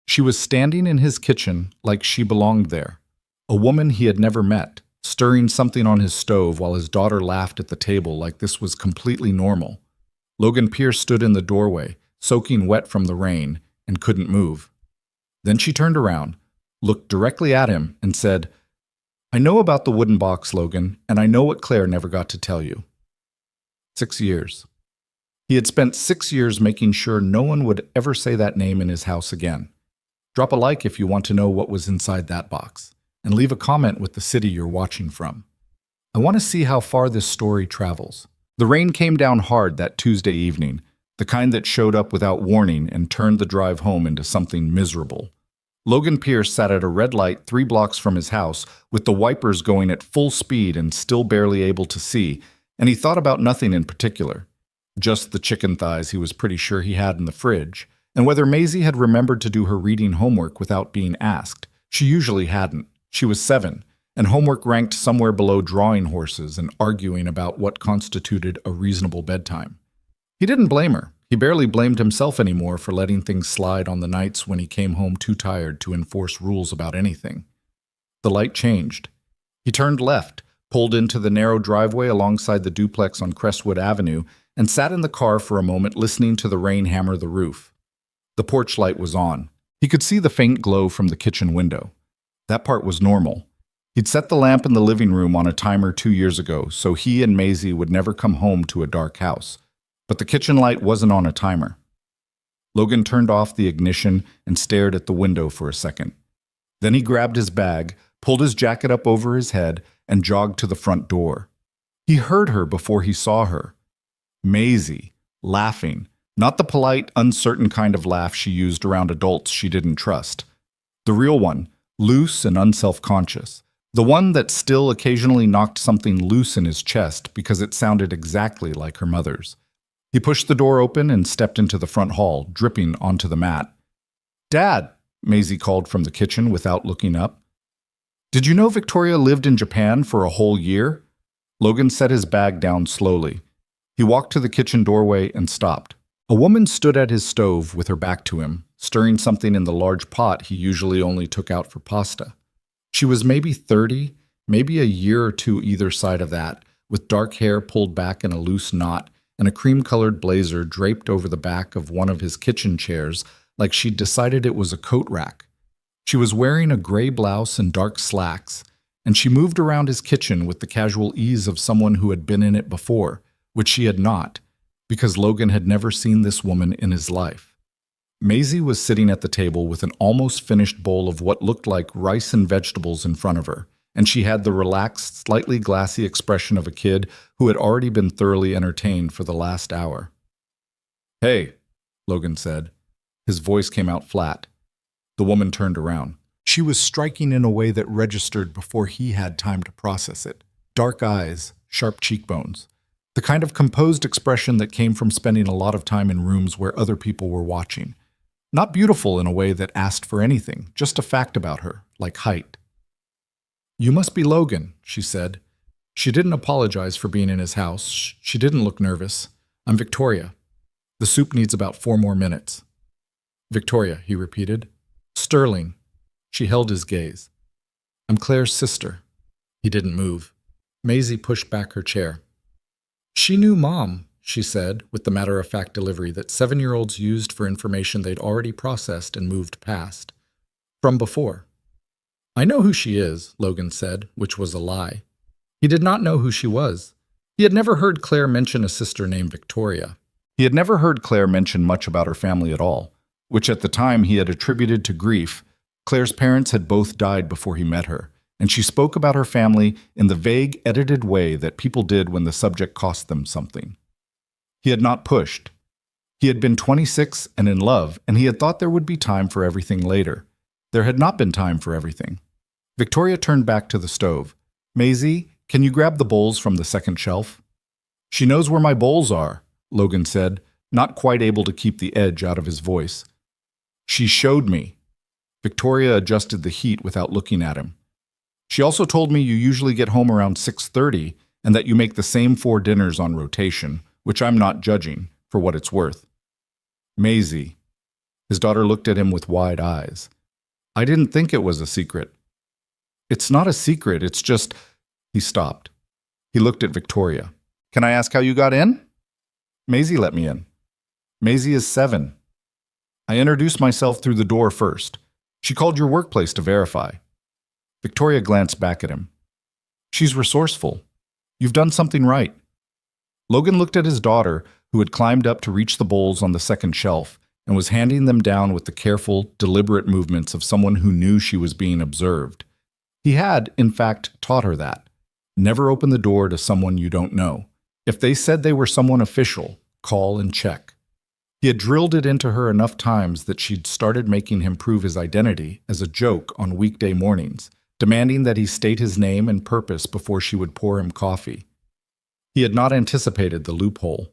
She was standing in his kitchen like she belonged there, a woman he had never met, stirring something on his stove while his daughter laughed at the table like this was completely normal. Logan Pierce stood in the doorway, soaking wet from the rain, and couldn't move. Then she turned around, looked directly at him, and said, "I know about the wooden box, Logan, and I know what Claire never got to tell you." 6 years. He had spent 6 years making sure no one would ever say that name in his house again. Drop a like if you want to know what was inside that box, and leave a comment with the city you're watching from. I want to see how far this story travels. The rain came down hard that Tuesday evening, the kind that showed up without warning and turned the drive home into something miserable. Logan Pierce sat at a red light 3 blocks from his house, with the wipers going at full speed and still barely able to see, and he thought about nothing in particular. Just the chicken thighs he was pretty sure he had in the fridge, and whether Maisie had remembered to do her reading homework without being asked. She usually hadn't. She was 7, and homework ranked somewhere below drawing horses and arguing about what constituted a reasonable bedtime. He didn't blame her. He barely blamed himself anymore for letting things slide on the nights when he came home too tired to enforce rules about anything. The light changed. He turned left, pulled into the narrow driveway alongside the duplex on Crestwood Avenue, and sat in the car for a moment listening to the rain hammer the roof. The porch light was on. He could see the faint glow from the kitchen window. That part was normal. He'd set the lamp in the living room on a timer 2 years ago so he and Maisie would never come home to a dark house. But the kitchen light wasn't on a timer. Logan turned off the ignition and stared at the window for a second. Then he grabbed his bag, pulled his jacket up over his head, and jogged to the front door. He heard her before he saw her. Maisie, laughing. Not the polite, uncertain kind of laugh she used around adults she didn't trust. The real one, loose and unself-conscious. The one that still occasionally knocked something loose in his chest because it sounded exactly like her mother's. He pushed the door open and stepped into the front hall, dripping onto the mat. "Dad," Maisie called from the kitchen without looking up. "Did you know Victoria lived in Japan for a whole year?" Logan set his bag down slowly. He walked to the kitchen doorway and stopped. A woman stood at his stove with her back to him, stirring something in the large pot he usually only took out for pasta. She was maybe 30, maybe a year or two either side of that, with dark hair pulled back in a loose knot and a cream-colored blazer draped over the back of one of his kitchen chairs like she'd decided it was a coat rack. She was wearing a gray blouse and dark slacks, and she moved around his kitchen with the casual ease of someone who had been in it before, which she had not, because Logan had never seen this woman in his life. Maisie was sitting at the table with an almost finished bowl of what looked like rice and vegetables in front of her, and she had the relaxed, slightly glassy expression of a kid who had already been thoroughly entertained for the last hour. "Hey," Logan said. His voice came out flat. The woman turned around. She was striking in a way that registered before he had time to process it. Dark eyes, sharp cheekbones. The kind of composed expression that came from spending a lot of time in rooms where other people were watching. Not beautiful in a way that asked for anything, just a fact about her, like height. "You must be Logan," she said. She didn't apologize for being in his house. She didn't look nervous. "I'm Victoria. The soup needs about 4 more minutes." "Victoria," he repeated. "Sterling." She held his gaze. "I'm Claire's sister." He didn't move. Maisie pushed back her chair. "She knew Mom," she said, with the matter-of-fact delivery that 7-year-olds used for information they'd already processed and moved past. "From before." "I know who she is," Logan said, which was a lie. He did not know who she was. He had never heard Claire mention a sister named Victoria. He had never heard Claire mention much about her family at all, which at the time he had attributed to grief. Claire's parents had both died before he met her, and she spoke about her family in the vague, edited way that people did when the subject cost them something. He had not pushed. He had been 26 and in love, and he had thought there would be time for everything later. There had not been time for everything. Victoria turned back to the stove. "Maisie, can you grab the bowls from the second shelf?" "She knows where my bowls are," Logan said, not quite able to keep the edge out of his voice. "She showed me." Victoria adjusted the heat without looking at him. "She also told me you usually get home around 6:30 and that you make the same 4 dinners on rotation, which I'm not judging, for what it's worth." "Maisie." His daughter looked at him with wide eyes. I didn't think it was a secret. It's not a secret, it's just... He stopped. He looked at Victoria. Can I ask how you got in? Maisie let me in. Maisie is 7. I introduced myself through the door first. She called your workplace to verify. Victoria glanced back at him. She's resourceful. You've done something right. Logan looked at his daughter, who had climbed up to reach the bowls on the second shelf and was handing them down with the careful, deliberate movements of someone who knew she was being observed. He had, in fact, taught her that. Never open the door to someone you don't know. If they said they were someone official, call and check. He had drilled it into her enough times that she'd started making him prove his identity as a joke on weekday mornings, demanding that he state his name and purpose before she would pour him coffee. He had not anticipated the loophole.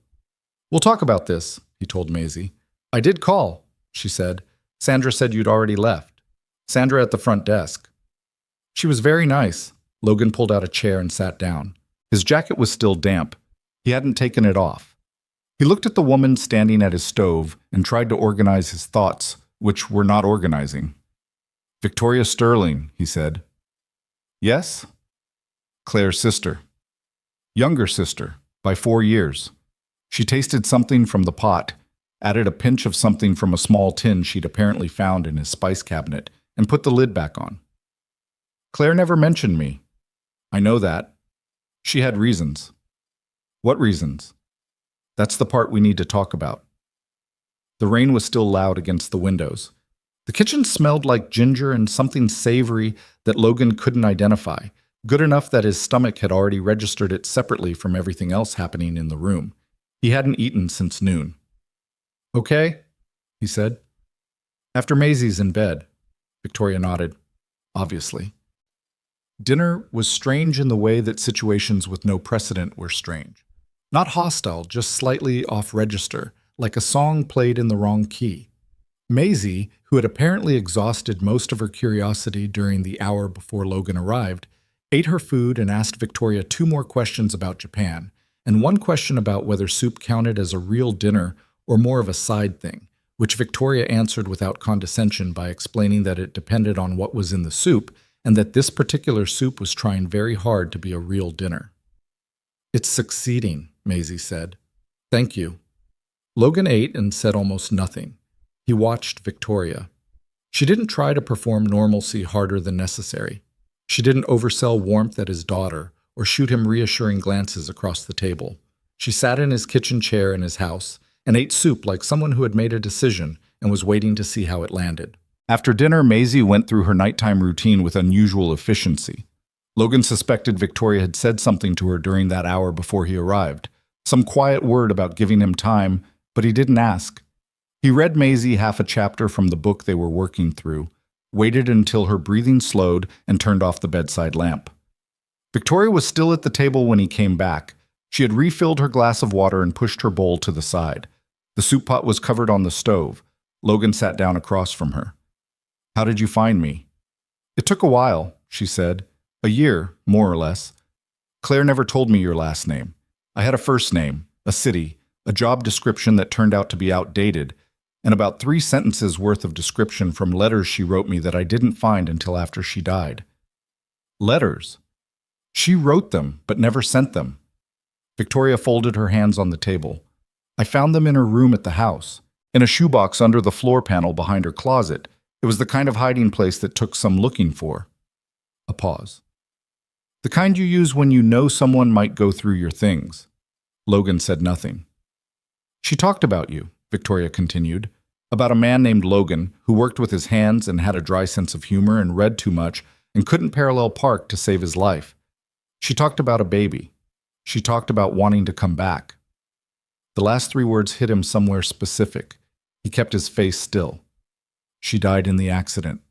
We'll talk about this, he told Maisie. I did call, she said. Sandra said you'd already left. Sandra at the front desk. She was very nice. Logan pulled out a chair and sat down. His jacket was still damp. He hadn't taken it off. He looked at the woman standing at his stove and tried to organize his thoughts, which were not organizing. Victoria Sterling, he said. Yes? Claire's sister. Younger sister, by 4 years. She tasted something from the pot, added a pinch of something from a small tin she'd apparently found in his spice cabinet, and put the lid back on. Claire never mentioned me. I know that. She had reasons. What reasons? That's the part we need to talk about. The rain was still loud against the windows. The kitchen smelled like ginger and something savory that Logan couldn't identify, good enough that his stomach had already registered it separately from everything else happening in the room. He hadn't eaten since noon. Okay, he said. After Maisie's in bed. Victoria nodded. Obviously. Dinner was strange in the way that situations with no precedent were strange. Not hostile, just slightly off-register, like a song played in the wrong key. Maisie, who had apparently exhausted most of her curiosity during the hour before Logan arrived, ate her food and asked Victoria 2 more questions about Japan, and 1 question about whether soup counted as a real dinner or more of a side thing, which Victoria answered without condescension by explaining that it depended on what was in the soup and that this particular soup was trying very hard to be a real dinner. It's succeeding, Maisie said. Thank you. Logan ate and said almost nothing. He watched Victoria. She didn't try to perform normalcy harder than necessary. She didn't oversell warmth at his daughter or shoot him reassuring glances across the table. She sat in his kitchen chair in his house and ate soup like someone who had made a decision and was waiting to see how it landed. After dinner, Maisie went through her nighttime routine with unusual efficiency. Logan suspected Victoria had said something to her during that hour before he arrived, some quiet word about giving him time, but he didn't ask. He read Maisie half a chapter from the book they were working through, waited until her breathing slowed, and turned off the bedside lamp. Victoria was still at the table when he came back. She had refilled her glass of water and pushed her bowl to the side. The soup pot was covered on the stove. Logan sat down across from her. How did you find me? It took a while, she said. A year, more or less. Claire never told me your last name. I had a first name, a city, a job description that turned out to be outdated, and about 3 sentences worth of description from letters she wrote me that I didn't find until after she died. Letters? She wrote them, but never sent them. Victoria folded her hands on the table. I found them in her room at the house, in a shoebox under the floor panel behind her closet. It was the kind of hiding place that took some looking for. A pause. The kind you use when you know someone might go through your things. Logan said nothing. She talked about you, Victoria continued, about a man named Logan who worked with his hands and had a dry sense of humor and read too much and couldn't parallel park to save his life. She talked about a baby. She talked about wanting to come back. The last 3 words hit him somewhere specific. He kept his face still. She died in the accident.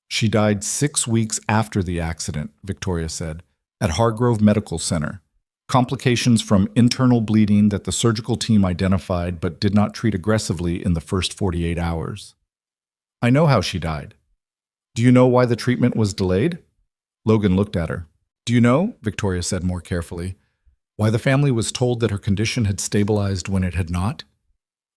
She died 6 weeks after the accident, Victoria said, at Hargrove Medical Center. Complications from internal bleeding that the surgical team identified but did not treat aggressively in the first 48 hours. I know how she died. Do you know why the treatment was delayed? Logan looked at her. Do you know, Victoria said more carefully, why the family was told that her condition had stabilized when it had not?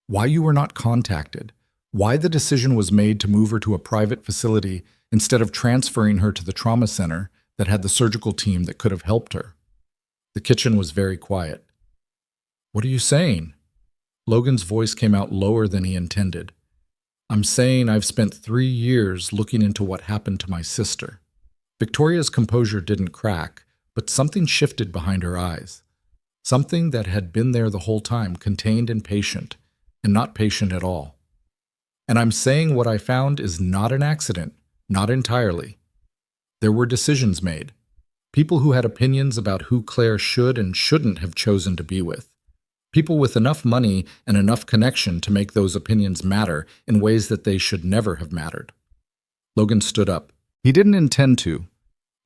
Why you were not contacted? Why the decision was made to move her to a private facility instead of transferring her to the trauma center that had the surgical team that could have helped her. The kitchen was very quiet. "What are you saying?" Logan's voice came out lower than he intended. "I'm saying I've spent 3 years looking into what happened to my sister." Victoria's composure didn't crack, but something shifted behind her eyes. Something that had been there the whole time, contained and patient, and not patient at all. "And I'm saying what I found is not an accident, not entirely. There were decisions made. People who had opinions about who Claire should and shouldn't have chosen to be with. People with enough money and enough connection to make those opinions matter in ways that they should never have mattered." Logan stood up. He didn't intend to.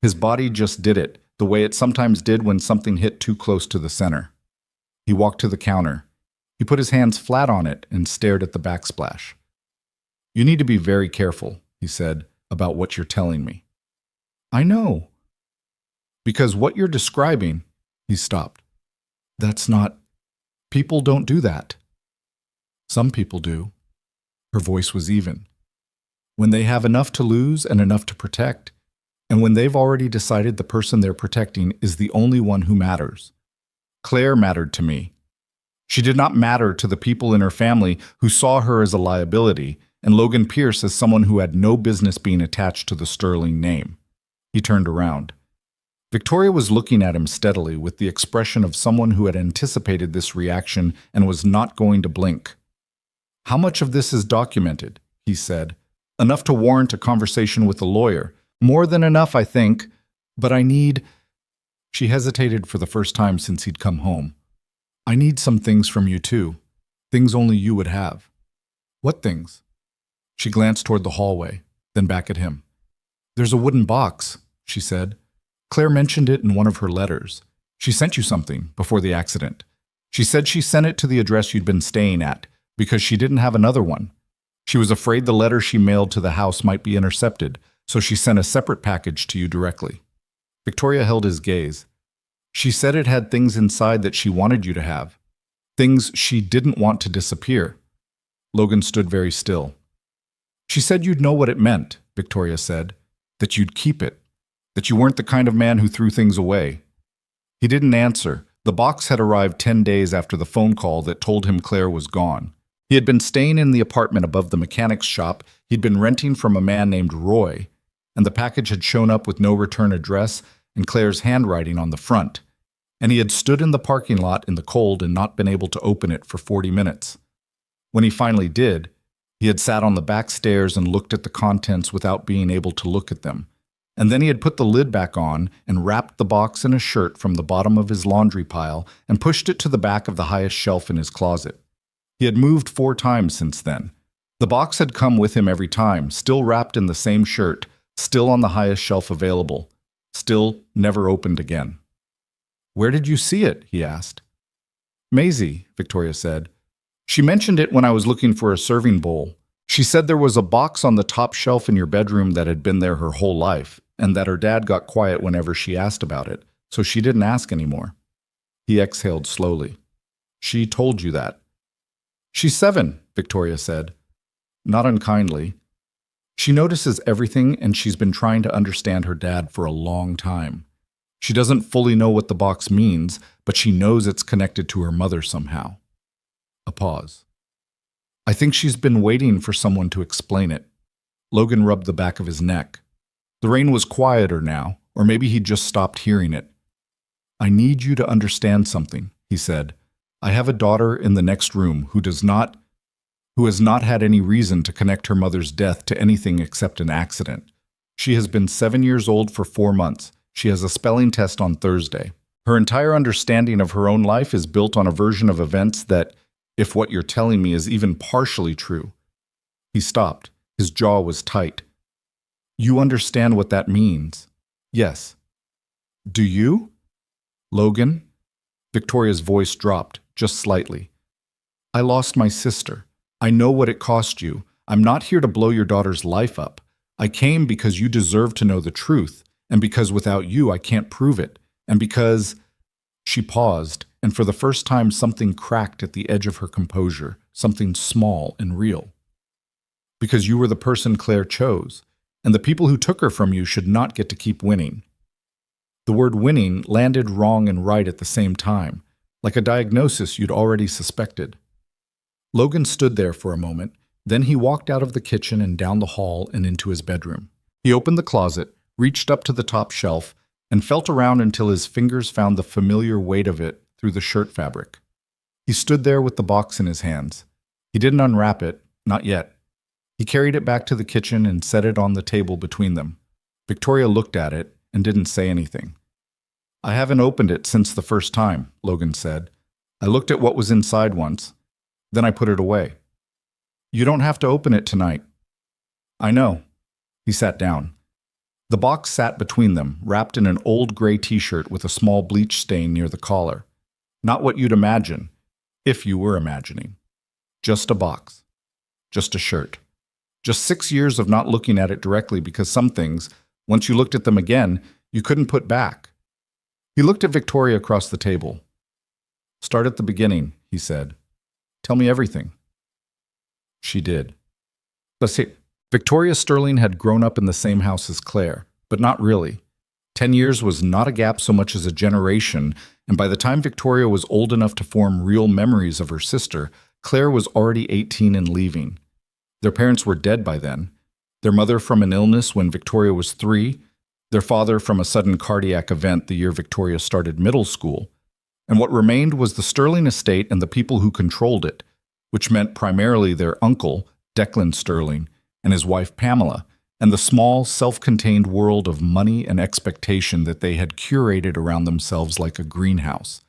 His body just did it, the way it sometimes did when something hit too close to the center. He walked to the counter. He put his hands flat on it and stared at the backsplash. "You need to be very careful," he said, "about what you're telling me." "I know." "Because what you're describing—" He stopped. "That's not... People don't do that." "Some people do." Her voice was even. "When they have enough to lose and enough to protect, and when they've already decided the person they're protecting is the only one who matters. Claire mattered to me. She did not matter to the people in her family who saw her as a liability, and Logan Pierce as someone who had no business being attached to the Sterling name." He turned around. Victoria was looking at him steadily with the expression of someone who had anticipated this reaction and was not going to blink. "How much of this is documented?" he said. "Enough to warrant a conversation with a lawyer. More than enough, I think. But I need..." She hesitated for the first time since he'd come home. "I need some things from you too. Things only you would have." "What things?" She glanced toward the hallway, then back at him. "There's a wooden box," she said. "Claire mentioned it in one of her letters. She sent you something before the accident. She said she sent it to the address you'd been staying at because she didn't have another one. She was afraid the letter she mailed to the house might be intercepted, so she sent a separate package to you directly." Victoria held his gaze. "She said it had things inside that she wanted you to have. Things she didn't want to disappear." Logan stood very still. "She said you'd know what it meant," Victoria said. "That you'd keep it. That you weren't the kind of man who threw things away." He didn't answer. The box had arrived 10 days after the phone call that told him Claire was gone. He had been staying in the apartment above the mechanic's shop he'd been renting from a man named Roy, and the package had shown up with no return address and Claire's handwriting on the front. And he had stood in the parking lot in the cold and not been able to open it for 40 minutes. When he finally did, he had sat on the back stairs and looked at the contents without being able to look at them. And then he had put the lid back on and wrapped the box in a shirt from the bottom of his laundry pile and pushed it to the back of the highest shelf in his closet. He had moved 4 times since then. The box had come with him every time, still wrapped in the same shirt, still on the highest shelf available, still never opened again. "Where did you see it?" he asked. "Maisie," Victoria said. "She mentioned it when I was looking for a serving bowl. She said there was a box on the top shelf in your bedroom that had been there her whole life, and that her dad got quiet whenever she asked about it, so she didn't ask anymore." He exhaled slowly. "She told you that?" "She's 7, Victoria said. Not unkindly. She notices everything, and she's been trying to understand her dad for a long time. She doesn't fully know what the box means, but she knows it's connected to her mother somehow." A pause. "I think she's been waiting for someone to explain it." Logan rubbed the back of his neck. The rain was quieter now, or maybe he'd just stopped hearing it. "I need you to understand something," he said. "I have a daughter in the next room who has not had any reason to connect her mother's death to anything except an accident. She has been 7 years old for 4 months. She has a spelling test on Thursday. Her entire understanding of her own life is built on a version of events that, if what you're telling me is even partially true..." He stopped. His jaw was tight. "You understand what that means?" "Yes." "Do you?" "Logan?" Victoria's voice dropped, just slightly. "I lost my sister. I know what it cost you. I'm not here to blow your daughter's life up. I came because you deserve to know the truth, and because without you I can't prove it, and because..." She paused, and for the first time something cracked at the edge of her composure, something small and real. because you were the person Claire chose, and the people who took her from you should not get to keep winning. The word winning landed wrong and right at the same time, like a diagnosis you'd already suspected. Logan stood there for a moment, then he walked out of the kitchen and down the hall and into his bedroom. He opened the closet, reached up to the top shelf, and felt around until his fingers found the familiar weight of it through the shirt fabric. He stood there with the box in his hands. He didn't unwrap it, not yet. He carried it back to the kitchen and set it on the table between them. Victoria looked at it and didn't say anything. "I haven't opened it since the first time," Logan said. "I looked at what was inside once. Then I put it away." "You don't have to open it tonight." "I know." He sat down. The box sat between them, wrapped in an old gray t-shirt with a small bleach stain near the collar. Not what you'd imagine, if you were imagining. Just a box. Just a shirt. Just 6 years of not looking at it directly because some things, once you looked at them again, you couldn't put back. He looked at Victoria across the table. "Start at the beginning," he said. "Tell me everything." She did. Let's see. Victoria Sterling had grown up in the same house as Claire, but not really. 10 years was not a gap so much as a generation, and by the time Victoria was old enough to form real memories of her sister, Claire was already 18 and leaving. Their parents were dead by then. Their mother from an illness when Victoria was 3, their father from a sudden cardiac event the year Victoria started middle school, and what remained was the Sterling estate and the people who controlled it, which meant primarily their uncle, Declan Sterling, and his wife Pamela, and the small, self-contained world of money and expectation that they had curated around themselves like a greenhouse.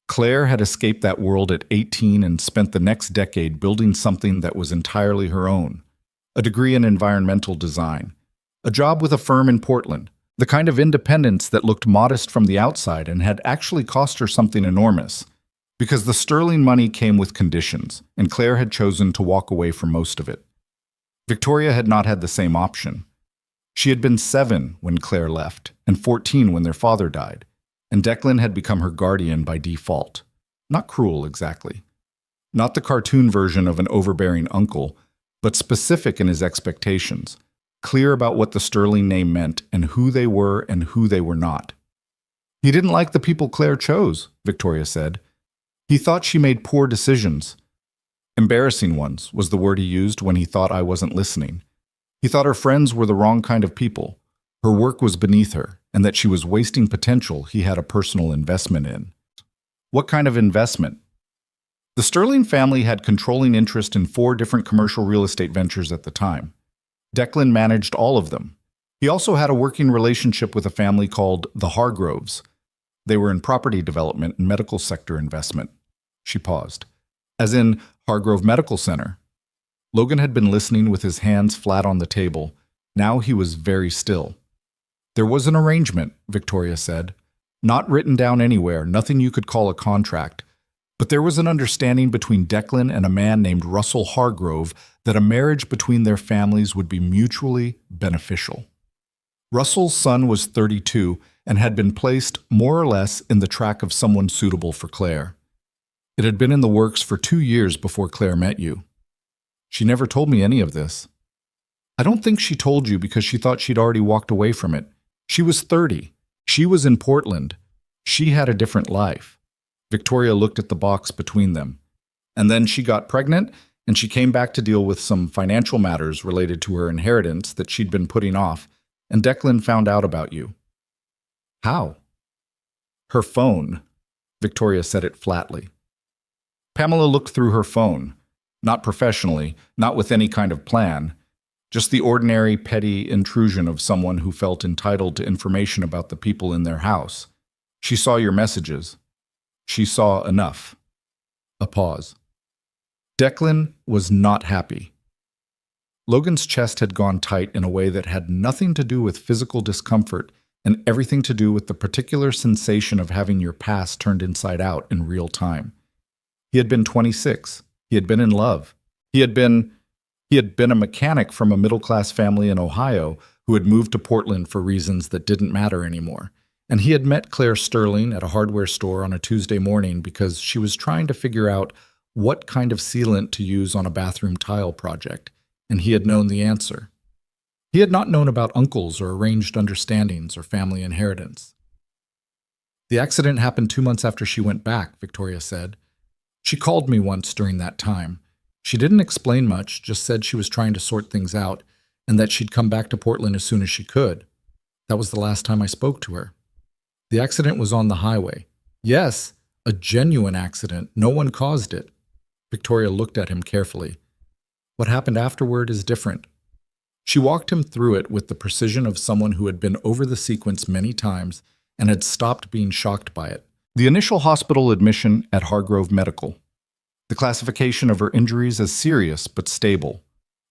Claire had escaped that world at 18 and spent the next decade building something that was entirely her own. A degree in environmental design. A job with a firm in Portland. The kind of independence that looked modest from the outside and had actually cost her something enormous. Because the Sterling money came with conditions, and Claire had chosen to walk away from most of it. Victoria had not had the same option. She had been 7 when Claire left, and 14 when their father died, and Declan had become her guardian by default. Not cruel, exactly. Not the cartoon version of an overbearing uncle, but specific in his expectations, clear about what the Sterling name meant and who they were not. "He didn't like the people Claire chose," Victoria said. "He thought she made poor decisions. Embarrassing ones was the word he used when he thought I wasn't listening. He thought her friends were the wrong kind of people. Her work was beneath her, and that she was wasting potential he had a personal investment in." "What kind of investment?" The Sterling family had controlling interest in 4 different commercial real estate ventures at the time. Declan managed all of them. He also had a working relationship with a family called the Hargroves. They were in property development and medical sector investment. She paused. "As in Hargrove Medical Center." Logan had been listening with his hands flat on the table. Now he was very still. "There was an arrangement," Victoria said. "Not written down anywhere, nothing you could call a contract. But there was an understanding between Declan and a man named Russell Hargrove that a marriage between their families would be mutually beneficial." Russell's son was 32 and had been placed, more or less, in the track of someone suitable for Claire. It had been in the works for 2 years before Claire met you. "She never told me any of this." "I don't think she told you because she thought she'd already walked away from it. She was 30. She was in Portland. She had a different life." Victoria looked at the box between them. "And then she got pregnant, and she came back to deal with some financial matters related to her inheritance that she'd been putting off, and Declan found out about you." "How?" "Her phone." Victoria said it flatly. Pamela looked through her phone. Not professionally, not with any kind of plan. Just the ordinary, petty intrusion of someone who felt entitled to information about the people in their house. "She saw your messages. She saw enough." A pause. Declan was not happy. Logan's chest had gone tight in a way that had nothing to do with physical discomfort and everything to do with the particular sensation of having your past turned inside out in real time. He had been 26. He had been in love. He had been a mechanic from a middle-class family in Ohio who had moved to Portland for reasons that didn't matter anymore. And he had met Claire Sterling at a hardware store on a Tuesday morning because she was trying to figure out what kind of sealant to use on a bathroom tile project. and he had known the answer. He had not known about uncles or arranged understandings or family inheritance. The accident happened 2 months after she went back, Victoria said. She called me once during that time. She didn't explain much, just said she was trying to sort things out and that she'd come back to Portland as soon as she could. That was the last time I spoke to her. The accident was on the highway. Yes, a genuine accident. No one caused it. Victoria looked at him carefully. What happened afterward is different. She walked him through it with the precision of someone who had been over the sequence many times and had stopped being shocked by it. The initial hospital admission at Hargrove Medical. The classification of her injuries as serious but stable.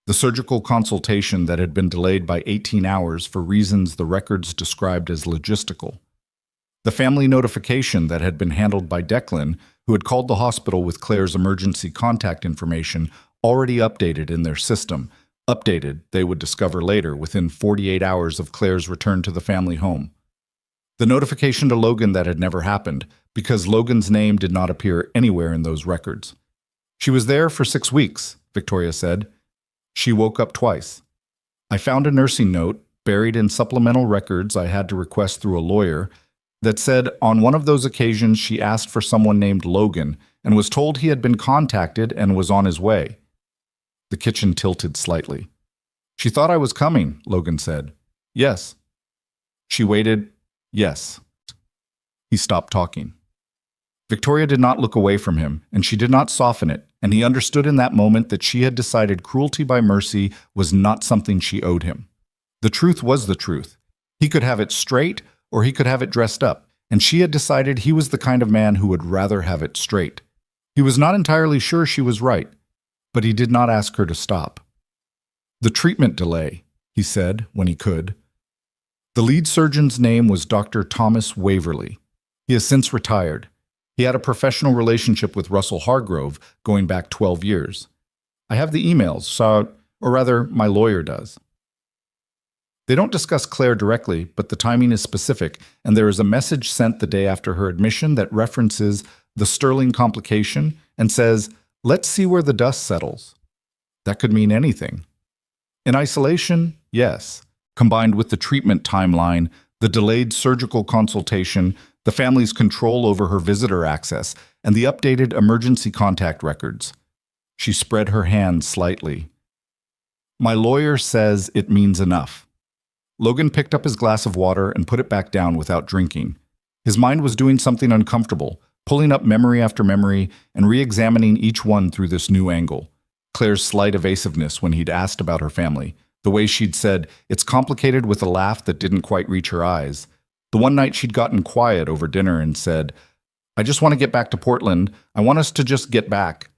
The surgical consultation that had been delayed by 18 hours for reasons the records described as logistical. The family notification that had been handled by Declan, who had called the hospital with Claire's emergency contact information already updated in their system. Updated, they would discover later, within 48 hours of Claire's return to the family home. The notification to Logan that had never happened, because Logan's name did not appear anywhere in those records. She was there for 6 weeks, Victoria said. She woke up twice. I found a nursing note, buried in supplemental records I had to request through a lawyer, that said on one of those occasions she asked for someone named Logan and was told he had been contacted and was on his way. The kitchen tilted slightly. She thought I was coming, Logan said. Yes. She waited. Yes. He stopped talking. Victoria did not look away from him, and she did not soften it, and he understood in that moment that she had decided cruelty by mercy was not something she owed him. The truth was the truth. He could have it straight, or he could have it dressed up, and she had decided he was the kind of man who would rather have it straight. He was not entirely sure she was right, but he did not ask her to stop. The treatment delay, he said when he could. The lead surgeon's name was Dr. Thomas Waverly. He has since retired. He had a professional relationship with Russell Hargrove going back 12 years. I have the emails, or rather, my lawyer does. They don't discuss Claire directly, but the timing is specific, and there is a message sent the day after her admission that references the Sterling complication and says, "Let's see where the dust settles." That could mean anything. In isolation, yes. Combined with the treatment timeline, the delayed surgical consultation, the family's control over her visitor access, and the updated emergency contact records. She spread her hands slightly. My lawyer says it means enough. Logan picked up his glass of water and put it back down without drinking. His mind was doing something uncomfortable, pulling up memory after memory and re-examining each one through this new angle. Claire's slight evasiveness when he'd asked about her family, the way she'd said, "It's complicated," with a laugh that didn't quite reach her eyes. The one night she'd gotten quiet over dinner and said, "I just want to get back to Portland. I want us to just get back."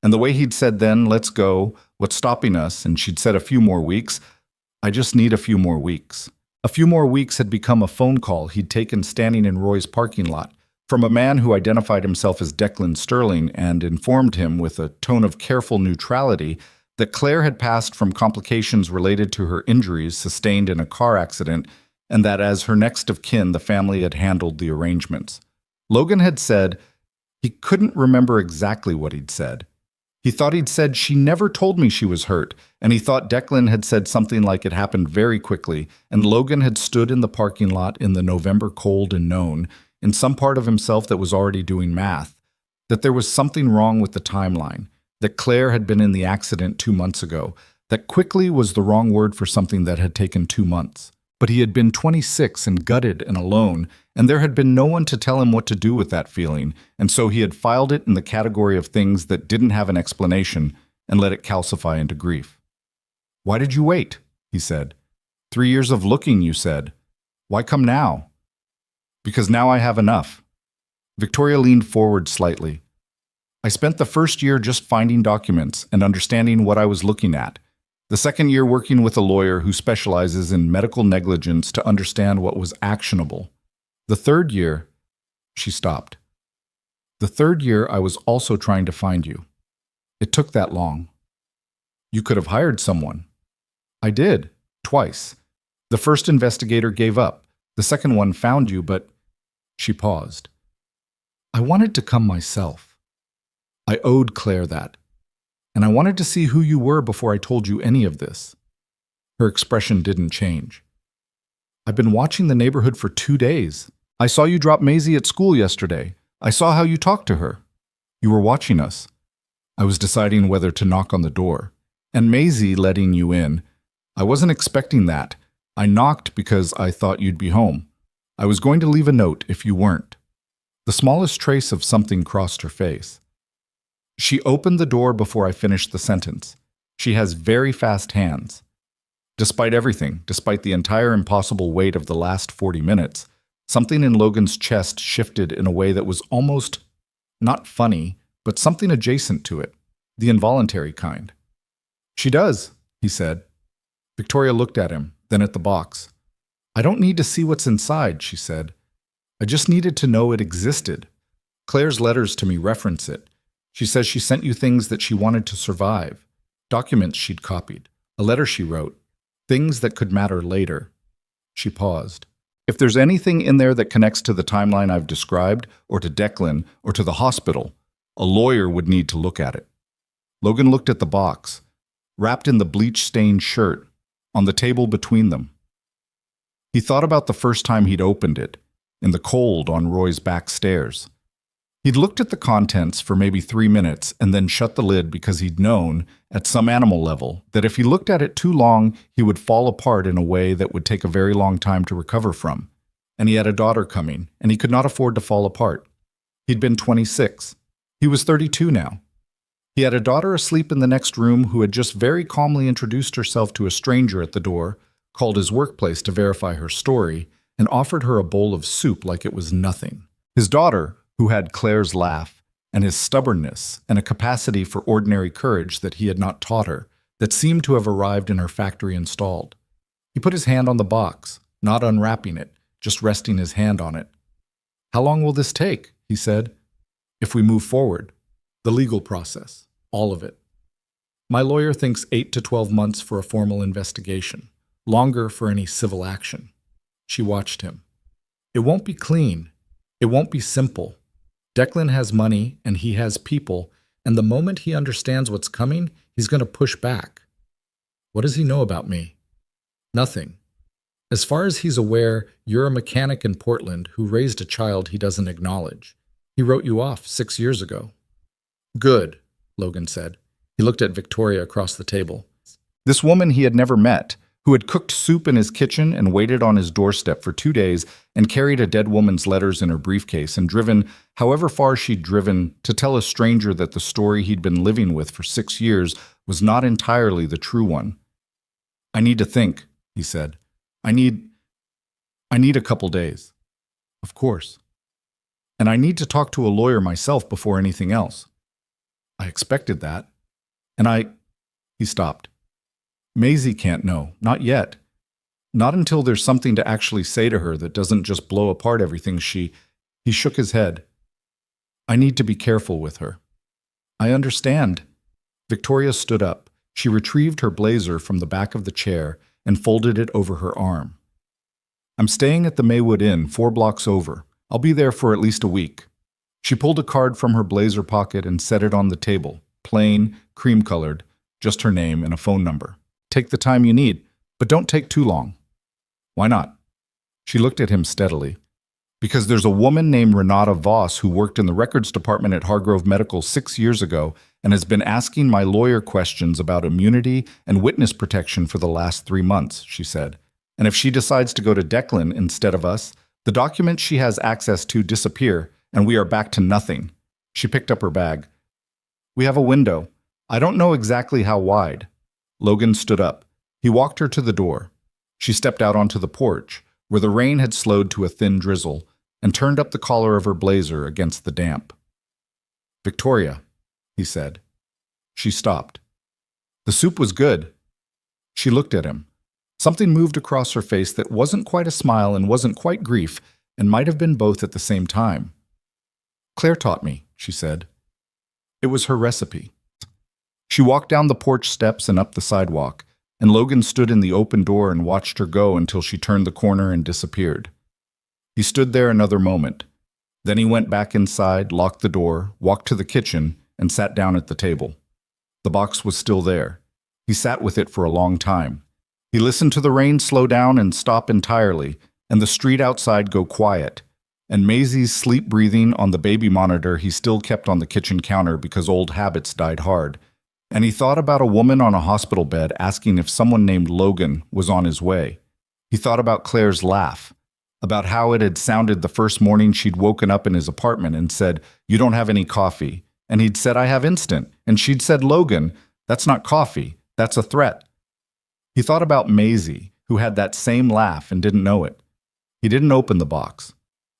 And the way he'd said then, "Let's go. What's stopping us?" And she'd said a few more weeks. "I just need a few more weeks." A few more weeks had become a phone call he'd taken standing in Roy's parking lot from a man who identified himself as Declan Sterling and informed him with a tone of careful neutrality that Claire had passed from complications related to her injuries sustained in a car accident, and that as her next of kin, the family had handled the arrangements. Logan had said he couldn't remember exactly what he'd said. He thought he'd said, "She never told me she was hurt," and he thought Declan had said something like it happened very quickly, and Logan had stood in the parking lot in the November cold and known, in some part of himself that was already doing math, that there was something wrong with the timeline, that Claire had been in the accident 2 months ago, that quickly was the wrong word for something that had taken 2 months. But he had been 26 and gutted and alone, and there had been no one to tell him what to do with that feeling, and so he had filed it in the category of things that didn't have an explanation and let it calcify into grief. "Why did you wait?" he said. 3 years of looking, you said. Why come now?" "Because now I have enough." Victoria leaned forward slightly. "I spent the first year just finding documents and understanding what I was looking at. The second year working with a lawyer who specializes in medical negligence to understand what was actionable. The third year," she stopped. "The third year I was also trying to find you. It took that long." "You could have hired someone." "I did, twice. The first investigator gave up. The second one found you, but..." She paused. "I wanted to come myself. I owed Claire that. And I wanted to see who you were before I told you any of this. Her expression didn't change. I've been watching the neighborhood for 2 days. I saw you drop Maisie at school yesterday. I saw how you talked to her. You were watching us. I was deciding whether to knock on the door. And Maisie letting you in. I wasn't expecting that. I knocked because I thought you'd be home. I was going to leave a note if you weren't. The smallest trace of something crossed her face. She opened the door before I finished the sentence. She has very fast hands. Despite everything, despite the entire impossible weight of the last 40 minutes, something in Logan's chest shifted in a way that was almost not funny, but something adjacent to it, the involuntary kind. She does, he said. Victoria looked at him, then at the box. I don't need to see what's inside, she said. I just needed to know it existed. Claire's letters to me reference it. She says she sent you things that she wanted to survive, documents she'd copied, a letter she wrote, things that could matter later. She paused. If there's anything in there that connects to the timeline I've described, or to Declan, or to the hospital, a lawyer would need to look at it. Logan looked at the box, wrapped in the bleach-stained shirt, on the table between them. He thought about the first time he'd opened it, in the cold on Roy's back stairs. He'd looked at the contents for maybe 3 minutes and then shut the lid because he'd known, at some animal level, that if he looked at it too long, he would fall apart in a way that would take a very long time to recover from. And he had a daughter coming, and he could not afford to fall apart. He'd been 26. He was 32 now. He had a daughter asleep in the next room who had just very calmly introduced herself to a stranger at the door, called his workplace to verify her story, and offered her a bowl of soup like it was nothing. His daughter, who had Claire's laugh, and his stubbornness, and a capacity for ordinary courage that he had not taught her, that seemed to have arrived in her factory installed. He put his hand on the box, not unwrapping it, just resting his hand on it. How long will this take? He said. If we move forward. The legal process. All of it. My lawyer thinks 8 to 12 months for a formal investigation. Longer for any civil action. She watched him. It won't be clean. It won't be simple. Declan has money and he has people, and the moment he understands what's coming, he's going to push back. What does he know about me? Nothing. As far as he's aware, you're a mechanic in Portland who raised a child he doesn't acknowledge. He wrote you off 6 years ago. Good, Logan said. He looked at Victoria across the table. This woman he had never met, who had cooked soup in his kitchen and waited on his doorstep for 2 days and carried a dead woman's letters in her briefcase and driven, however far she'd driven, to tell a stranger that the story he'd been living with for 6 years was not entirely the true one. I need to think, he said. I need a couple days. Of course. And I need to talk to a lawyer myself before anything else. I expected that. He stopped. Maisie can't know, not yet. Not until there's something to actually say to her that doesn't just blow apart everything He shook his head. I need to be careful with her. I understand. Victoria stood up. She retrieved her blazer from the back of the chair and folded it over her arm. I'm staying at the Maywood Inn 4 blocks over. I'll be there for at least a week. She pulled a card from her blazer pocket and set it on the table, plain, cream-colored, just her name and a phone number. Take the time you need, but don't take too long. Why not? She looked at him steadily. Because there's a woman named Renata Voss who worked in the records department at Hargrove Medical 6 years ago and has been asking my lawyer questions about immunity and witness protection for the last 3 months, she said. And if she decides to go to Declan instead of us, the documents she has access to disappear, and we are back to nothing. She picked up her bag. We have a window. I don't know exactly how wide. Logan stood up. He walked her to the door. She stepped out onto the porch, where the rain had slowed to a thin drizzle, and turned up the collar of her blazer against the damp. Victoria, he said. She stopped. The soup was good. She looked at him. Something moved across her face that wasn't quite a smile and wasn't quite grief, and might have been both at the same time. Claire taught me, she said. It was her recipe. She walked down the porch steps and up the sidewalk, and Logan stood in the open door and watched her go until she turned the corner and disappeared. He stood there another moment. Then he went back inside, locked the door, walked to the kitchen, and sat down at the table. The box was still there. He sat with it for a long time. He listened to the rain slow down and stop entirely, and the street outside go quiet, and Maisie's sleep breathing on the baby monitor he still kept on the kitchen counter because old habits died hard. And he thought about a woman on a hospital bed asking if someone named Logan was on his way. He thought about Claire's laugh, about how it had sounded the first morning she'd woken up in his apartment and said, "You don't have any coffee." And he'd said, "I have instant." And she'd said, "Logan, that's not coffee, that's a threat." He thought about Maisie, who had that same laugh and didn't know it. He didn't open the box.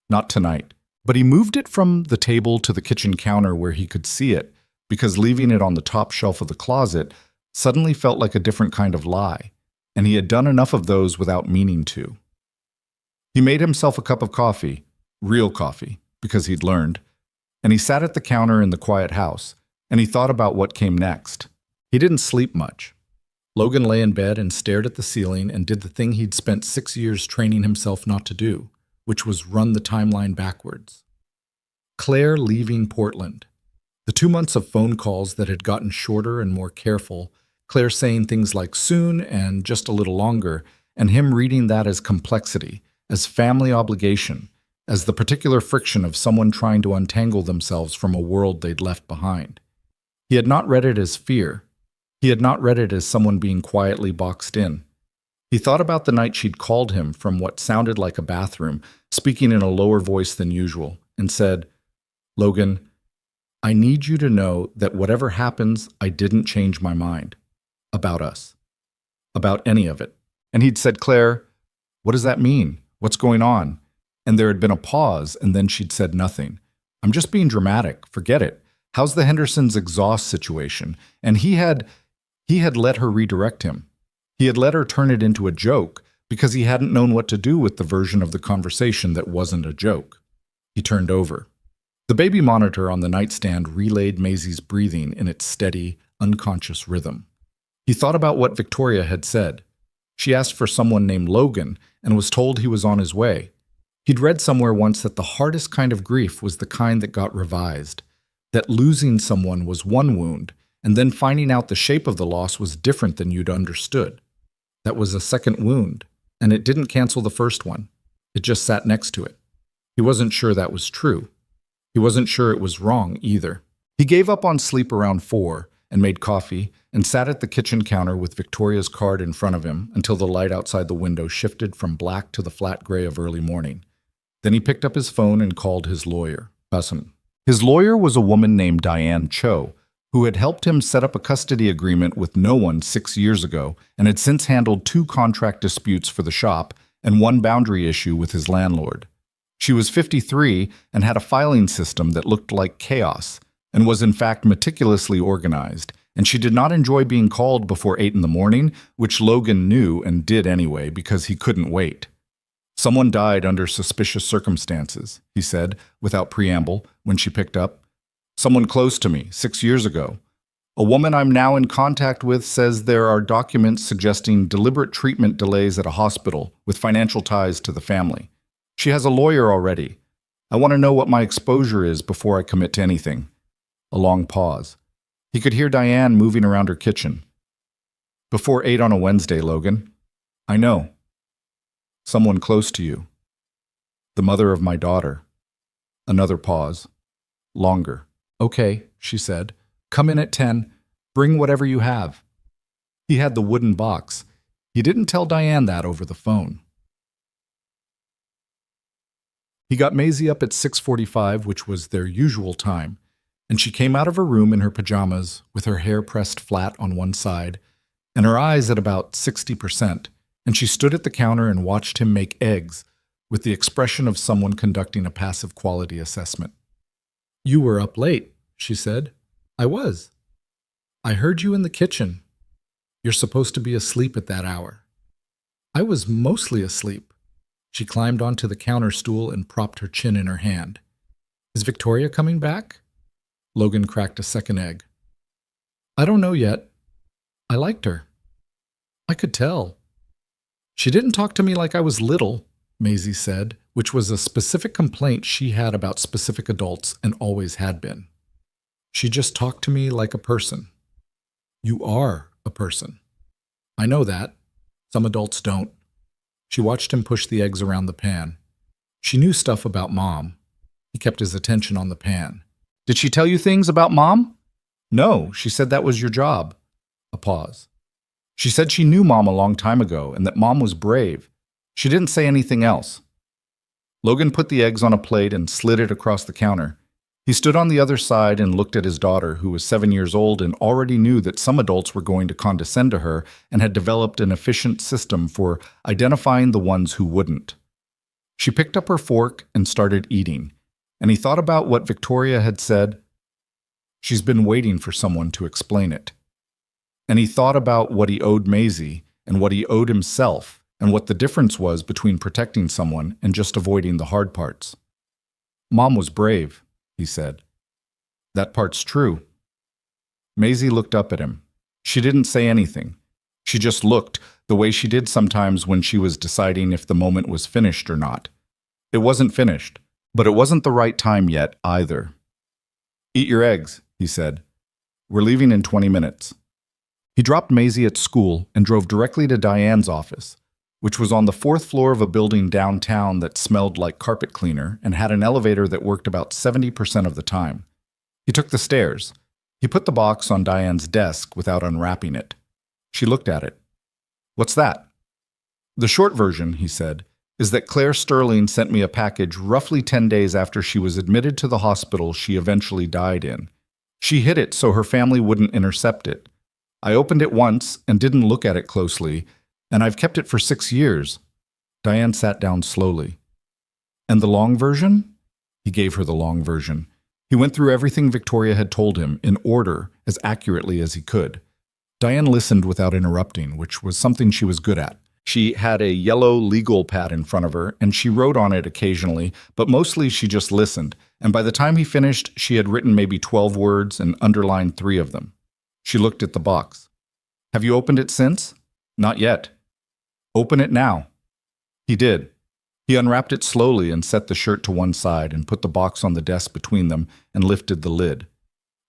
Not tonight. But he moved it from the table to the kitchen counter where he could see it, because leaving it on the top shelf of the closet suddenly felt like a different kind of lie, and he had done enough of those without meaning to. He made himself a cup of coffee, real coffee, because he'd learned, and he sat at the counter in the quiet house, and he thought about what came next. He didn't sleep much. Logan lay in bed and stared at the ceiling and did the thing he'd spent 6 years training himself not to do, which was run the timeline backwards. Claire leaving Portland. The 2 months of phone calls that had gotten shorter and more careful, Claire saying things like soon and just a little longer, and him reading that as complexity, as family obligation, as the particular friction of someone trying to untangle themselves from a world they'd left behind. He had not read it as fear. He had not read it as someone being quietly boxed in. He thought about the night she'd called him from what sounded like a bathroom, speaking in a lower voice than usual, and said, "Logan, I need you to know that whatever happens, I didn't change my mind. About us. About any of it." And he'd said, "Claire, what does that mean? What's going on?" And there had been a pause, and then she'd said nothing. "I'm just being dramatic. Forget it. How's the Hendersons' exhaust situation?" And he had let her redirect him. He had let her turn it into a joke because he hadn't known what to do with the version of the conversation that wasn't a joke. He turned over. The baby monitor on the nightstand relayed Maisie's breathing in its steady, unconscious rhythm. He thought about what Victoria had said. She asked for someone named Logan and was told he was on his way. He'd read somewhere once that the hardest kind of grief was the kind that got revised, that losing someone was one wound, and then finding out the shape of the loss was different than you'd understood. That was a second wound, and it didn't cancel the first one. It just sat next to it. He wasn't sure that was true. He wasn't sure it was wrong either. He gave up on sleep around 4 and made coffee and sat at the kitchen counter with Victoria's card in front of him until the light outside the window shifted from black to the flat gray of early morning. Then he picked up his phone and called his lawyer, Hassan. His lawyer was a woman named Diane Cho, who had helped him set up a custody agreement with no one 6 years ago and had since handled 2 contract disputes for the shop and 1 boundary issue with his landlord. She was 53 and had a filing system that looked like chaos and was in fact meticulously organized, and she did not enjoy being called before 8 in the morning, which Logan knew and did anyway because he couldn't wait. "Someone died under suspicious circumstances," he said, without preamble, when she picked up. "Someone close to me, 6 years ago. A woman I'm now in contact with says there are documents suggesting deliberate treatment delays at a hospital with financial ties to the family. She has a lawyer already. I want to know what my exposure is before I commit to anything." A long pause. He could hear Diane moving around her kitchen. "Before 8 on a Wednesday, Logan." "I know." "Someone close to you." "The mother of my daughter." Another pause. Longer. "Okay," she said. "Come in at 10. Bring whatever you have." He had the wooden box. He didn't tell Diane that over the phone. He got Maisie up at 6:45, which was their usual time, and she came out of her room in her pajamas with her hair pressed flat on one side and her eyes at about 60%, and she stood at the counter and watched him make eggs with the expression of someone conducting a passive quality assessment. "You were up late," she said. "I was. I heard you in the kitchen. You're supposed to be asleep at that hour." "I was mostly asleep." She climbed onto the counter stool and propped her chin in her hand. "Is Victoria coming back?" Logan cracked a second egg. "I don't know yet. I liked her. I could tell." "She didn't talk to me like I was little," Maisie said, which was a specific complaint she had about specific adults and always had been. "She just talked to me like a person." You are a person. I know that. Some adults don't. She watched him push the eggs around the pan. She knew stuff about Mom. He kept his attention on the pan. Did she tell you things about Mom? No, she said that was your job. A pause. She said she knew Mom a long time ago and that Mom was brave. She didn't say anything else. Logan put the eggs on a plate and slid it across the counter. He stood on the other side and looked at his daughter, who was 7 years old and already knew that some adults were going to condescend to her and had developed an efficient system for identifying the ones who wouldn't. She picked up her fork and started eating, and he thought about what Victoria had said. She's been waiting for someone to explain it. And he thought about what he owed Maisie and what he owed himself and what the difference was between protecting someone and just avoiding the hard parts. Mom was brave, he said. That part's true. Maisie looked up at him. She didn't say anything. She just looked, the way she did sometimes when she was deciding if the moment was finished or not. It wasn't finished, but it wasn't the right time yet either. Eat your eggs, he said. We're leaving in 20 minutes. He dropped Maisie at school and drove directly to Diane's office, which was on the 4th floor of a building downtown that smelled like carpet cleaner and had an elevator that worked about 70% of the time. He took the stairs. He put the box on Diane's desk without unwrapping it. She looked at it. What's that? The short version, he said, is that Claire Sterling sent me a package roughly 10 days after she was admitted to the hospital she eventually died in. She hid it so her family wouldn't intercept it. I opened it once and didn't look at it closely, and I've kept it for 6 years. Diane sat down slowly. And the long version? He gave her the long version. He went through everything Victoria had told him in order as accurately as he could. Diane listened without interrupting, which was something she was good at. She had a yellow legal pad in front of her, and she wrote on it occasionally, but mostly she just listened, and by the time he finished, she had written maybe 12 words and underlined 3 of them. She looked at the box. Have you opened it since? Not yet. Open it now. He did. He unwrapped it slowly and set the shirt to one side and put the box on the desk between them and lifted the lid.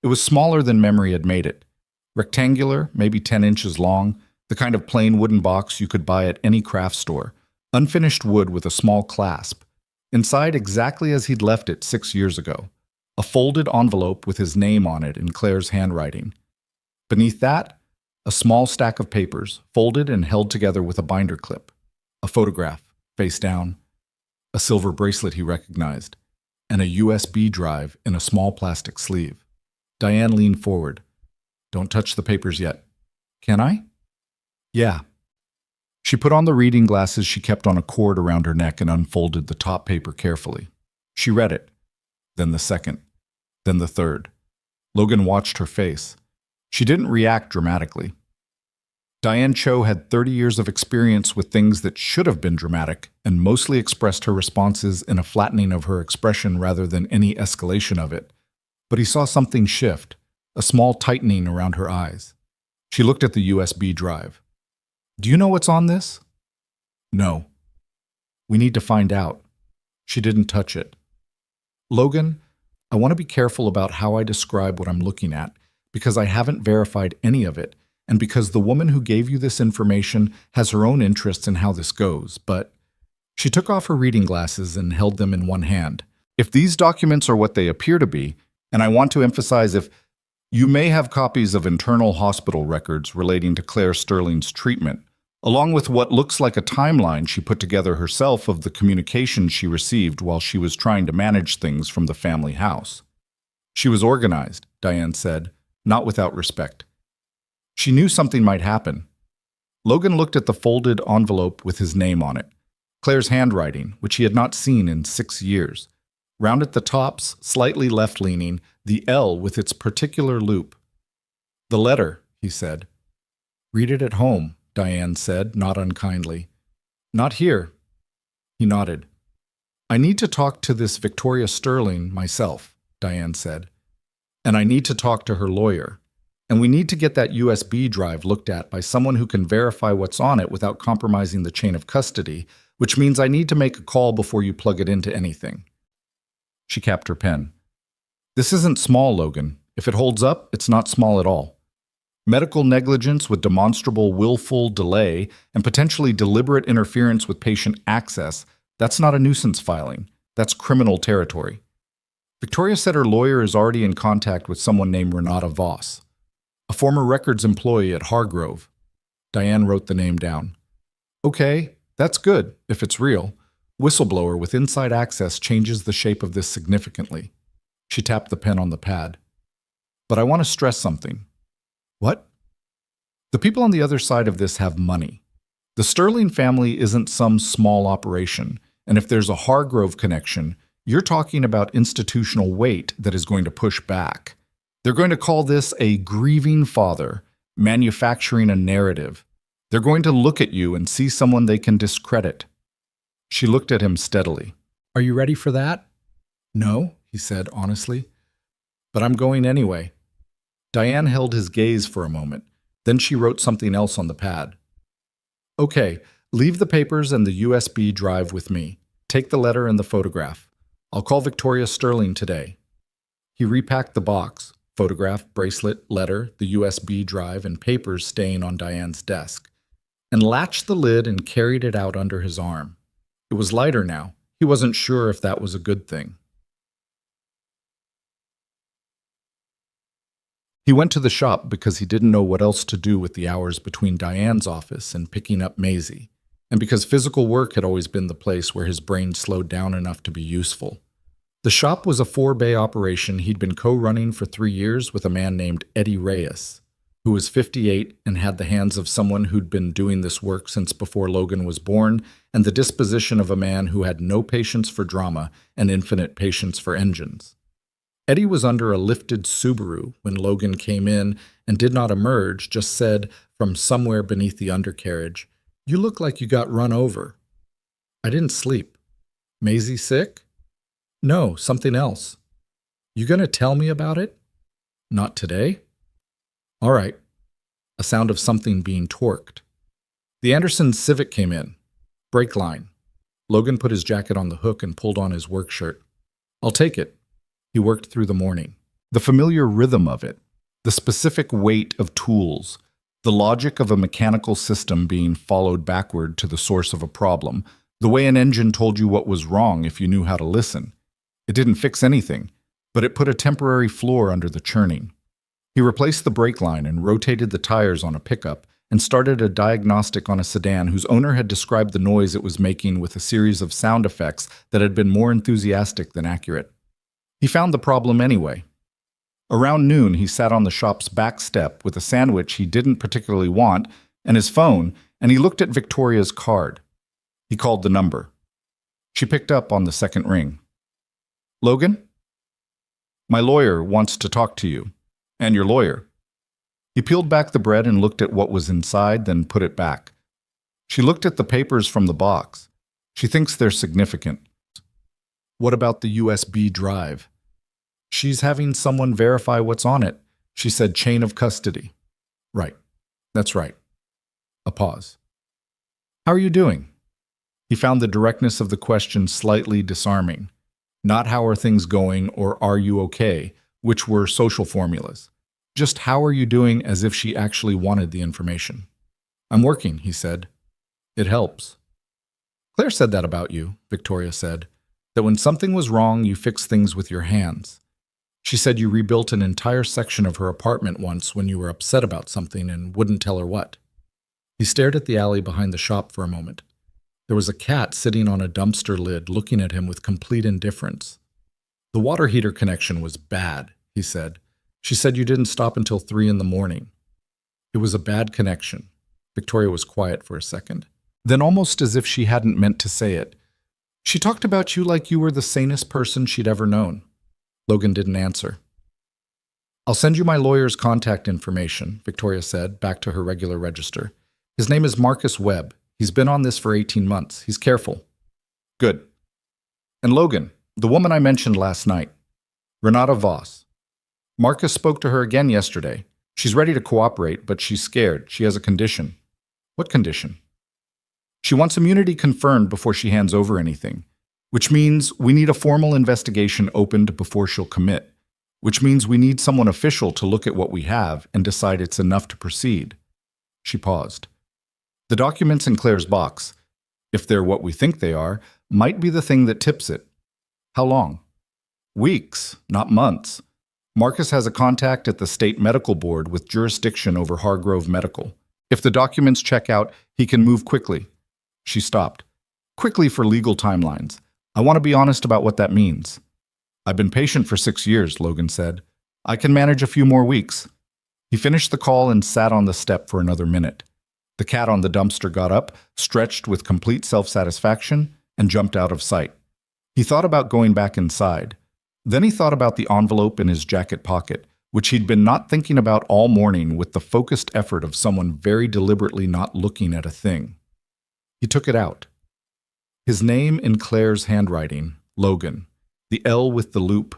It was smaller than memory had made it. Rectangular, maybe 10 inches long, the kind of plain wooden box you could buy at any craft store. Unfinished wood with a small clasp. Inside exactly as he'd left it 6 years ago. A folded envelope with his name on it in Claire's handwriting. Beneath that, a small stack of papers, folded and held together with a binder clip. A photograph, face down. A silver bracelet he recognized. And a USB drive in a small plastic sleeve. Diane leaned forward. Don't touch the papers yet. Can I? Yeah. She put on the reading glasses she kept on a cord around her neck and unfolded the top paper carefully. She read it. Then the second. Then the third. Logan watched her face. She didn't react dramatically. Diane Cho had 30 years of experience with things that should have been dramatic and mostly expressed her responses in a flattening of her expression rather than any escalation of it. But he saw something shift, a small tightening around her eyes. She looked at the USB drive. Do you know what's on this? No. We need to find out. She didn't touch it. Logan, I want to be careful about how I describe what I'm looking at because I haven't verified any of it and because the woman who gave you this information has her own interests in how this goes, but she took off her reading glasses and held them in one hand. If these documents are what they appear to be, and I want to emphasize if you may have copies of internal hospital records relating to Claire Sterling's treatment, along with what looks like a timeline she put together herself of the communications she received while she was trying to manage things from the family house. She was organized, Diane said, not without respect. She knew something might happen. Logan looked at the folded envelope with his name on it, Claire's handwriting, which he had not seen in 6 years. Round at the tops, slightly left-leaning, the L with its particular loop. The letter, he said. Read it at home, Diane said, not unkindly. Not here. He nodded. I need to talk to this Victoria Sterling myself, Diane said. And I need to talk to her lawyer. And we need to get that USB drive looked at by someone who can verify what's on it without compromising the chain of custody, which means I need to make a call before you plug it into anything. She capped her pen. This isn't small, Logan. If it holds up, it's not small at all. Medical negligence with demonstrable willful delay and potentially deliberate interference with patient access, that's not a nuisance filing. That's criminal territory. Victoria said her lawyer is already in contact with someone named Renata Voss, a former records employee at Hargrove. Diane wrote the name down. Okay, that's good, if it's real. Whistleblower with inside access changes the shape of this significantly. She tapped the pen on the pad. But I want to stress something. What? The people on the other side of this have money. The Sterling family isn't some small operation, and if there's a Hargrove connection, you're talking about institutional weight that is going to push back. They're going to call this a grieving father, manufacturing a narrative. They're going to look at you and see someone they can discredit. She looked at him steadily. Are you ready for that? No, he said honestly. But I'm going anyway. Diane held his gaze for a moment. Then she wrote something else on the pad. Okay, leave the papers and the USB drive with me. Take the letter and the photograph. I'll call Victoria Sterling today. He repacked the box, photograph, bracelet, letter, the USB drive, and papers staying on Diane's desk, and latched the lid and carried it out under his arm. It was lighter now. He wasn't sure if that was a good thing. He went to the shop because he didn't know what else to do with the hours between Diane's office and picking up Maisie, and because physical work had always been the place where his brain slowed down enough to be useful. The shop was a 4-bay operation he'd been co-running for 3 years with a man named Eddie Reyes, who was 58 and had the hands of someone who'd been doing this work since before Logan was born, and the disposition of a man who had no patience for drama and infinite patience for engines. Eddie was under a lifted Subaru when Logan came in and did not emerge, just said, from somewhere beneath the undercarriage, "You look like you got run over." "I didn't sleep." "Maisie sick?" "No, something else." "You gonna tell me about it?" "Not today." "All right." A sound of something being torqued. The Anderson Civic came in. Brake line. Logan put his jacket on the hook and pulled on his work shirt. "I'll take it." He worked through the morning. The familiar rhythm of it, the specific weight of tools, the logic of a mechanical system being followed backward to the source of a problem, the way an engine told you what was wrong if you knew how to listen. It didn't fix anything, but it put a temporary floor under the churning. He replaced the brake line and rotated the tires on a pickup and started a diagnostic on a sedan whose owner had described the noise it was making with a series of sound effects that had been more enthusiastic than accurate. He found the problem anyway. Around noon, he sat on the shop's back step with a sandwich he didn't particularly want and his phone, and he looked at Victoria's card. He called the number. She picked up on the second ring. "Logan? My lawyer wants to talk to you. And your lawyer." He peeled back the bread and looked at what was inside, then put it back. She looked at the papers from the box. She thinks they're significant. "What about the USB drive?" "She's having someone verify what's on it." She said chain of custody. "Right. That's right." A pause. "How are you doing?" He found the directness of the question slightly disarming. Not how are things going or are you okay, which were social formulas. Just how are you doing, as if she actually wanted the information. "I'm working," he said. "It helps." "Claire said that about you," Victoria said, "that when something was wrong, you fixed things with your hands. She said you rebuilt an entire section of her apartment once when you were upset about something and wouldn't tell her what." He stared at the alley behind the shop for a moment. There was a cat sitting on a dumpster lid looking at him with complete indifference. "The water heater connection was bad," he said. "She said you didn't stop until 3 in the morning." "It was a bad connection." Victoria was quiet for a second. Then, almost as if she hadn't meant to say it, "She talked about you like you were the sanest person she'd ever known." Logan didn't answer. "I'll send you my lawyer's contact information," Victoria said, back to her regular register. "His name is Marcus Webb. He's been on this for 18 months. He's careful." "Good." "And Logan, the woman I mentioned last night, Renata Voss. Marcus spoke to her again yesterday. She's ready to cooperate, but she's scared. She has a condition." "What condition?" "She wants immunity confirmed before she hands over anything, which means we need a formal investigation opened before she'll commit. which means we need someone official to look at what we have and decide it's enough to proceed. She paused. The documents in Claire's box, if they're what we think they are, might be the thing that tips it. How long? Weeks, not months. Marcus has a contact at the state medical board with jurisdiction over Hargrove Medical. If the documents check out, he can move quickly. She stopped. Quickly for legal timelines. I want to be honest about what that means. I've been patient for 6 years, Logan said. I can manage a few more weeks. He finished the call and sat on the step for another minute. The cat on the dumpster got up, stretched with complete self-satisfaction, and jumped out of sight. He thought about going back inside. Then he thought about the envelope in his jacket pocket, which he'd been not thinking about all morning with the focused effort of someone very deliberately not looking at a thing. He took it out. His name in Claire's handwriting, Logan. The L with the loop.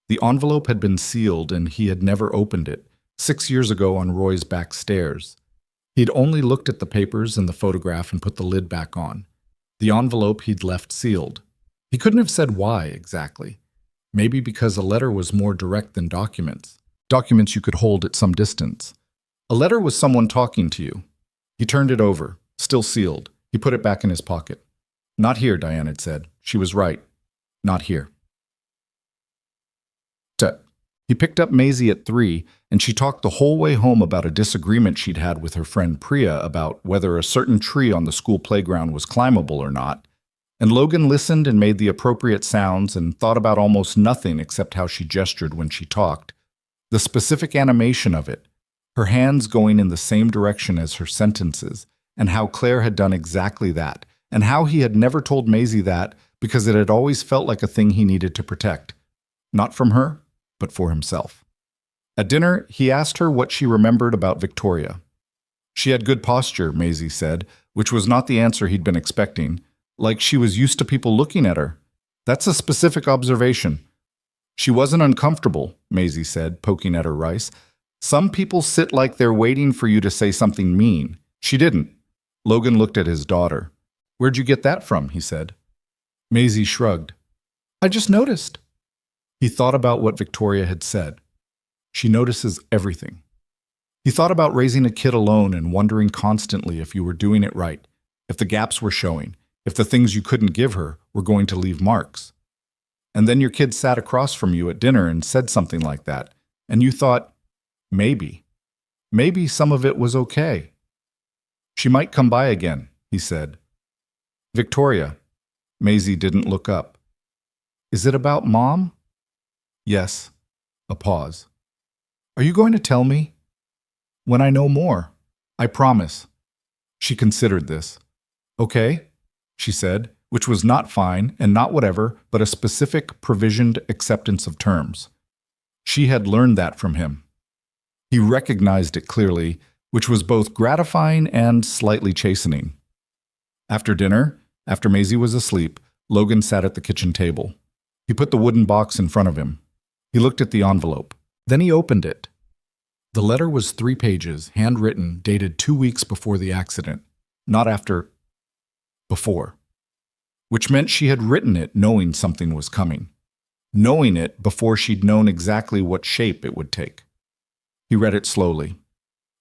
The envelope had been sealed and he had never opened it, 6 years ago on Roy's back stairs. He'd only looked at the papers and the photograph and put the lid back on. The envelope he'd left sealed. He couldn't have said why exactly. Maybe because a letter was more direct than documents. Documents you could hold at some distance. A letter was someone talking to you. He turned it over, still sealed. He put it back in his pocket. Not here, Diane had said. She was right. Not here. He picked up Maisie at 3, and she talked the whole way home about a disagreement she'd had with her friend Priya about whether a certain tree on the school playground was climbable or not. And Logan listened and made the appropriate sounds and thought about almost nothing except how she gestured when she talked. The specific animation of it, her hands going in the same direction as her sentences, and how Claire had done exactly that, and how he had never told Maisie that because it had always felt like a thing he needed to protect. Not from her, but for himself. At dinner, he asked her what she remembered about Victoria. She had good posture, Maisie said, which was not the answer he'd been expecting, like she was used to people looking at her. That's a specific observation. She wasn't uncomfortable, Maisie said, poking at her rice. Some people sit like they're waiting for you to say something mean. She didn't. Logan looked at his daughter. Where'd you get that from? He said. Maisie shrugged. I just noticed. He thought about what Victoria had said. She notices everything. He thought about raising a kid alone and wondering constantly if you were doing it right, if the gaps were showing, if the things you couldn't give her were going to leave marks. And then your kid sat across from you at dinner and said something like that, and you thought, maybe some of it was okay. She might come by again, he said. Victoria. Maisie didn't look up. Is it about Mom? Yes. A pause. Are you going to tell me? When I know more. I promise. She considered this. Okay, she said, which was not fine and not whatever, but a specific, provisioned acceptance of terms. She had learned that from him. He recognized it clearly, which was both gratifying and slightly chastening. After dinner, after Maisie was asleep, Logan sat at the kitchen table. He put the wooden box in front of him. He looked at the envelope. Then he opened it. The letter was 3 pages, handwritten, dated 2 weeks before the accident. Not after. Before. Which meant she had written it knowing something was coming. Knowing it before she'd known exactly what shape it would take. He read it slowly.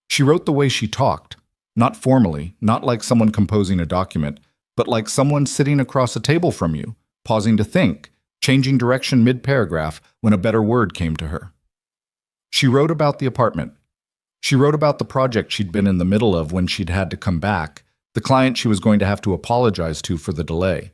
She wrote the way she talked. Not formally, not like someone composing a document, but like someone sitting across a table from you, pausing to think, changing direction mid-paragraph when a better word came to her. She wrote about the apartment. She wrote about the project she'd been in the middle of when she'd had to come back, the client she was going to have to apologize to for the delay.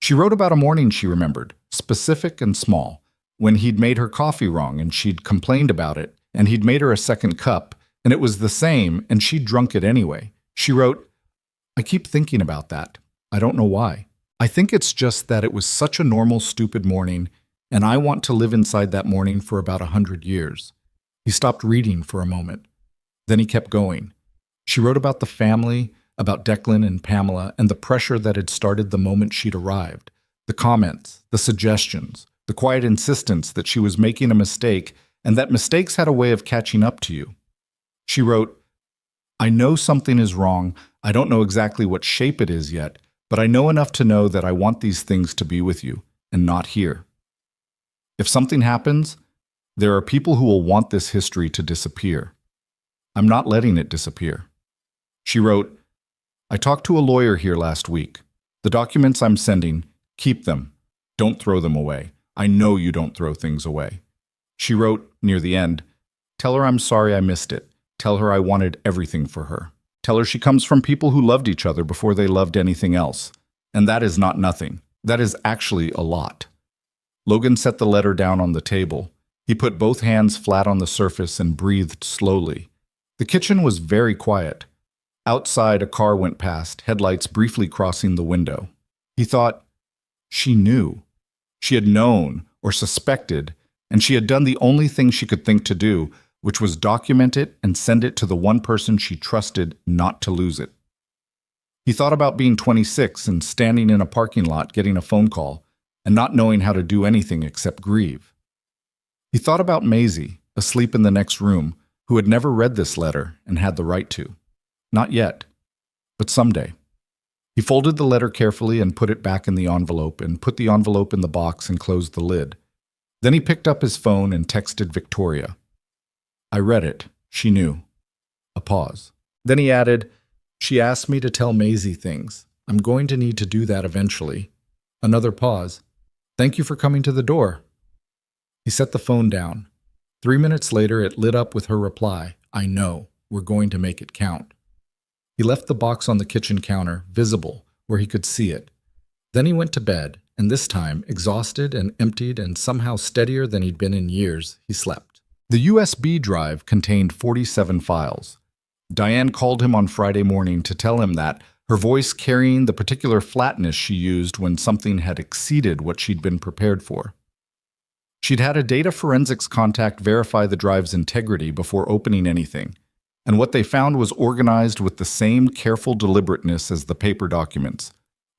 She wrote about a morning she remembered, specific and small, when he'd made her coffee wrong and she'd complained about it, and he'd made her a second cup, and it was the same, and she'd drunk it anyway. She wrote, I keep thinking about that. I don't know why. I think it's just that it was such a normal, stupid morning, and I want to live inside that morning for about 100 years. He stopped reading for a moment. Then he kept going. She wrote about the family, about Declan and Pamela, and the pressure that had started the moment she'd arrived. The comments, the suggestions, the quiet insistence that she was making a mistake, and that mistakes had a way of catching up to you. She wrote, I know something is wrong. I don't know exactly what shape it is yet, but I know enough to know that I want these things to be with you, and not here. If something happens, There are people who will want this history to disappear. I'm not letting it disappear. She wrote, I talked to a lawyer here last week. The documents I'm sending, keep them. Don't throw them away. I know you don't throw things away. She wrote, near the end, tell her I'm sorry I missed it. Tell her I wanted everything for her. Tell her she comes from people who loved each other before they loved anything else. And that is not nothing. That is actually a lot. Logan set the letter down on the table. He put both hands flat on the surface and breathed slowly. The kitchen was very quiet. Outside, a car went past, headlights briefly crossing the window. He thought, she knew. She had known or suspected, and she had done the only thing she could think to do, which was document it and send it to the one person she trusted not to lose it. He thought about being 26 and standing in a parking lot getting a phone call and not knowing how to do anything except grieve. He thought about Maisie, asleep in the next room, who had never read this letter and had the right to. Not yet, but someday. He folded the letter carefully and put it back in the envelope and put the envelope in the box and closed the lid. Then he picked up his phone and texted Victoria. I read it. She knew. A pause. Then he added, she asked me to tell Maisie things. I'm going to need to do that eventually. Another pause. Thank you for coming to the door. He set the phone down. 3 minutes later, it lit up with her reply, I know. We're going to make it count. He left the box on the kitchen counter, visible, where he could see it. Then he went to bed, and this time, exhausted and emptied and somehow steadier than he'd been in years, he slept. The USB drive contained 47 files. Diane called him on Friday morning to tell him that, her voice carrying the particular flatness she used when something had exceeded what she'd been prepared for. She'd had a data forensics contact verify the drive's integrity before opening anything, and what they found was organized with the same careful deliberateness as the paper documents,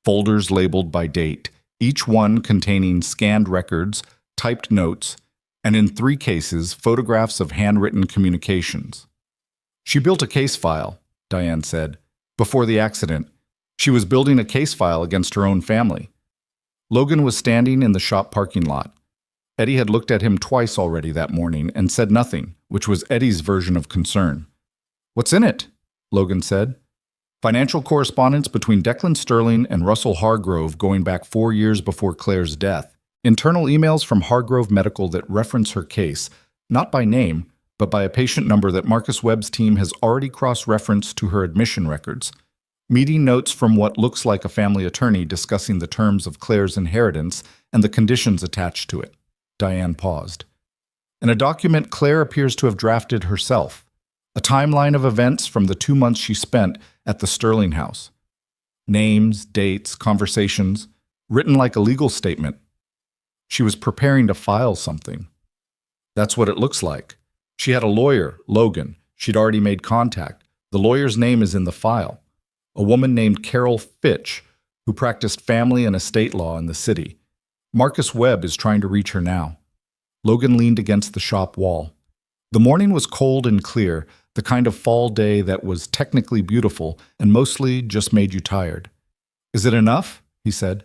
folders labeled by date, each one containing scanned records, typed notes, and in 3 cases, photographs of handwritten communications. She built a case file, Diane said. Before the accident, she was building a case file against her own family. Logan was standing in the shop parking lot. Eddie had looked at him twice already that morning and said nothing, which was Eddie's version of concern. What's in it? Logan said. Financial correspondence between Declan Sterling and Russell Hargrove going back 4 years before Claire's death. Internal emails from Hargrove Medical that reference her case, not by name, but by a patient number that Marcus Webb's team has already cross-referenced to her admission records. Meeting notes from what looks like a family attorney discussing the terms of Claire's inheritance and the conditions attached to it. Diane paused. And a document Claire appears to have drafted herself. A timeline of events from the 2 months she spent at the Sterling house. Names, dates, conversations, written like a legal statement. She was preparing to file something. That's what it looks like. She had a lawyer, Logan. She'd already made contact. The lawyer's name is in the file. A woman named Carol Fitch, who practiced family and estate law in the city. Marcus Webb is trying to reach her now. Logan leaned against the shop wall. The morning was cold and clear, the kind of fall day that was technically beautiful and mostly just made you tired. Is it enough? He said.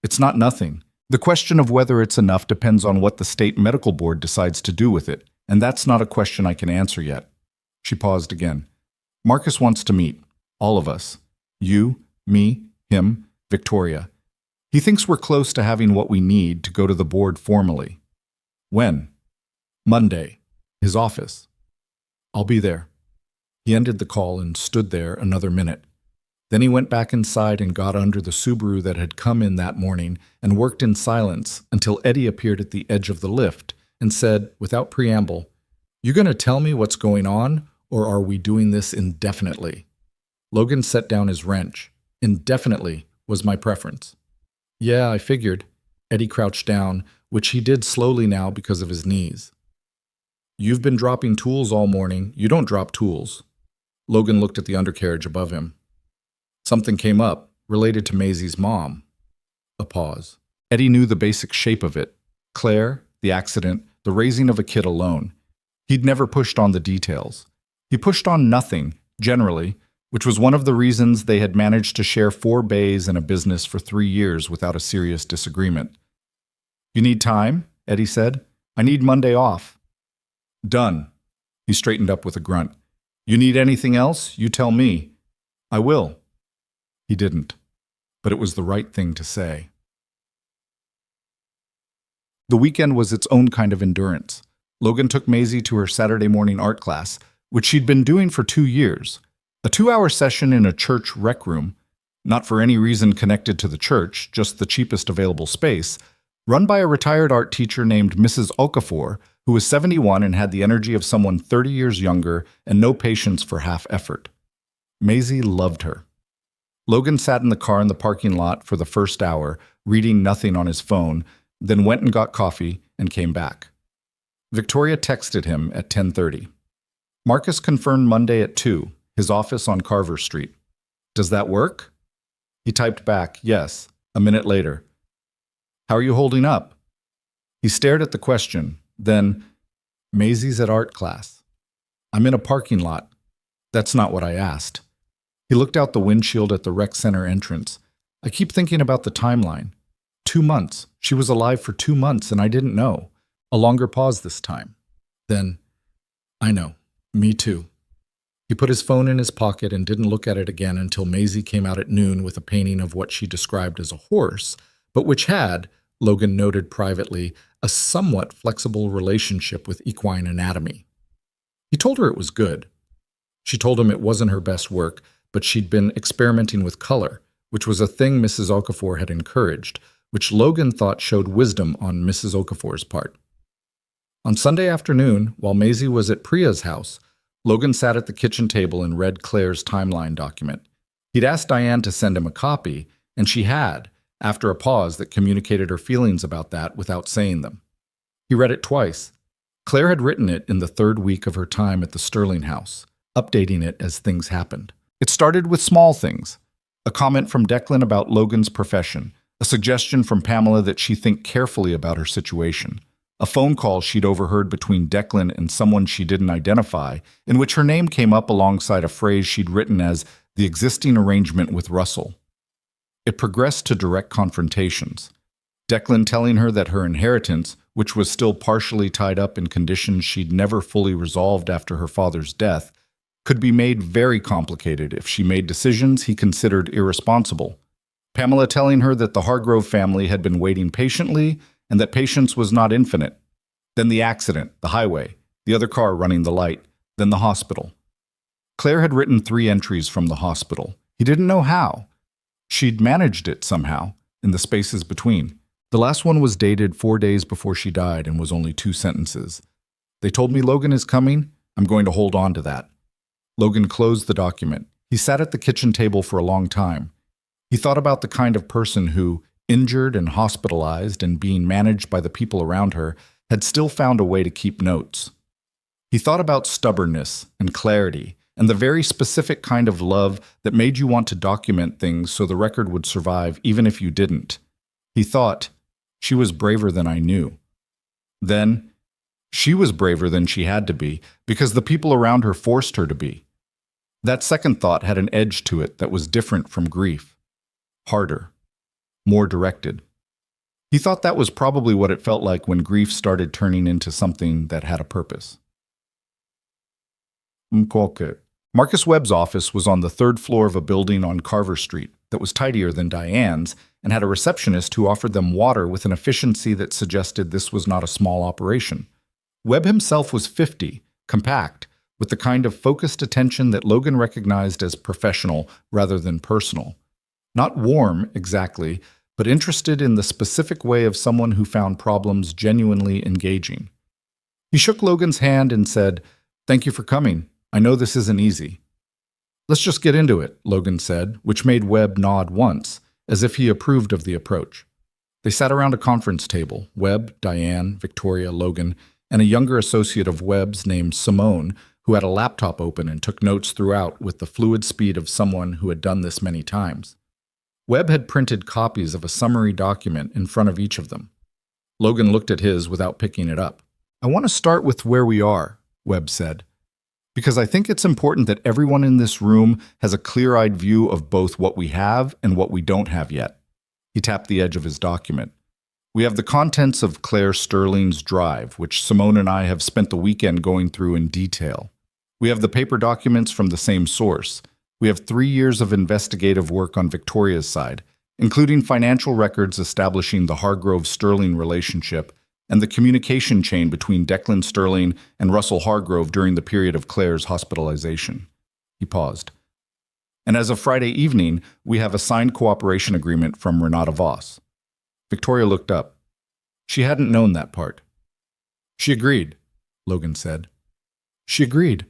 It's not nothing. The question of whether it's enough depends on what the state medical board decides to do with it, and that's not a question I can answer yet. She paused again. Marcus wants to meet. All of us. You, me, him, Victoria. He thinks we're close to having what we need to go to the board formally. When? Monday. His office. I'll be there. He ended the call and stood there another minute. Then he went back inside and got under the Subaru that had come in that morning and worked in silence until Eddie appeared at the edge of the lift and said, without preamble, "You going to tell me what's going on, or are we doing this indefinitely?" Logan set down his wrench. Indefinitely was my preference. Yeah, I figured. Eddie crouched down, which he did slowly now because of his knees. You've been dropping tools all morning. You don't drop tools. Logan looked at the undercarriage above him. Something came up, related to Maisie's mom. A pause. Eddie knew the basic shape of it. Claire, the accident, the raising of a kid alone. He'd never pushed on the details. He pushed on nothing, generally, which was one of the reasons they had managed to share 4 bays and a business for 3 years without a serious disagreement. You need time? Eddie said. I need Monday off. Done. He straightened up with a grunt. You need anything else? You tell me. I will. He didn't, but it was the right thing to say. The weekend was its own kind of endurance. Logan took Maisie to her Saturday morning art class, which she'd been doing for 2 years. A 2-hour session in a church rec room, not for any reason connected to the church, just the cheapest available space, run by a retired art teacher named Mrs. Okafor, who was 71 and had the energy of someone 30 years younger and no patience for half effort. Maisie loved her. Logan sat in the car in the parking lot for the first hour, reading nothing on his phone, then went and got coffee and came back. Victoria texted him at 10:30. Marcus confirmed Monday at 2, his office on Carver Street. Does that work? He typed back, yes, a minute later. How are you holding up? He stared at the question, then, Maisie's at art class. I'm in a parking lot. That's not what I asked. He looked out the windshield at the rec center entrance. I keep thinking about the timeline. 2 months. She was alive for 2 months and I didn't know. A longer pause this time. Then, I know. Me too. He put his phone in his pocket and didn't look at it again until Maisie came out at noon with a painting of what she described as a horse, but which had, Logan noted privately, a somewhat flexible relationship with equine anatomy. He told her it was good. She told him it wasn't her best work, but she'd been experimenting with color, which was a thing Mrs. Okafor had encouraged, which Logan thought showed wisdom on Mrs. Okafor's part. On Sunday afternoon, while Maisie was at Priya's house, Logan sat at the kitchen table and read Claire's timeline document. He'd asked Diane to send him a copy, and she had, after a pause that communicated her feelings about that without saying them. He read it twice. Claire had written it in the 3rd week of her time at the Sterling house, updating it as things happened. It started with small things. A comment from Declan about Logan's profession, a suggestion from Pamela that she think carefully about her situation, a phone call she'd overheard between Declan and someone she didn't identify, in which her name came up alongside a phrase she'd written as the existing arrangement with Russell. It progressed to direct confrontations. Declan telling her that her inheritance, which was still partially tied up in conditions she'd never fully resolved after her father's death, could be made very complicated if she made decisions he considered irresponsible. Pamela telling her that the Hargrove family had been waiting patiently and that patience was not infinite. Then the accident, the highway, the other car running the light, then the hospital. Claire had written 3 entries from the hospital. He didn't know how. She'd managed it somehow, in the spaces between. The last one was dated 4 days before she died and was only 2 sentences. They told me Logan is coming. I'm going to hold on to that. Logan closed the document. He sat at the kitchen table for a long time. He thought about the kind of person who, injured and hospitalized and being managed by the people around her, had still found a way to keep notes. He thought about stubbornness and clarity and the very specific kind of love that made you want to document things so the record would survive even if you didn't. He thought, she was braver than I knew. Then, she was braver than she had to be because the people around her forced her to be. That second thought had an edge to it that was different from grief. Harder. More directed. He thought that was probably what it felt like when grief started turning into something that had a purpose. Marcus Webb's office was on the 3rd floor of a building on Carver Street that was tidier than Diane's and had a receptionist who offered them water with an efficiency that suggested this was not a small operation. Webb himself was 50, compact, with the kind of focused attention that Logan recognized as professional rather than personal. Not warm, exactly, but interested in the specific way of someone who found problems genuinely engaging. He shook Logan's hand and said, "Thank you for coming. I know this isn't easy." "Let's just get into it," Logan said, which made Webb nod once, as if he approved of the approach. They sat around a conference table, Webb, Diane, Victoria, Logan, and a younger associate of Webb's named Simone, who had a laptop open and took notes throughout with the fluid speed of someone who had done this many times. Webb had printed copies of a summary document in front of each of them. Logan looked at his without picking it up. "I want to start with where we are," Webb said, "because I think it's important that everyone in this room has a clear-eyed view of both what we have and what we don't have yet." He tapped the edge of his document. We have the contents of Claire Sterling's drive, which Simone and I have spent the weekend going through in detail. We have the paper documents from the same source. We have 3 years of investigative work on Victoria's side, including financial records establishing the Hargrove-Sterling relationship and the communication chain between Declan Sterling and Russell Hargrove during the period of Claire's hospitalization. He paused. And as of Friday evening, we have a signed cooperation agreement from Renata Voss. Victoria looked up. She hadn't known that part. She agreed, Logan said. She agreed.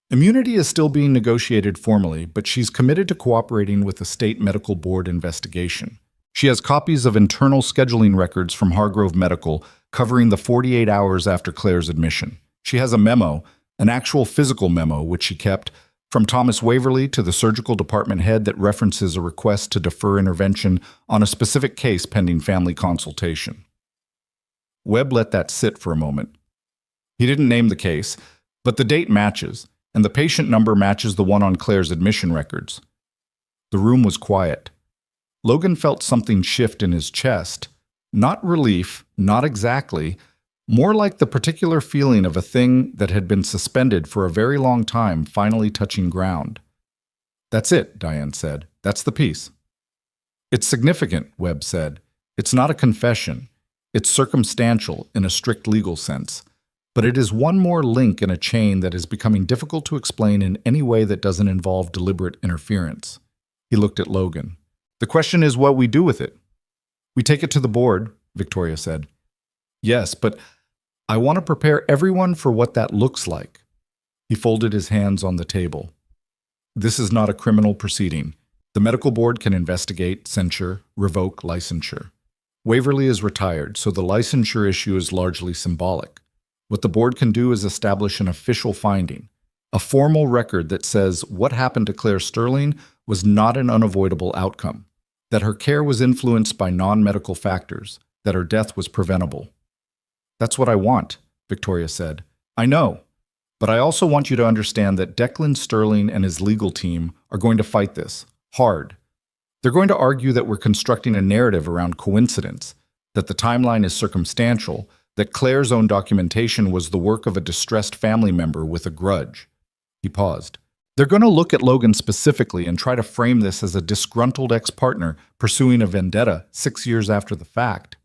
Immunity is still being negotiated formally, but she's committed to cooperating with the state medical board investigation. She has copies of internal scheduling records from Hargrove Medical covering the 48 hours after Claire's admission. She has a memo, an actual physical memo, which she kept, from Thomas Waverly to the surgical department head that references a request to defer intervention on a specific case pending family consultation. Webb let that sit for a moment. He didn't name the case, but the date matches, and the patient number matches the one on Claire's admission records. The room was quiet. Logan felt something shift in his chest. Not relief, not exactly, more like the particular feeling of a thing that had been suspended for a very long time finally touching ground. That's it, Diane said. That's the piece. It's significant, Webb said. It's not a confession. It's circumstantial in a strict legal sense. But it is one more link in a chain that is becoming difficult to explain in any way that doesn't involve deliberate interference. He looked at Logan. The question is what we do with it. We take it to the board, Victoria said. Yes, but I want to prepare everyone for what that looks like. He folded his hands on the table. This is not a criminal proceeding. The medical board can investigate, censure, revoke licensure. Waverly is retired, so the licensure issue is largely symbolic. What the board can do is establish an official finding, a formal record that says what happened to Claire Sterling was not an unavoidable outcome, that her care was influenced by non-medical factors, that her death was preventable. That's what I want, Victoria said. I know, but I also want you to understand that Declan Sterling and his legal team are going to fight this, hard. They're going to argue that we're constructing a narrative around coincidence, that the timeline is circumstantial, that Claire's own documentation was the work of a distressed family member with a grudge. He paused. They're going to look at Logan specifically and try to frame this as a disgruntled ex-partner pursuing a vendetta 6 years after the fact.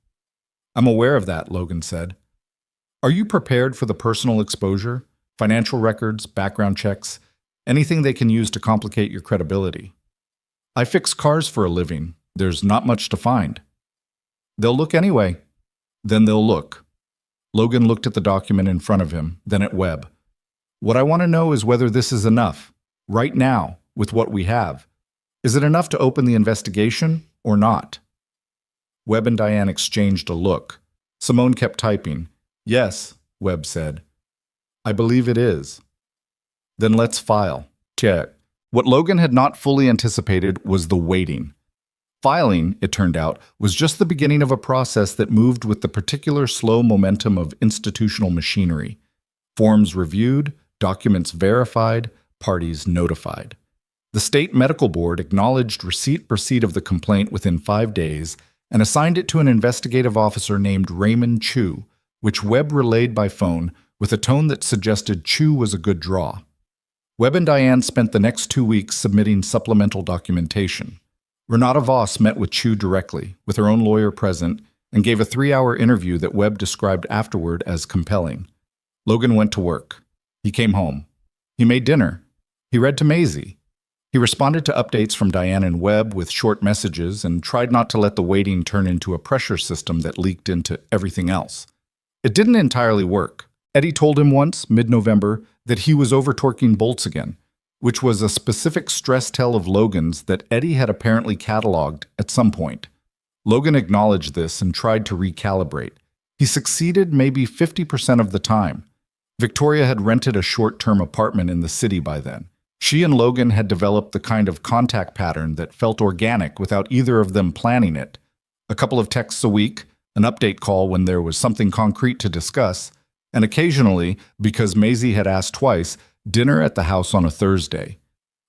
I'm aware of that, Logan said. Are you prepared for the personal exposure, financial records, background checks, anything they can use to complicate your credibility? I fix cars for a living. There's not much to find. They'll look anyway. Then they'll look. Logan looked at the document in front of him, then at Webb. What I want to know is whether this is enough, right now, with what we have. Is it enough to open the investigation or not? Webb and Diane exchanged a look. Simone kept typing. Yes, Webb said. I believe it is. Then let's file. Check. What Logan had not fully anticipated was the waiting. Filing, it turned out, was just the beginning of a process that moved with the particular slow momentum of institutional machinery. Forms reviewed, documents verified, parties notified. The state medical board acknowledged receipt of the complaint within 5 days and assigned it to an investigative officer named Raymond Chu, which Webb relayed by phone with a tone that suggested Chu was a good draw. Webb and Diane spent the next 2 weeks submitting supplemental documentation. Renata Voss met with Chu directly, with her own lawyer present, and gave a 3-hour interview that Webb described afterward as compelling. Logan went to work. He came home. He made dinner. He read to Maisie. He responded to updates from Diane and Webb with short messages and tried not to let the waiting turn into a pressure system that leaked into everything else. It didn't entirely work. Eddie told him once, mid-November, that he was over-torquing bolts again, which was a specific stress tell of Logan's that Eddie had apparently cataloged at some point. Logan acknowledged this and tried to recalibrate. He succeeded maybe 50% of the time. Victoria had rented a short-term apartment in the city by then. She and Logan had developed the kind of contact pattern that felt organic without either of them planning it. A couple of texts a week, an update call when there was something concrete to discuss, and occasionally, because Maisie had asked twice, dinner at the house on a Thursday.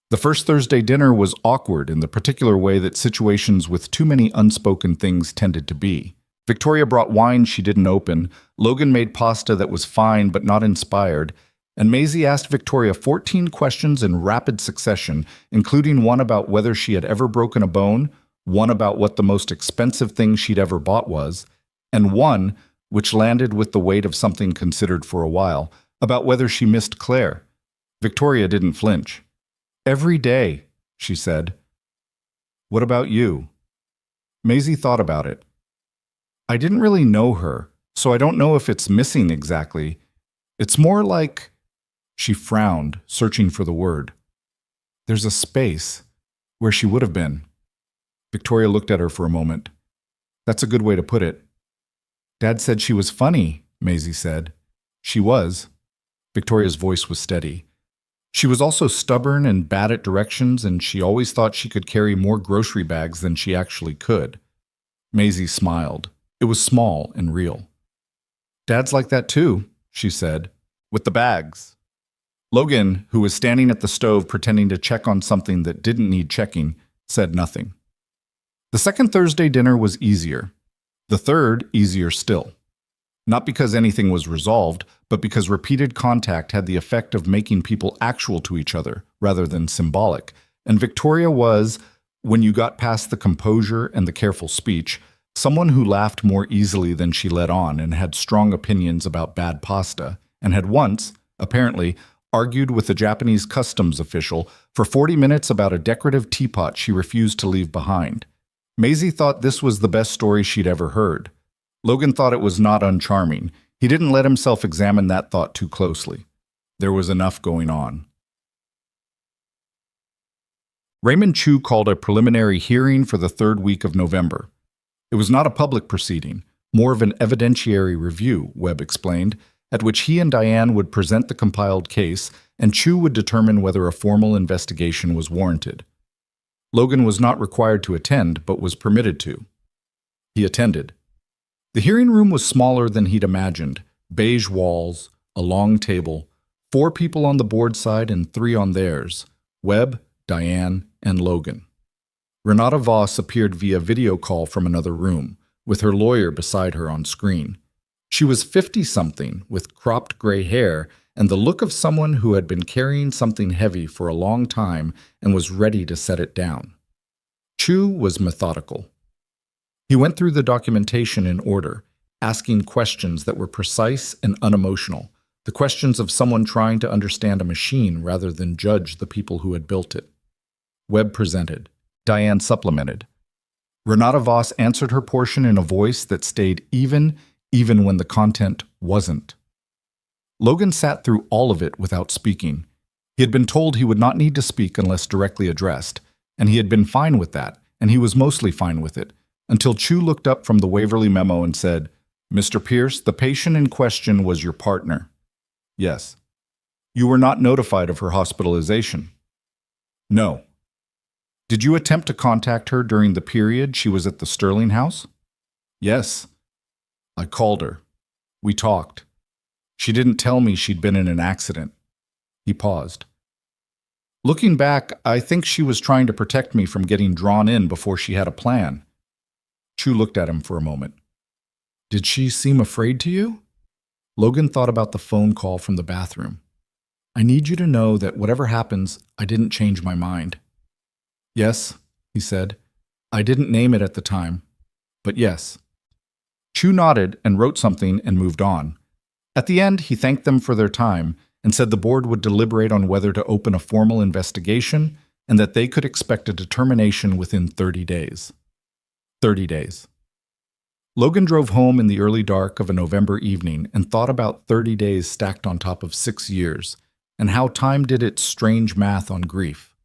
The first Thursday dinner was awkward in the particular way that situations with too many unspoken things tended to be. Victoria brought wine she didn't open, Logan made pasta that was fine but not inspired, and Maisie asked Victoria 14 questions in rapid succession, including one about whether she had ever broken a bone, one about what the most expensive thing she'd ever bought was, and one, which landed with the weight of something considered for a while, about whether she missed Claire. Victoria didn't flinch. "Every day," she said. "What about you?" Maisie thought about it. "I didn't really know her, so I don't know if it's missing exactly. It's more like—" She frowned, searching for the word. "There's a space where she would have been." Victoria looked at her for a moment. "That's a good way to put it." "Dad said she was funny," Maisie said. "She was." Victoria's voice was steady. "She was also stubborn and bad at directions, and she always thought she could carry more grocery bags than she actually could." Maisie smiled. It was small and real. "Dad's like that too," she said, "with the bags." Logan, who was standing at the stove pretending to check on something that didn't need checking, said nothing. The second Thursday dinner was easier. The third, easier still. Not because anything was resolved, but because repeated contact had the effect of making people actual to each other, rather than symbolic. And Victoria was, when you got past the composure and the careful speech, someone who laughed more easily than she let on and had strong opinions about bad pasta, and had once, apparently, argued with a Japanese customs official for 40 minutes about a decorative teapot she refused to leave behind. Maisie thought this was the best story she'd ever heard. Logan thought it was not uncharming. He didn't let himself examine that thought too closely. There was enough going on. Raymond Chu called a preliminary hearing for the third week of November. It was not a public proceeding, more of an evidentiary review, Webb explained, at which he and Diane would present the compiled case, and Chu would determine whether a formal investigation was warranted. Logan was not required to attend, but was permitted to. He attended. The hearing room was smaller than he'd imagined, beige walls, a long table, 4 people on the board side and 3 on theirs, Webb, Diane, and Logan. Renata Voss appeared via video call from another room, with her lawyer beside her on screen. She was 50-something, with cropped gray hair and the look of someone who had been carrying something heavy for a long time and was ready to set it down. Chu was methodical. He went through the documentation in order, asking questions that were precise and unemotional, the questions of someone trying to understand a machine rather than judge the people who had built it. Webb presented. Diane supplemented. Renata Voss answered her portion in a voice that stayed even when the content wasn't. Logan sat through all of it without speaking. He had been told he would not need to speak unless directly addressed, and he had been fine with that, and he was mostly fine with it, until Chu looked up from the Waverly memo and said, "Mr. Pierce, the patient in question was your partner." "Yes." "You were not notified of her hospitalization?" "No." "Did you attempt to contact her during the period she was at the Sterling house?" "Yes." "I called her. We talked. She didn't tell me she'd been in an accident." He paused. "Looking back, I think she was trying to protect me from getting drawn in before she had a plan." Chu looked at him for a moment. "Did she seem afraid to you?" Logan thought about the phone call from the bathroom. "I need you to know that whatever happens, I didn't change my mind." "Yes," he said. "I didn't name it at the time, but yes." Chu nodded and wrote something and moved on. At the end, he thanked them for their time and said the board would deliberate on whether to open a formal investigation and that they could expect a determination within 30 days. 30 days. Logan drove home in the early dark of a November evening and thought about 30 days stacked on top of 6 years, and how time did its strange math on grief.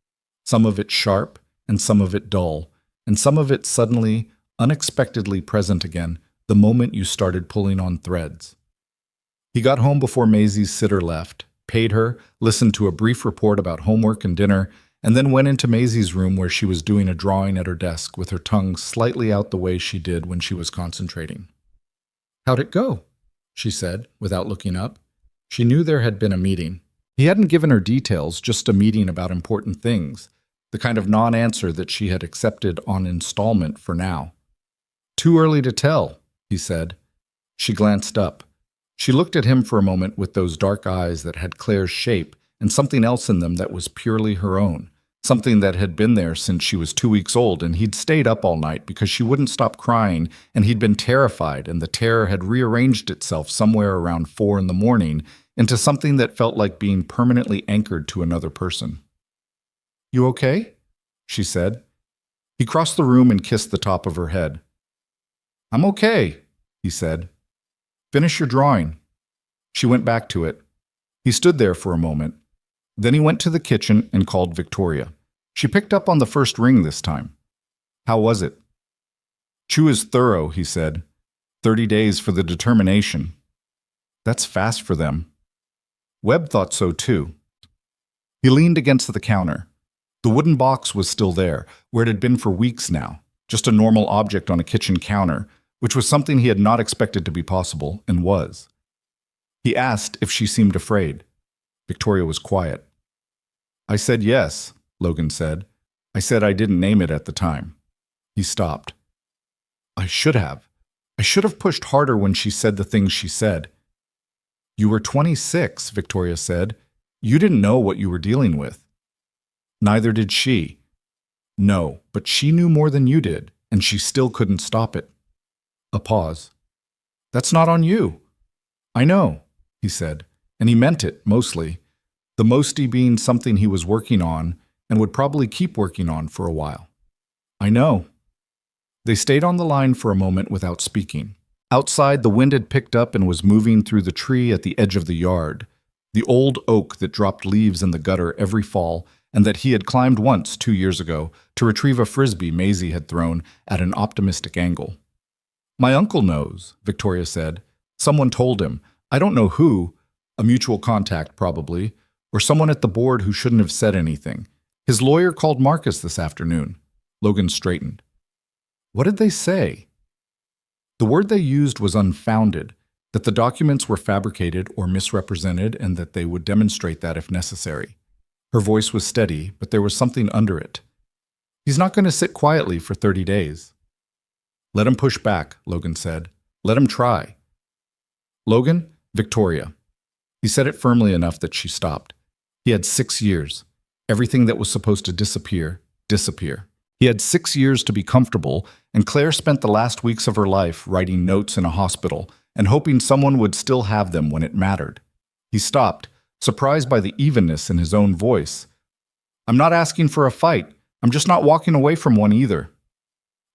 Some of it sharp, and some of it dull, and some of it suddenly, unexpectedly present again the moment you started pulling on threads. He got home before Maisie's sitter left, paid her, listened to a brief report about homework and dinner, and then went into Maisie's room where she was doing a drawing at her desk with her tongue slightly out the way she did when she was concentrating. "How'd it go?" she said, without looking up. She knew there had been a meeting. He hadn't given her details, just a meeting about important things, the kind of non-answer that she had accepted on installment for now. "Too early to tell," he said. She glanced up. She looked at him for a moment with those dark eyes that had Claire's shape and something else in them that was purely her own, something that had been there since she was 2 weeks old, and he'd stayed up all night because she wouldn't stop crying, and he'd been terrified, and the terror had rearranged itself somewhere around 4 in the morning into something that felt like being permanently anchored to another person. "You okay?" she said. He crossed the room and kissed the top of her head. "I'm okay," he said. "Finish your drawing." She went back to it. He stood there for a moment. Then he went to the kitchen and called Victoria. She picked up on the first ring this time. "How was it?" "Chu is thorough," he said. 30 days for the determination. That's fast for them. Webb thought so too. He leaned against the counter. The wooden box was still there, where it had been for weeks now, just a normal object on a kitchen counter, which was something he had not expected to be possible, and was. He asked if she seemed afraid. Victoria was quiet. "I said yes," Logan said. "I said I didn't name it at the time." He stopped. I should have pushed harder when she said the things she said." "You were 26, Victoria said. "You didn't know what you were dealing with." "Neither did she." "No, but she knew more than you did, and she still couldn't stop it." A pause. "That's not on you." "I know," he said, and he meant it, mostly. The mosty being something he was working on and would probably keep working on for a while. "I know." They stayed on the line for a moment without speaking. Outside, the wind had picked up and was moving through the tree at the edge of the yard, the old oak that dropped leaves in the gutter every fall and that he had climbed once 2 years ago to retrieve a frisbee Maisie had thrown at an optimistic angle. "My uncle knows," Victoria said. "Someone told him. I don't know who, a mutual contact probably, or someone at the board who shouldn't have said anything. His lawyer called Marcus this afternoon." Logan straightened. "What did they say?" The word they used was unfounded, that the documents were fabricated or misrepresented and that they would demonstrate that if necessary. Her voice was steady, but there was something under it. "He's not going to sit quietly for 30 days. "Let him push back," Logan said. "Let him try." "Logan, Victoria." He said it firmly enough that she stopped. He had 6 years. Everything that was supposed to disappear. He had 6 years to be comfortable, and Claire spent the last weeks of her life writing notes in a hospital and hoping someone would still have them when it mattered. He stopped, surprised by the evenness in his own voice. "I'm not asking for a fight. I'm just not walking away from one either."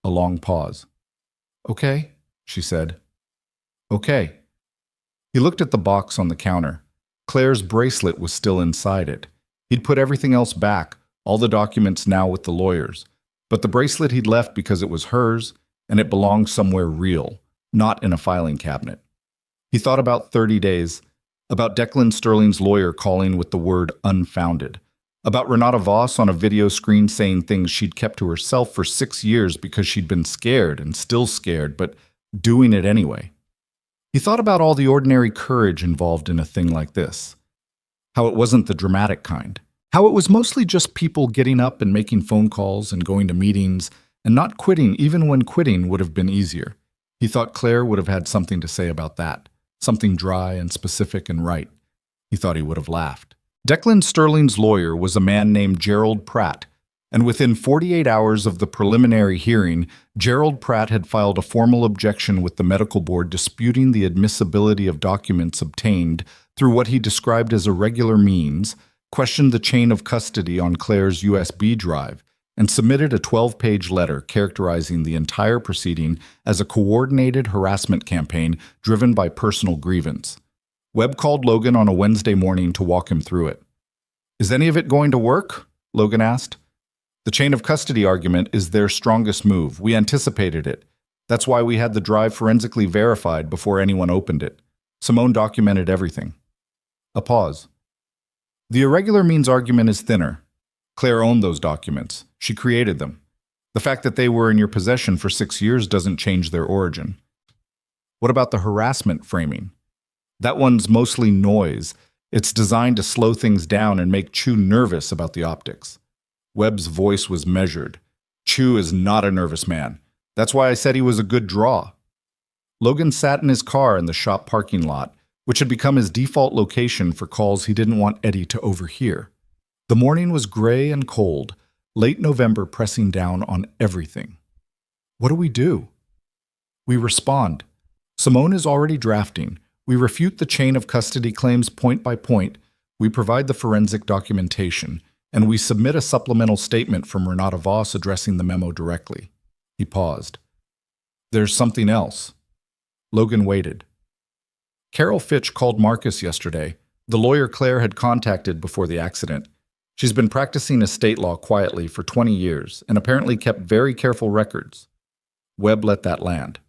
A long pause. "Okay," she said. "Okay." He looked at the box on the counter. Claire's bracelet was still inside it. He'd put everything else back, all the documents now with the lawyers. But the bracelet he'd left because it was hers, and it belonged somewhere real, not in a filing cabinet. He thought about 30 days, about Declan Sterling's lawyer calling with the word unfounded, about Renata Voss on a video screen saying things she'd kept to herself for 6 years because she'd been scared and still scared, but doing it anyway. He thought about all the ordinary courage involved in a thing like this. How it wasn't the dramatic kind. How it was mostly just people getting up and making phone calls and going to meetings and not quitting even when quitting would have been easier. He thought Claire would have had something to say about that, something dry and specific and right. He thought he would have laughed. Declan Sterling's lawyer was a man named Gerald Pratt, and within 48 hours of the preliminary hearing, Gerald Pratt had filed a formal objection with the medical board disputing the admissibility of documents obtained through what he described as irregular means, questioned the chain of custody on Claire's USB drive, and submitted a 12-page letter characterizing the entire proceeding as a coordinated harassment campaign driven by personal grievance. Webb called Logan on a Wednesday morning to walk him through it. "Is any of it going to work?" Logan asked. "The chain of custody argument is their strongest move. We anticipated it. That's why we had the drive forensically verified before anyone opened it. Simone documented everything." A pause. "The irregular means argument is thinner. Claire owned those documents. She created them. The fact that they were in your possession for 6 years doesn't change their origin." "What about the harassment framing?" "That one's mostly noise. It's designed to slow things down and make Chu nervous about the optics." Webb's voice was measured. "Chu is not a nervous man. That's why I said he was a good draw." Logan sat in his car in the shop parking lot, which had become his default location for calls he didn't want Eddie to overhear. The morning was gray and cold, late November pressing down on everything. What do we do? We respond. Simone is already drafting. We refute the chain of custody claims point by point. We provide the forensic documentation, and we submit a supplemental statement from Renata Voss addressing the memo directly. He paused. There's something else. Logan waited. Carol Fitch called Marcus yesterday, the lawyer Claire had contacted before the accident. She's been practicing estate law quietly for 20 years and apparently kept very careful records. Webb let that land.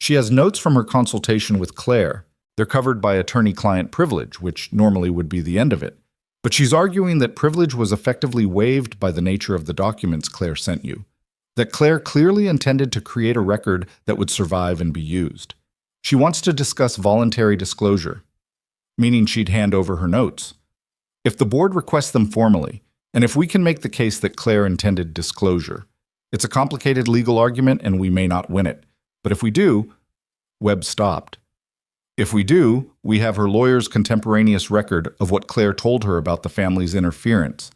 She has notes from her consultation with Claire. They're covered by attorney-client privilege, which normally would be the end of it. But she's arguing that privilege was effectively waived by the nature of the documents Claire sent you, that Claire clearly intended to create a record that would survive and be used. She wants to discuss voluntary disclosure, meaning she'd hand over her notes. If the board requests them formally, and if we can make the case that Claire intended disclosure, it's a complicated legal argument and we may not win it. But if we do, Webb stopped. If we do, we have her lawyer's contemporaneous record of what Claire told her about the family's interference.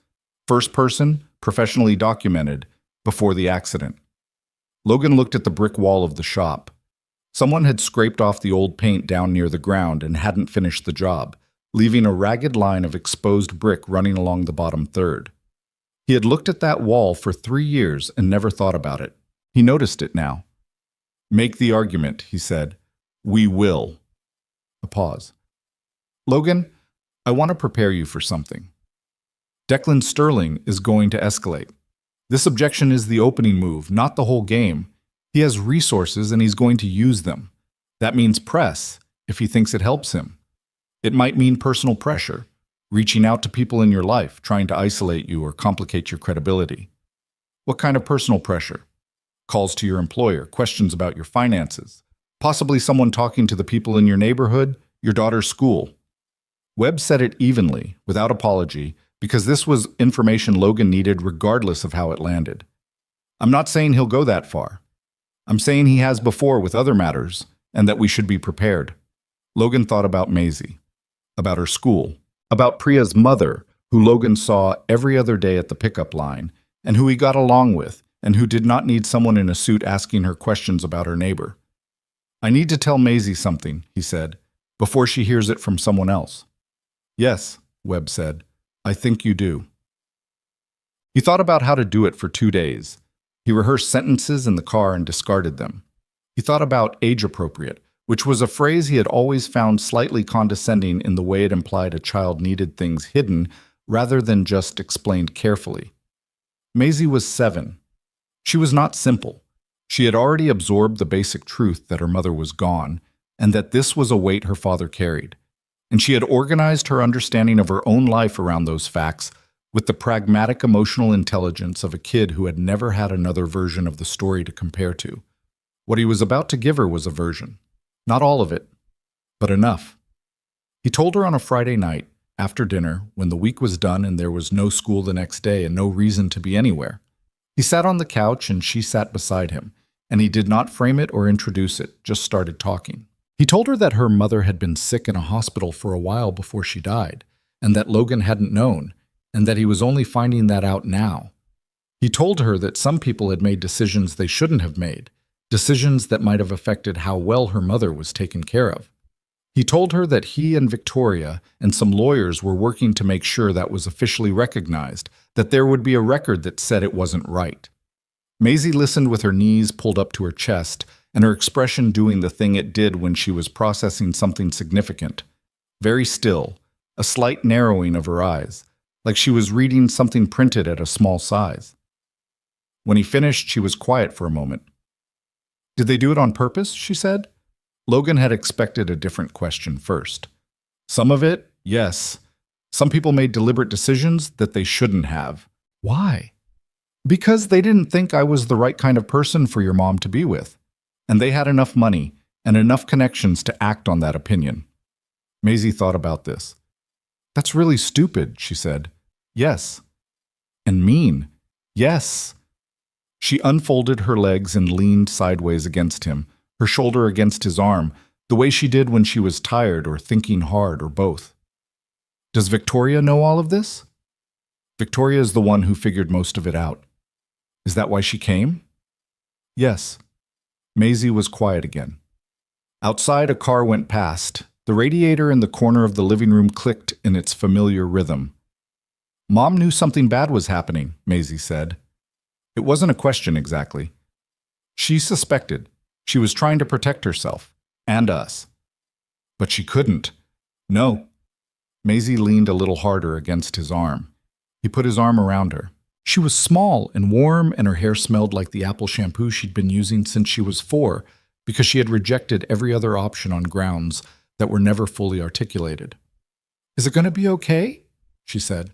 First person, professionally documented, before the accident. Logan looked at the brick wall of the shop. Someone had scraped off the old paint down near the ground and hadn't finished the job, leaving a ragged line of exposed brick running along the bottom third. He had looked at that wall for 3 years and never thought about it. He noticed it now. Make the argument, he said. We will. A pause. Logan, I want to prepare you for something. Declan Sterling is going to escalate. This objection is the opening move, not the whole game. He has resources and he's going to use them. That means press, if he thinks it helps him. It might mean personal pressure, reaching out to people in your life, trying to isolate you or complicate your credibility. What kind of personal pressure? Calls to your employer, questions about your finances, possibly someone talking to the people in your neighborhood, your daughter's school. Webb said it evenly, without apology, because this was information Logan needed regardless of how it landed. I'm not saying he'll go that far. I'm saying he has before with other matters, and that we should be prepared. Logan thought about Maisie, about her school, about Priya's mother, who Logan saw every other day at the pickup line, and who he got along with, and who did not need someone in a suit asking her questions about her neighbor. I need to tell Maisie something, he said, before she hears it from someone else. Yes, Webb said, I think you do. He thought about how to do it for 2 days. He rehearsed sentences in the car and discarded them. He thought about age-appropriate, which was a phrase he had always found slightly condescending in the way it implied a child needed things hidden rather than just explained carefully. Maisie was 7. She was not simple. She had already absorbed the basic truth that her mother was gone and that this was a weight her father carried. And she had organized her understanding of her own life around those facts with the pragmatic emotional intelligence of a kid who had never had another version of the story to compare to. What he was about to give her was a version. Not all of it, but enough. He told her on a Friday night, after dinner, when the week was done and there was no school the next day and no reason to be anywhere. He sat on the couch and she sat beside him, and he did not frame it or introduce it, just started talking. He told her that her mother had been sick in a hospital for a while before she died, and that Logan hadn't known, and that he was only finding that out now. He told her that some people had made decisions they shouldn't have made, decisions that might have affected how well her mother was taken care of. He told her that he and Victoria and some lawyers were working to make sure that was officially recognized, that there would be a record that said it wasn't right. Maisie listened with her knees pulled up to her chest and her expression doing the thing it did when she was processing something significant. Very still, a slight narrowing of her eyes, like she was reading something printed at a small size. When he finished, she was quiet for a moment. Did they do it on purpose? She said. Logan had expected a different question first. Some of it, yes. Some people made deliberate decisions that they shouldn't have. Why? Because they didn't think I was the right kind of person for your mom to be with. And they had enough money and enough connections to act on that opinion. Maisie thought about this. That's really stupid, she said. Yes. And mean. Yes. She unfolded her legs and leaned sideways against him, her shoulder against his arm, the way she did when she was tired or thinking hard or both. Does Victoria know all of this? Victoria is the one who figured most of it out. Is that why she came? Yes. Maisie was quiet again. Outside, a car went past. The radiator in the corner of the living room clicked in its familiar rhythm. Mom knew something bad was happening, Maisie said. It wasn't a question exactly. She suspected. She was trying to protect herself. And us. But she couldn't. No. Maisie leaned a little harder against his arm. He put his arm around her. She was small and warm, and her hair smelled like the apple shampoo she'd been using since she was 4, because she had rejected every other option on grounds that were never fully articulated. Is it going to be okay? She said.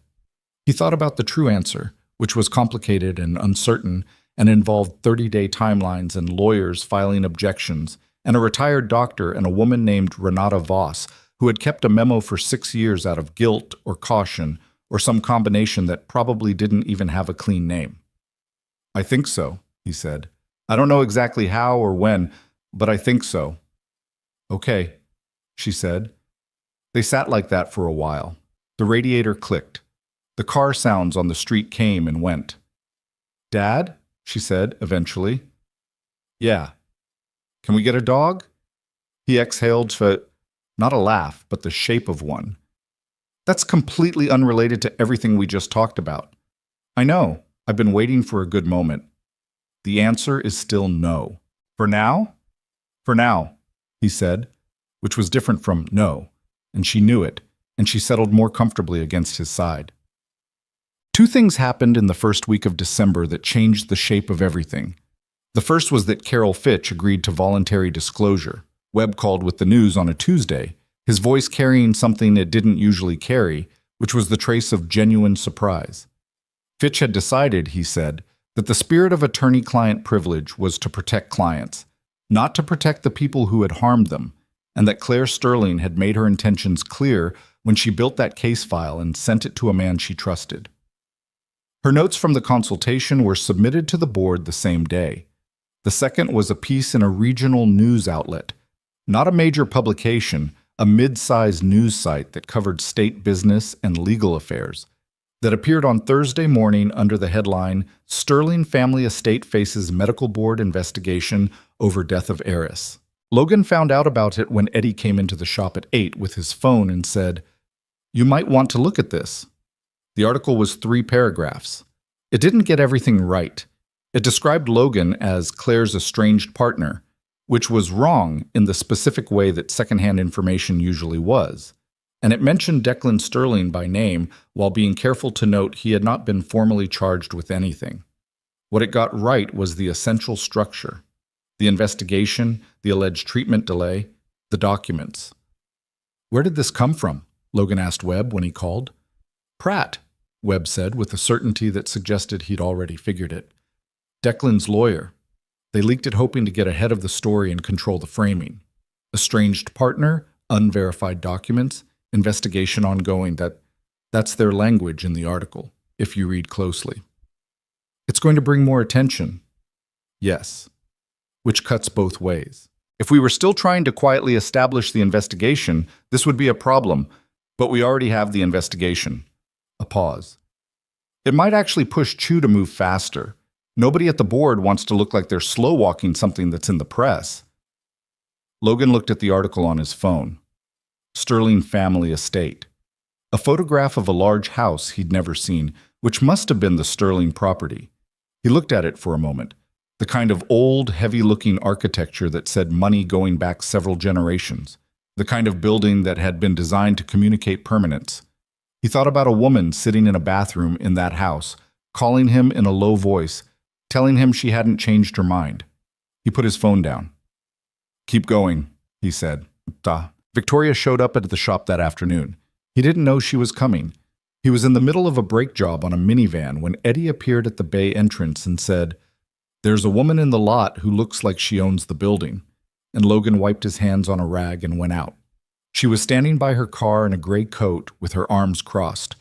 He thought about the true answer, which was complicated and uncertain, and involved 30-day timelines and lawyers filing objections, and a retired doctor and a woman named Renata Voss, who had kept a memo for 6 years out of guilt or caution, or some combination that probably didn't even have a clean name. I think so, he said. I don't know exactly how or when, but I think so. Okay, she said. They sat like that for a while. The radiator clicked. The car sounds on the street came and went. Dad? She said, eventually. Yeah. Can we get a dog? He exhaled for, not a laugh, but the shape of one. That's completely unrelated to everything we just talked about. I know. I've been waiting for a good moment. The answer is still no. For now? For now, he said, which was different from no, and she knew it, and she settled more comfortably against his side. 2 things happened in the first week of December that changed the shape of everything. The first was that Carol Fitch agreed to voluntary disclosure. Webb called with the news on a Tuesday, his voice carrying something it didn't usually carry, which was the trace of genuine surprise. Fitch had decided, he said, that the spirit of attorney-client privilege was to protect clients, not to protect the people who had harmed them, and that Claire Sterling had made her intentions clear when she built that case file and sent it to a man she trusted. Her notes from the consultation were submitted to the board the same day. The second was a piece in a regional news outlet, not a major publication, a mid-sized news site that covered state business and legal affairs, that appeared on Thursday morning under the headline, Sterling Family Estate Faces Medical Board Investigation Over Death of Heiress. Logan found out about it when Eddie came into the shop at 8 with his phone and said, "You might want to look at this." The article was 3 paragraphs. It didn't get everything right. It described Logan as Claire's estranged partner, which was wrong in the specific way that secondhand information usually was. And it mentioned Declan Sterling by name while being careful to note he had not been formally charged with anything. What it got right was the essential structure. The investigation, the alleged treatment delay, the documents. Where did this come from? Logan asked Webb when he called. Pratt, Webb said with a certainty that suggested he'd already figured it. Declan's lawyer. They leaked it hoping to get ahead of the story and control the framing. Estranged partner, unverified documents, investigation ongoing. That's their language in the article, if you read closely. It's going to bring more attention. Yes. Which cuts both ways. If we were still trying to quietly establish the investigation, this would be a problem, but we already have the investigation. A pause. It might actually push Chu to move faster. Nobody at the board wants to look like they're slow-walking something that's in the press. Logan looked at the article on his phone. Sterling Family Estate. A photograph of a large house he'd never seen, which must have been the Sterling property. He looked at it for a moment. The kind of old, heavy-looking architecture that said money going back several generations. The kind of building that had been designed to communicate permanence. He thought about a woman sitting in a bathroom in that house, calling him in a low voice, telling him she hadn't changed her mind. He put his phone down. Keep going, he said. Victoria showed up at the shop that afternoon. He didn't know she was coming. He was in the middle of a brake job on a minivan when Eddie appeared at the bay entrance and said, "There's a woman in the lot who looks like she owns the building." And Logan wiped his hands on a rag and went out. She was standing by her car in a gray coat with her arms crossed,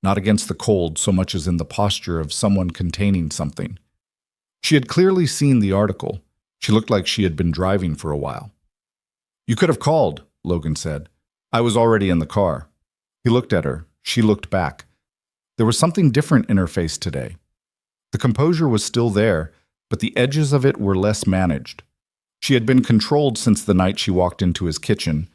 not against the cold so much as in the posture of someone containing something. She had clearly seen the article. She looked like she had been driving for a while. "You could have called," Logan said. "I was already in the car." He looked at her. She looked back. There was something different in her face today. The composure was still there, but the edges of it were less managed. She had been controlled since the night she walked into his kitchen,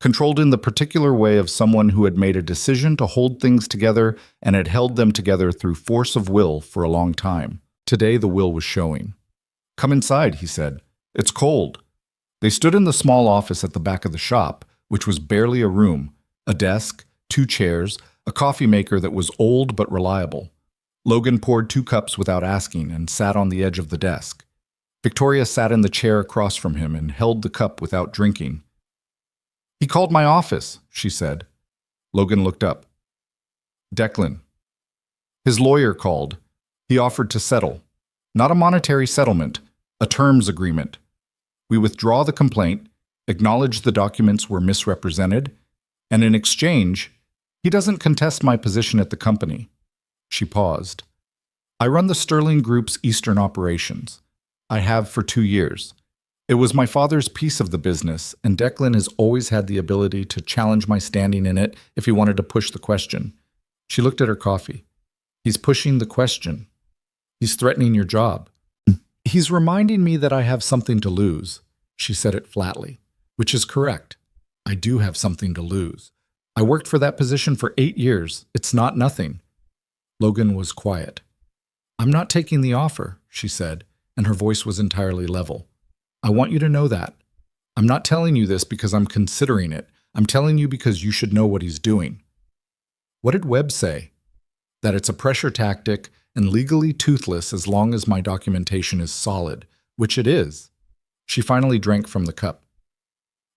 controlled in the particular way of someone who had made a decision to hold things together and had held them together through force of will for a long time. Today the will was showing. "Come inside," he said. "It's cold." They stood in the small office at the back of the shop, which was barely a room, a desk, 2 chairs, a coffee maker that was old but reliable. Logan poured 2 cups without asking and sat on the edge of the desk. Victoria sat in the chair across from him and held the cup without drinking. "He called my office," she said. Logan looked up. "Declan." "His lawyer called. He offered to settle. Not a monetary settlement, a terms agreement. We withdraw the complaint, acknowledge the documents were misrepresented, and in exchange, he doesn't contest my position at the company." She paused. "I run the Sterling Group's Eastern operations. I have for 2 years. It was my father's piece of the business, and Declan has always had the ability to challenge my standing in it if he wanted to push the question." She looked at her coffee. "He's pushing the question. He's threatening your job. He's reminding me that I have something to lose." She said it flatly, which is correct. I do have something to lose. I worked for that position for 8 years. It's not nothing. Logan was quiet. "I'm not taking the offer," she said, and her voice was entirely level. "I want you to know that. I'm not telling you this because I'm considering it. I'm telling you because you should know what he's doing." "What did Webb say?" "That it's a pressure tactic and legally toothless as long as my documentation is solid, which it is." She finally drank from the cup.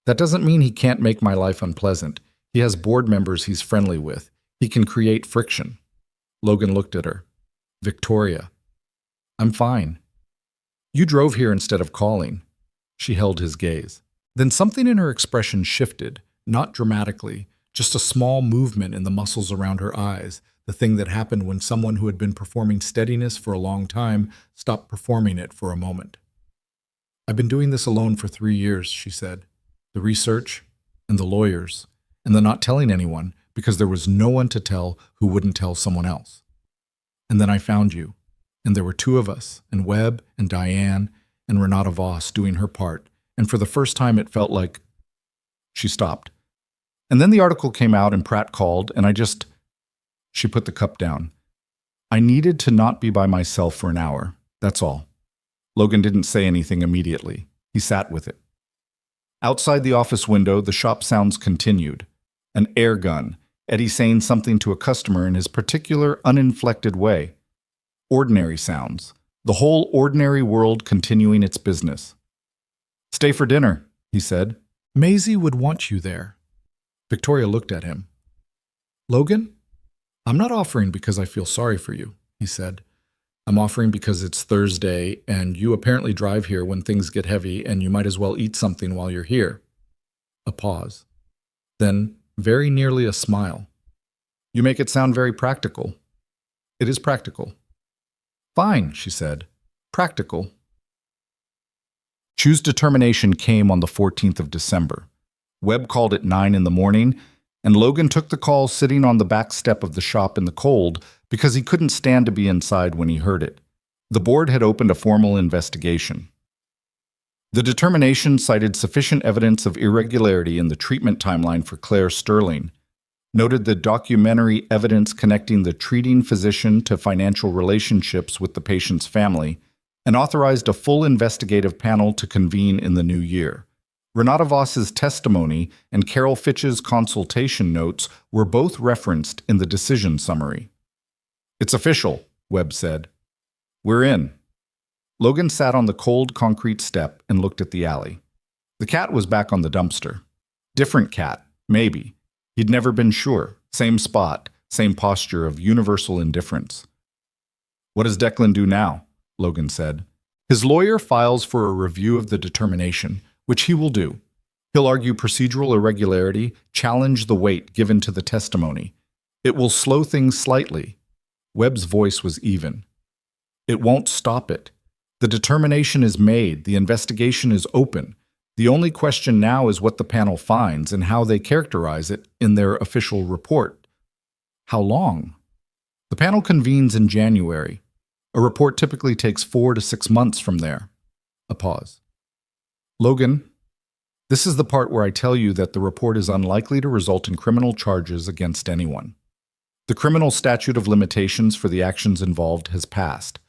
"That doesn't mean he can't make my life unpleasant. He has board members he's friendly with. He can create friction." Logan looked at her. "Victoria." "I'm fine." "You drove here instead of calling." She held his gaze. Then something in her expression shifted, not dramatically, just a small movement in the muscles around her eyes, the thing that happened when someone who had been performing steadiness for a long time stopped performing it for a moment. "I've been doing this alone for 3 years," she said. "The research, and the lawyers, and the not telling anyone, because there was no one to tell who wouldn't tell someone else. And then I found you, and there were 2 of us, and Webb, and Diane, and Renata Voss doing her part, and for the first time it felt like—" She stopped. "And then the article came out and Pratt called, and I just—" She put the cup down. "I needed to not be by myself for an hour, that's all." Logan didn't say anything immediately. He sat with it. Outside the office window, the shop sounds continued. An air gun, Eddie saying something to a customer in his particular uninflected way. Ordinary sounds. The whole ordinary world continuing its business. "Stay for dinner," he said. "Maisie would want you there." Victoria looked at him. "Logan? I'm not offering because I feel sorry for you," he said. "I'm offering because it's Thursday, and you apparently drive here when things get heavy, and you might as well eat something while you're here." A pause. Then, very nearly a smile. "You make it sound very practical." "It is practical." "Fine," she said. "Practical." Chu's determination came on the 14th of December. Webb called at 9 in the morning, and Logan took the call sitting on the back step of the shop in the cold because he couldn't stand to be inside when he heard it. The board had opened a formal investigation. The determination cited sufficient evidence of irregularity in the treatment timeline for Claire Sterling, noted the documentary evidence connecting the treating physician to financial relationships with the patient's family, and authorized a full investigative panel to convene in the new year. Renata Voss's testimony and Carol Fitch's consultation notes were both referenced in the decision summary. "It's official," Webb said. "We're in." Logan sat on the cold concrete step and looked at the alley. The cat was back on the dumpster. Different cat, maybe. He'd never been sure. Same spot, same posture of universal indifference. "What does Declan do now?" Logan said. "His lawyer files for a review of the determination, which he will do. He'll argue procedural irregularity, challenge the weight given to the testimony. It will slow things slightly." Webb's voice was even. "It won't stop it. The determination is made, the investigation is open. The only question now is what the panel finds and how they characterize it in their official report. How long? The panel convenes in January. A report typically takes 4 to 6 months from there. A pause. Logan, this is the part where I tell you that the report is unlikely to result in criminal charges against anyone. The criminal statute of limitations for the actions involved has passed.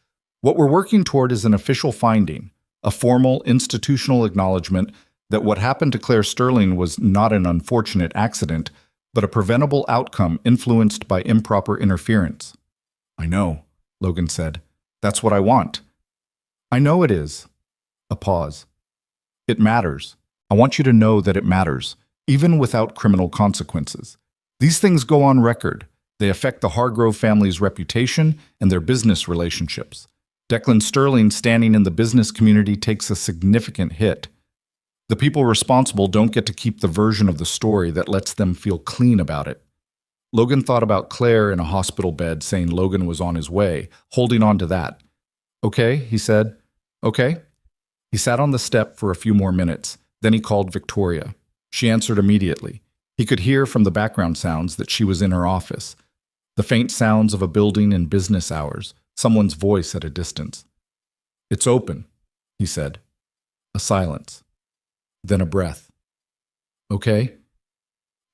What we're working toward is an official finding, a formal institutional acknowledgement that what happened to Claire Sterling was not an unfortunate accident, but a preventable outcome influenced by improper interference. I know, Logan said. That's what I want. I know it is. A pause. It matters. I want you to know that it matters, even without criminal consequences. These things go on record. They affect the Hargrove family's reputation and their business relationships. Declan Sterling standing in the business community takes a significant hit. The people responsible don't get to keep the version of the story that lets them feel clean about it. Logan thought about Claire in a hospital bed saying Logan was on his way, holding on to that. Okay, he said. Okay. He sat on the step for a few more minutes. Then he called Victoria. She answered immediately. He could hear from the background sounds that she was in her office. The faint sounds of a building in business hours, someone's voice at a distance. It's open, he said. A silence. Then a breath. Okay.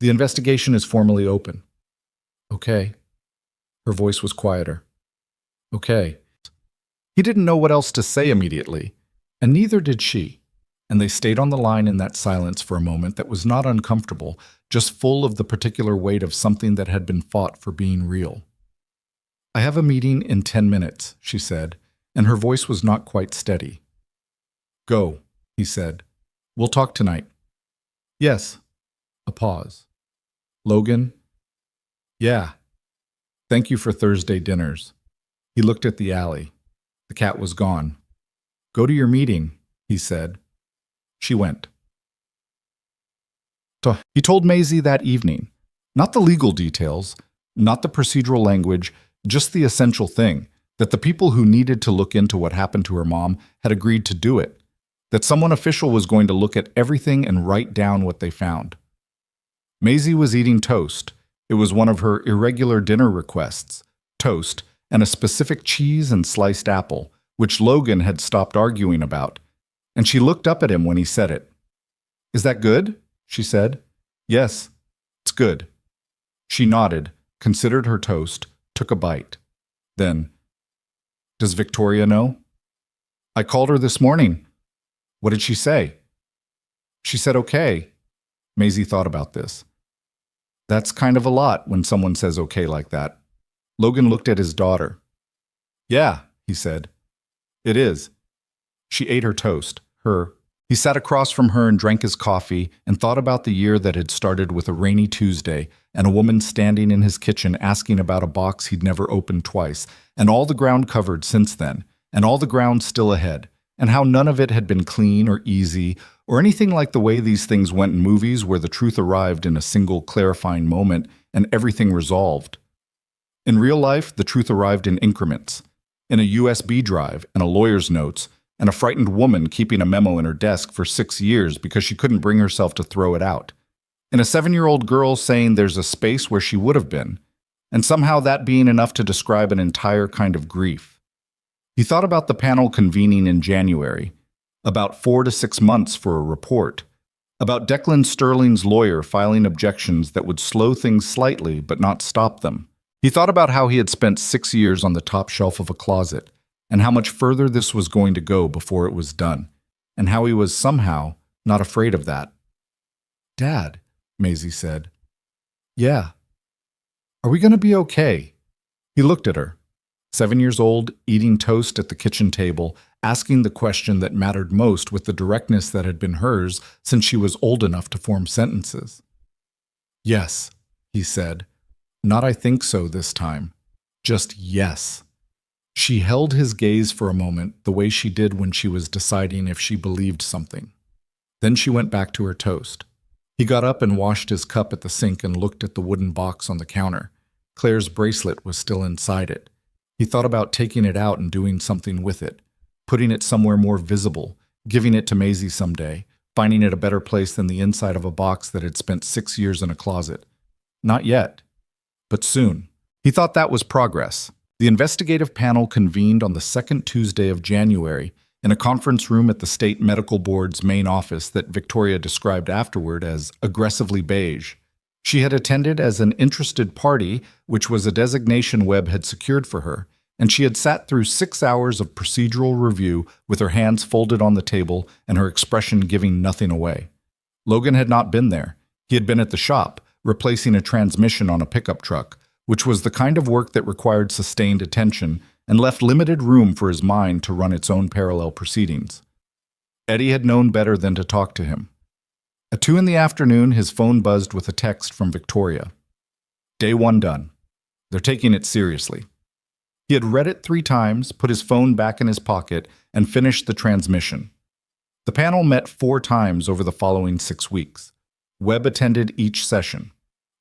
The investigation is formally open. Okay. Her voice was quieter. Okay. He didn't know what else to say immediately, and neither did she. And they stayed on the line in that silence for a moment that was not uncomfortable, just full of the particular weight of something that had been fought for being real. I have a meeting in 10 minutes, she said, and her voice was not quite steady. Go, he said. We'll talk tonight. Yes. A pause. Logan? Yeah. Thank you for Thursday dinners. He looked at the alley. The cat was gone. Go to your meeting, he said. She went. He told Maisie that evening. Not the legal details, not the procedural language, just the essential thing, that the people who needed to look into what happened to her mom had agreed to do it, that someone official was going to look at everything and write down what they found. Maisie was eating toast. It was one of her irregular dinner requests, toast, and a specific cheese and sliced apple, which Logan had stopped arguing about, and she looked up at him when he said it. Is that good? She said. Yes, it's good. She nodded, considered her toast, took a bite. Then, does Victoria know? I called her this morning. What did she say? She said okay. Maisie thought about this. That's kind of a lot when someone says okay like that. Logan looked at his daughter. Yeah, he said. It is. She ate her toast, He sat across from her and drank his coffee and thought about the year that had started with a rainy Tuesday and a woman standing in his kitchen asking about a box he'd never opened twice, and all the ground covered since then, and all the ground still ahead, and how none of it had been clean or easy or anything like the way these things went in movies where the truth arrived in a single clarifying moment and everything resolved. In real life, the truth arrived in increments, in a USB drive and a lawyer's notes, and a frightened woman keeping a memo in her desk for 6 years because she couldn't bring herself to throw it out, in a 7-year-old girl saying there's a space where she would have been, and somehow that being enough to describe an entire kind of grief. He thought about the panel convening in January, about 4 to 6 months for a report, about Declan Sterling's lawyer filing objections that would slow things slightly but not stop them. He thought about how he had spent 6 years on the top shelf of a closet, and how much further this was going to go before it was done, and how he was somehow not afraid of that. Dad, Maisie said. Yeah. Are we going to be okay? He looked at her, 7 years old, eating toast at the kitchen table, asking the question that mattered most with the directness that had been hers since she was old enough to form sentences. Yes, he said. Not I think so this time. Just yes. She held his gaze for a moment the way she did when she was deciding if she believed something. Then she went back to her toast. He got up and washed his cup at the sink and looked at the wooden box on the counter. Claire's bracelet was still inside it. He thought about taking it out and doing something with it. putting it somewhere more visible, giving it to Maisie someday, finding it a better place than the inside of a box that had spent 6 years in a closet. Not yet, but soon. He thought that was progress. The investigative panel convened on the second Tuesday of January in a conference room at the State Medical Board's main office that Victoria described afterward as aggressively beige. She had attended as an interested party, which was a designation Webb had secured for her, and she had sat through 6 hours of procedural review with her hands folded on the table and her expression giving nothing away. Logan had not been there. He had been at the shop, replacing a transmission on a pickup truck, which was the kind of work that required sustained attention and left limited room for his mind to run its own parallel proceedings. Eddie had known better than to talk to him. At 2 in the afternoon, his phone buzzed with a text from Victoria. Day 1 done. They're taking it seriously. He had read it 3 times, put his phone back in his pocket, and finished the transmission. The panel met 4 times over the following 6 weeks. Webb attended each session.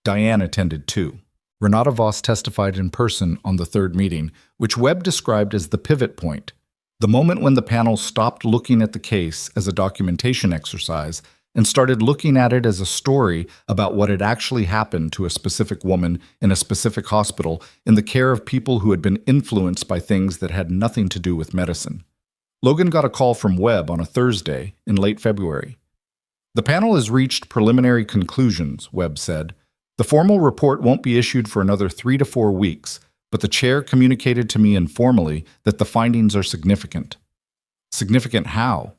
Diane attended 2. Renata Voss testified in person on the 3rd meeting, which Webb described as the pivot point, the moment when the panel stopped looking at the case as a documentation exercise and started looking at it as a story about what had actually happened to a specific woman in a specific hospital in the care of people who had been influenced by things that had nothing to do with medicine. Logan got a call from Webb on a Thursday in late February. The panel has reached preliminary conclusions, Webb said. The formal report won't be issued for another 3 to 4 weeks, but the chair communicated to me informally that the findings are significant. Significant how?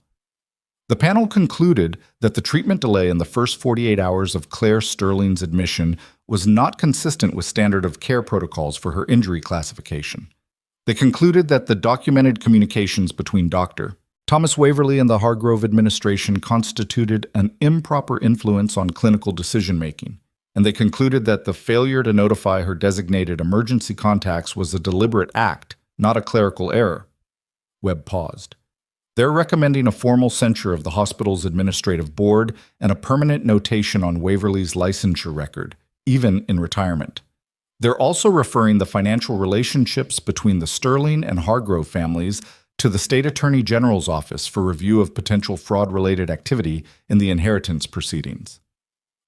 The panel concluded that the treatment delay in the first 48 hours of Claire Sterling's admission was not consistent with standard of care protocols for her injury classification. They concluded that the documented communications between Dr. Thomas Waverly and the Hargrove administration constituted an improper influence on clinical decision-making, and they concluded that the failure to notify her designated emergency contacts was a deliberate act, not a clerical error. Webb paused. They're recommending a formal censure of the hospital's administrative board and a permanent notation on Waverly's licensure record, even in retirement. They're also referring the financial relationships between the Sterling and Hargrove families to the State Attorney General's office for review of potential fraud-related activity in the inheritance proceedings.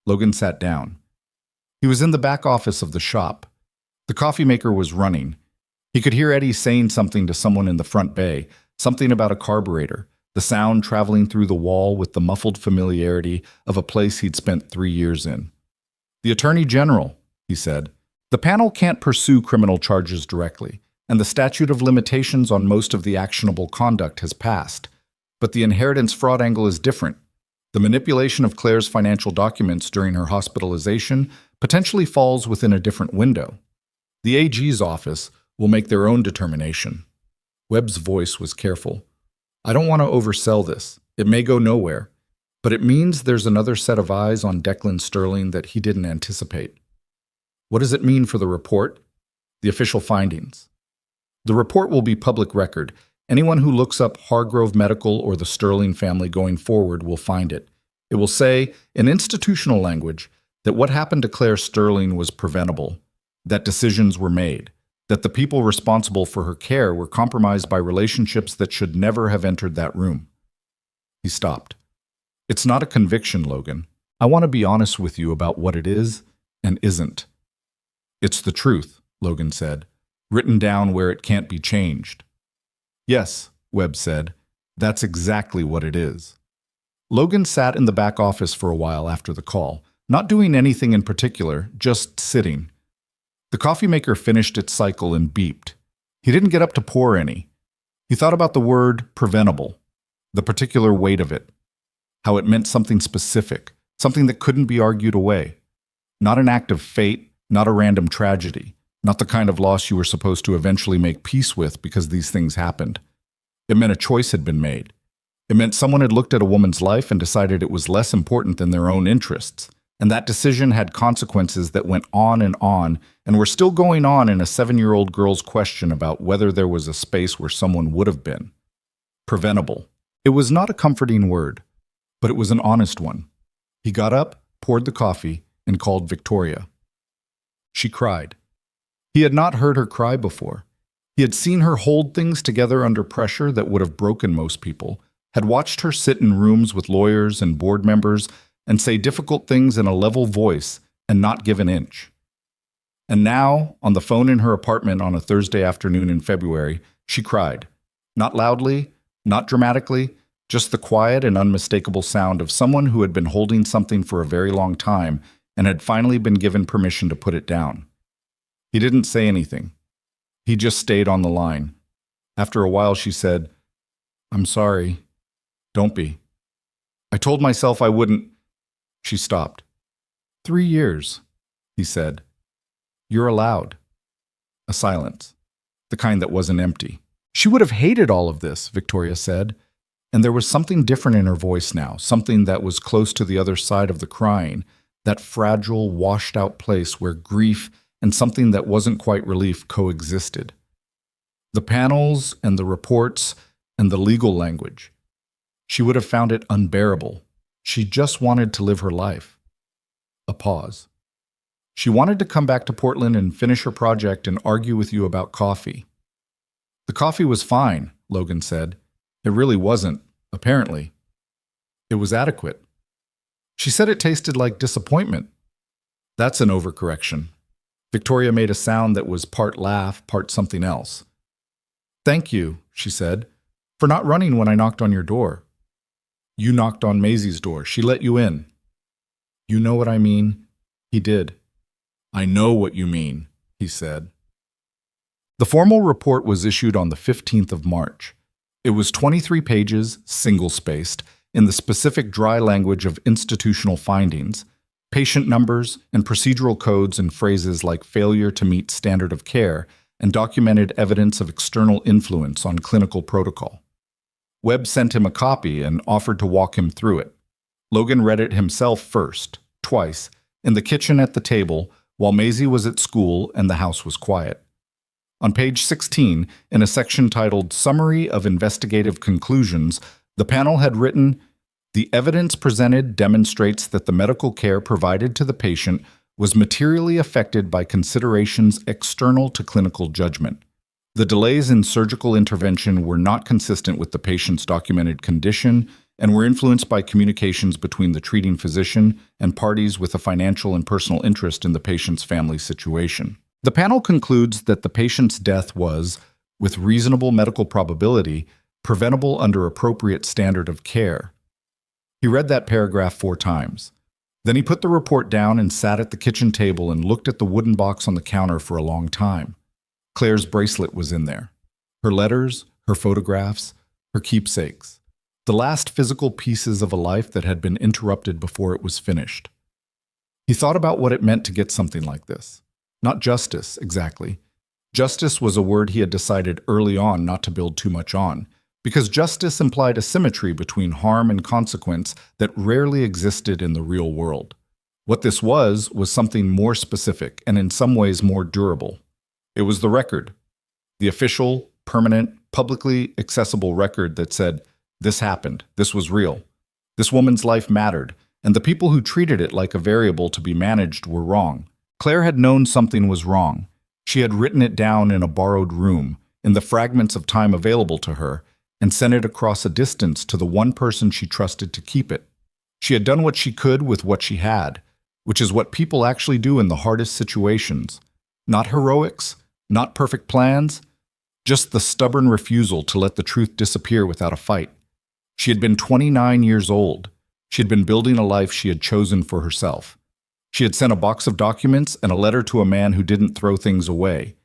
Logan sat down. He was in the back office of the shop. The coffee maker was running. He could hear Eddie saying something to someone in the front bay, something about a carburetor, the sound traveling through the wall with the muffled familiarity of a place he'd spent 3 years in. The Attorney General, he said. The panel can't pursue criminal charges directly, and the statute of limitations on most of the actionable conduct has passed. But the inheritance fraud angle is different. The manipulation of Claire's financial documents during her hospitalization potentially falls within a different window. The AG's office will make their own determination. Webb's voice was careful. I don't want to oversell this. It may go nowhere, but it means there's another set of eyes on Declan Sterling that he didn't anticipate. What does it mean for the report? The official findings. The report will be public record. Anyone who looks up Hargrove Medical or the Sterling family going forward will find it. It will say, in institutional language, that what happened to Claire Sterling was preventable, that decisions were made, that the people responsible for her care were compromised by relationships that should never have entered that room. He stopped. It's not a conviction, Logan. I want to be honest with you about what it is and isn't. It's the truth, Logan said, written down where it can't be changed. Yes, Webb said, that's exactly what it is. Logan sat in the back office for a while after the call, not doing anything in particular, just sitting. The coffee maker finished its cycle and beeped. He didn't get up to pour any. He thought about the word preventable, the particular weight of it, how it meant something specific, something that couldn't be argued away. Not an act of fate, not a random tragedy, not the kind of loss you were supposed to eventually make peace with because these things happened. It meant a choice had been made. It meant someone had looked at a woman's life and decided it was less important than their own interests, and that decision had consequences that went on and were still going on in a 7-year-old girl's question about whether there was a space where someone would have been. Preventable. It was not a comforting word, but it was an honest one. He got up, poured the coffee, and called Victoria. She cried. He had not heard her cry before. He had seen her hold things together under pressure that would have broken most people, had watched her sit in rooms with lawyers and board members and say difficult things in a level voice and not give an inch. And now, on the phone in her apartment on a Thursday afternoon in February, she cried. Not loudly, not dramatically, just the quiet and unmistakable sound of someone who had been holding something for a very long time and had finally been given permission to put it down. He didn't say anything. He just stayed on the line. After a while, she said, "I'm sorry. Don't be. I told myself I wouldn't." She stopped. 3 years, he said. "You're allowed." A silence, the kind that wasn't empty. She would have hated all of this, Victoria said, and there was something different in her voice now, something that was close to the other side of the crying, that fragile, washed-out place where grief and something that wasn't quite relief coexisted. The panels and the reports and the legal language. She would have found it unbearable. She just wanted to live her life. A pause. She wanted to come back to Portland and finish her project and argue with you about coffee. The coffee was fine, Logan said. It really wasn't, apparently. It was adequate. She said it tasted like disappointment. That's an overcorrection. Victoria made a sound that was part laugh, part something else. "Thank you," she said, "for not running when I knocked on your door. You knocked on Maisie's door. She let you in." "You know what I mean?" He did. "I know what you mean," he said. The formal report was issued on the 15th of March. It was 23 pages, single-spaced, in the specific dry language of institutional findings, patient numbers, and procedural codes and phrases like failure to meet standard of care, and documented evidence of external influence on clinical protocol. Webb sent him a copy and offered to walk him through it. Logan read it himself first, twice, in the kitchen at the table, while Maisie was at school and the house was quiet. On page 16, in a section titled Summary of Investigative Conclusions, the panel had written, "The evidence presented demonstrates that the medical care provided to the patient was materially affected by considerations external to clinical judgment. The delays in surgical intervention were not consistent with the patient's documented condition and were influenced by communications between the treating physician and parties with a financial and personal interest in the patient's family situation." The panel concludes that the patient's death was, with reasonable medical probability, preventable under appropriate standard of care. He read that paragraph 4 times. Then he put the report down and sat at the kitchen table and looked at the wooden box on the counter for a long time. Claire's bracelet was in there. Her letters, her photographs, her keepsakes. The last physical pieces of a life that had been interrupted before it was finished. He thought about what it meant to get something like this. Not justice, exactly. Justice was a word he had decided early on not to build too much on, because justice implied a symmetry between harm and consequence that rarely existed in the real world. What this was something more specific and in some ways more durable. It was the record, the official, permanent, publicly accessible record that said, this happened, this was real, this woman's life mattered, and the people who treated it like a variable to be managed were wrong. Claire had known something was wrong. She had written it down in a borrowed room, in the fragments of time available to her, and sent it across a distance to the one person she trusted to keep it. She had done what she could with what she had, which is what people actually do in the hardest situations. Not heroics, not perfect plans, just the stubborn refusal to let the truth disappear without a fight. She had been 29 years old. She had been building a life she had chosen for herself. She had sent a box of documents and a letter to a man who didn't throw things away.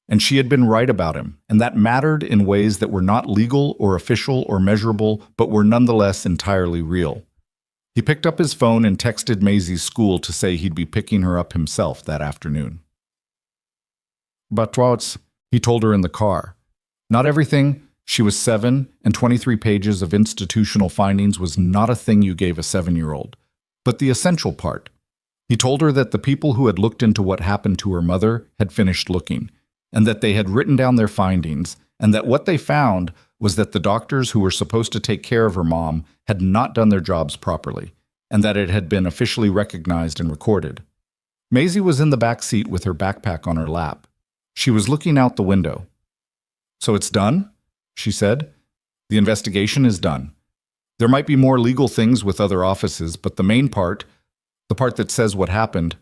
And she had been right about him, and that mattered in ways that were not legal or official or measurable, but were nonetheless entirely real. He picked up his phone and texted Maisie's school to say he'd be picking her up himself that afternoon. "But Trout's," he told her in the car. Not everything. She was 7, and 23 pages of institutional findings was not a thing you gave a 7-year-old. But the essential part. He told her that the people who had looked into what happened to her mother had finished looking, and that they had written down their findings, and that what they found was that the doctors who were supposed to take care of her mom had not done their jobs properly, and that it had been officially recognized and recorded. Maisie was in the back seat with her backpack on her lap. She was looking out the window. So it's done? She said. The investigation is done. There might be more legal things with other offices, but the main part, the part that says what happened,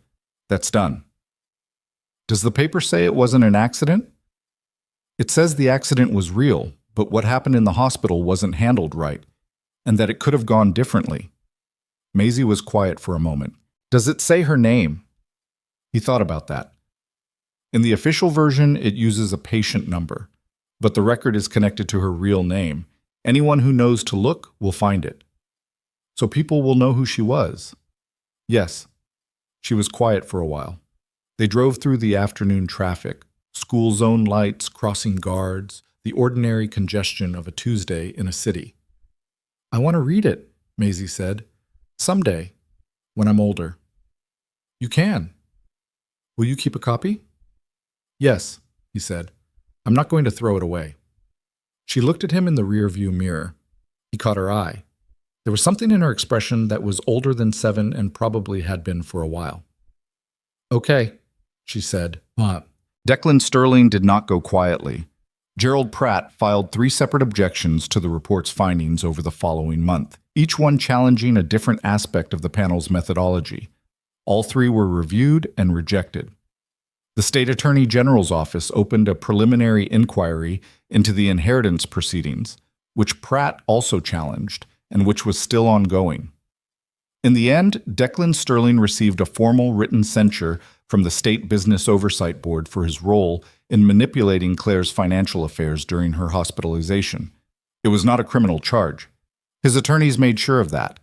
that's done. Does the paper say it wasn't an accident? It says the accident was real, but what happened in the hospital wasn't handled right, and that it could have gone differently. Maisie was quiet for a moment. Does it say her name? He thought about that. In the official version, it uses a patient number, but the record is connected to her real name. Anyone who knows to look will find it. So people will know who she was. Yes. She was quiet for a while. They drove through the afternoon traffic, school zone lights, crossing guards, the ordinary congestion of a Tuesday in a city. I want to read it, Maisie said. Someday, when I'm older. You can. Will you keep a copy? Yes, he said. I'm not going to throw it away. She looked at him in the rearview mirror. He caught her eye. There was something in her expression that was older than 7 and probably had been for a while. Okay, she said. Declan Sterling did not go quietly. Gerald Pratt filed 3 separate objections to the report's findings over the following month, each one challenging a different aspect of the panel's methodology. All 3 were reviewed and rejected. The State Attorney General's office opened a preliminary inquiry into the inheritance proceedings, which Pratt also challenged, and which was still ongoing. In the end, Declan Sterling received a formal written censure from the State Business Oversight Board for his role in manipulating Claire's financial affairs during her hospitalization. It was not a criminal charge. His attorneys made sure of that,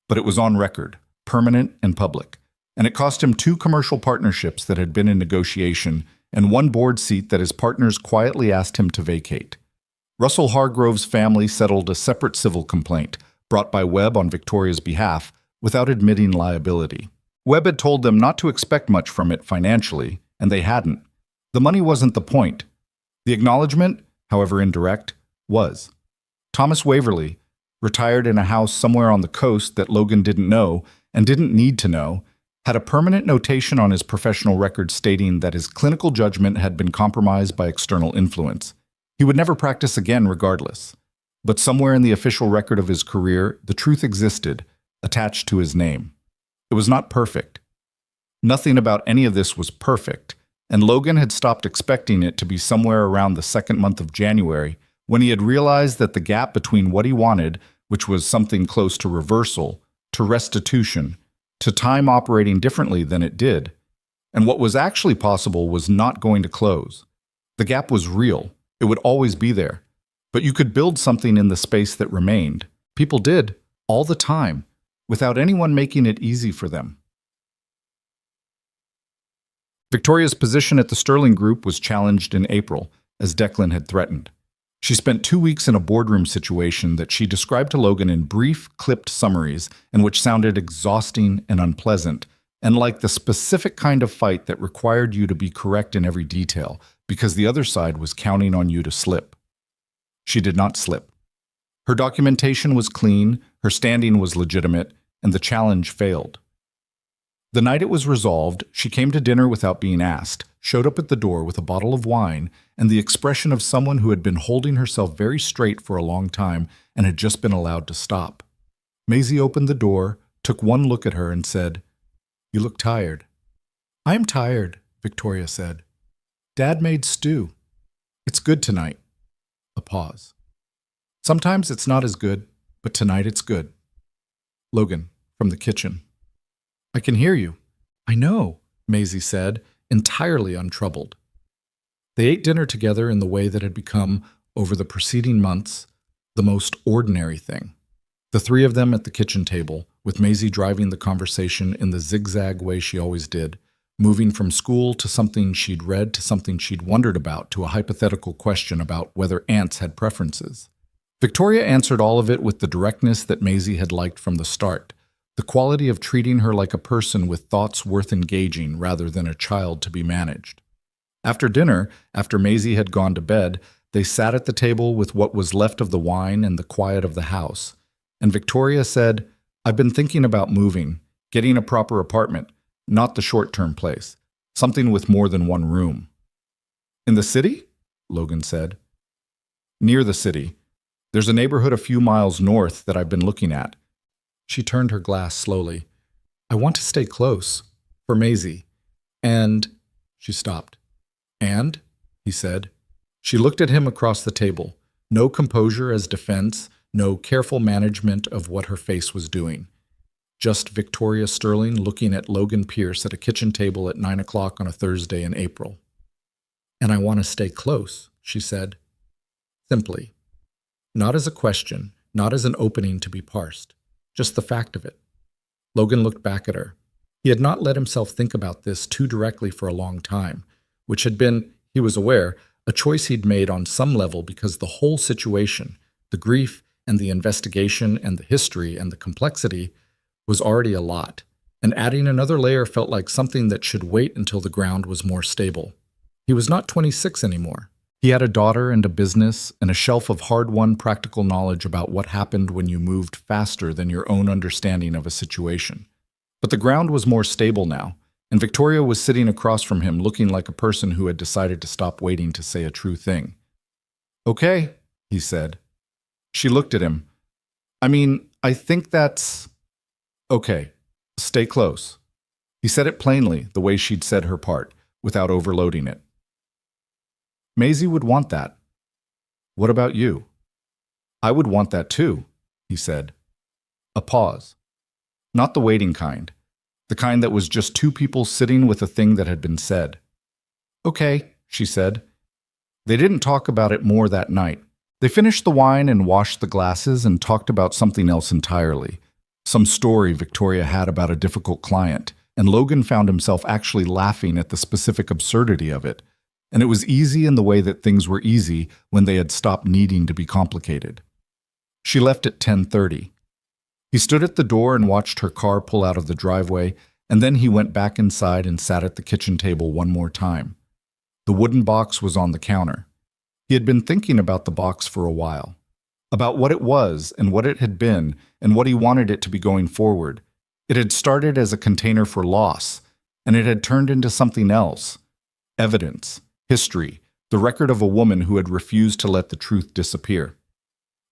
but it was on record, permanent and public, and it cost him 2 commercial partnerships that had been in negotiation and 1 board seat that his partners quietly asked him to vacate. Russell Hargrove's family settled a separate civil complaint, brought by Webb on Victoria's behalf, without admitting liability. Webb had told them not to expect much from it financially, and they hadn't. The money wasn't the point. The acknowledgement, however indirect, was. Thomas Waverley, retired in a house somewhere on the coast that Logan didn't know and didn't need to know, had a permanent notation on his professional record stating that his clinical judgment had been compromised by external influence. He would never practice again regardless. But somewhere in the official record of his career, the truth existed, attached to his name. It was not perfect. Nothing about any of this was perfect, and Logan had stopped expecting it to be somewhere around the 2nd month of January when he had realized that the gap between what he wanted, which was something close to reversal, to restitution, to time operating differently than it did, and what was actually possible was not going to close. The gap was real. It would always be there. But you could build something in the space that remained. People did, all the time, without anyone making it easy for them. Victoria's position at the Sterling Group was challenged in April, as Declan had threatened. She spent 2 weeks in a boardroom situation that she described to Logan in brief, clipped summaries, and which sounded exhausting and unpleasant, and like the specific kind of fight that required you to be correct in every detail, because the other side was counting on you to slip. She did not slip. Her documentation was clean, her standing was legitimate, and the challenge failed. The night it was resolved, she came to dinner without being asked, showed up at the door with a bottle of wine and the expression of someone who had been holding herself very straight for a long time and had just been allowed to stop. Maisie opened the door, took one look at her, and said, "You look tired." "I am tired," Victoria said. "Dad made stew. It's good tonight." A pause. "Sometimes it's not as good, but tonight it's good." Logan, from the kitchen. "I can hear you." "I know," Maisie said, entirely untroubled. They ate dinner together in the way that had become, over the preceding months, the most ordinary thing. The 3 of them at the kitchen table, with Maisie driving the conversation in the zigzag way she always did, moving from school to something she'd read to something she'd wondered about to a hypothetical question about whether ants had preferences. Victoria answered all of it with the directness that Maisie had liked from the start, the quality of treating her like a person with thoughts worth engaging rather than a child to be managed. After dinner, after Maisie had gone to bed, they sat at the table with what was left of the wine and the quiet of the house, and Victoria said, "I've been thinking about moving, getting a proper apartment, not the short-term place, something with more than 1 room." "In the city?" Logan said. Near the city. There's a neighborhood a few miles north that I've been looking at. She turned her glass slowly. I want to stay close. For Maisie. And… She stopped. And? He said. She looked at him across the table. No composure as defense, no careful management of what her face was doing. Just Victoria Sterling looking at Logan Pierce at a kitchen table at 9 o'clock on a Thursday in April. And I want to stay close, she said. Simply. Not as a question, not as an opening to be parsed. Just the fact of it. Logan looked back at her. He had not let himself think about this too directly for a long time, which had been, he was aware, a choice he'd made on some level because the whole situation, the grief and the investigation and the history and the complexity, was already a lot, and adding another layer felt like something that should wait until the ground was more stable. He was not 26 anymore. He had a daughter and a business and a shelf of hard-won practical knowledge about what happened when you moved faster than your own understanding of a situation. But the ground was more stable now, and Victoria was sitting across from him looking like a person who had decided to stop waiting to say a true thing. Okay, he said. She looked at him. I think that's… Okay, stay close. He said it plainly, the way she'd said her part, without overloading it. Maisie would want that. What about you? I would want that too, he said. A pause. Not the waiting kind. The kind that was just two people sitting with a thing that had been said. Okay, she said. They didn't talk about it more that night. They finished the wine and washed the glasses and talked about something else entirely. Some story Victoria had about a difficult client, and Logan found himself actually laughing at the specific absurdity of it. And it was easy in the way that things were easy when they had stopped needing to be complicated. She left at 10:30. He stood at the door and watched her car pull out of the driveway, and then he went back inside and sat at the kitchen table one more time. The wooden box was on the counter. He had been thinking about the box for a while, about what it was and what it had been and what he wanted it to be going forward. It had started as a container for loss, and it had turned into something else. Evidence, history, the record of a woman who had refused to let the truth disappear.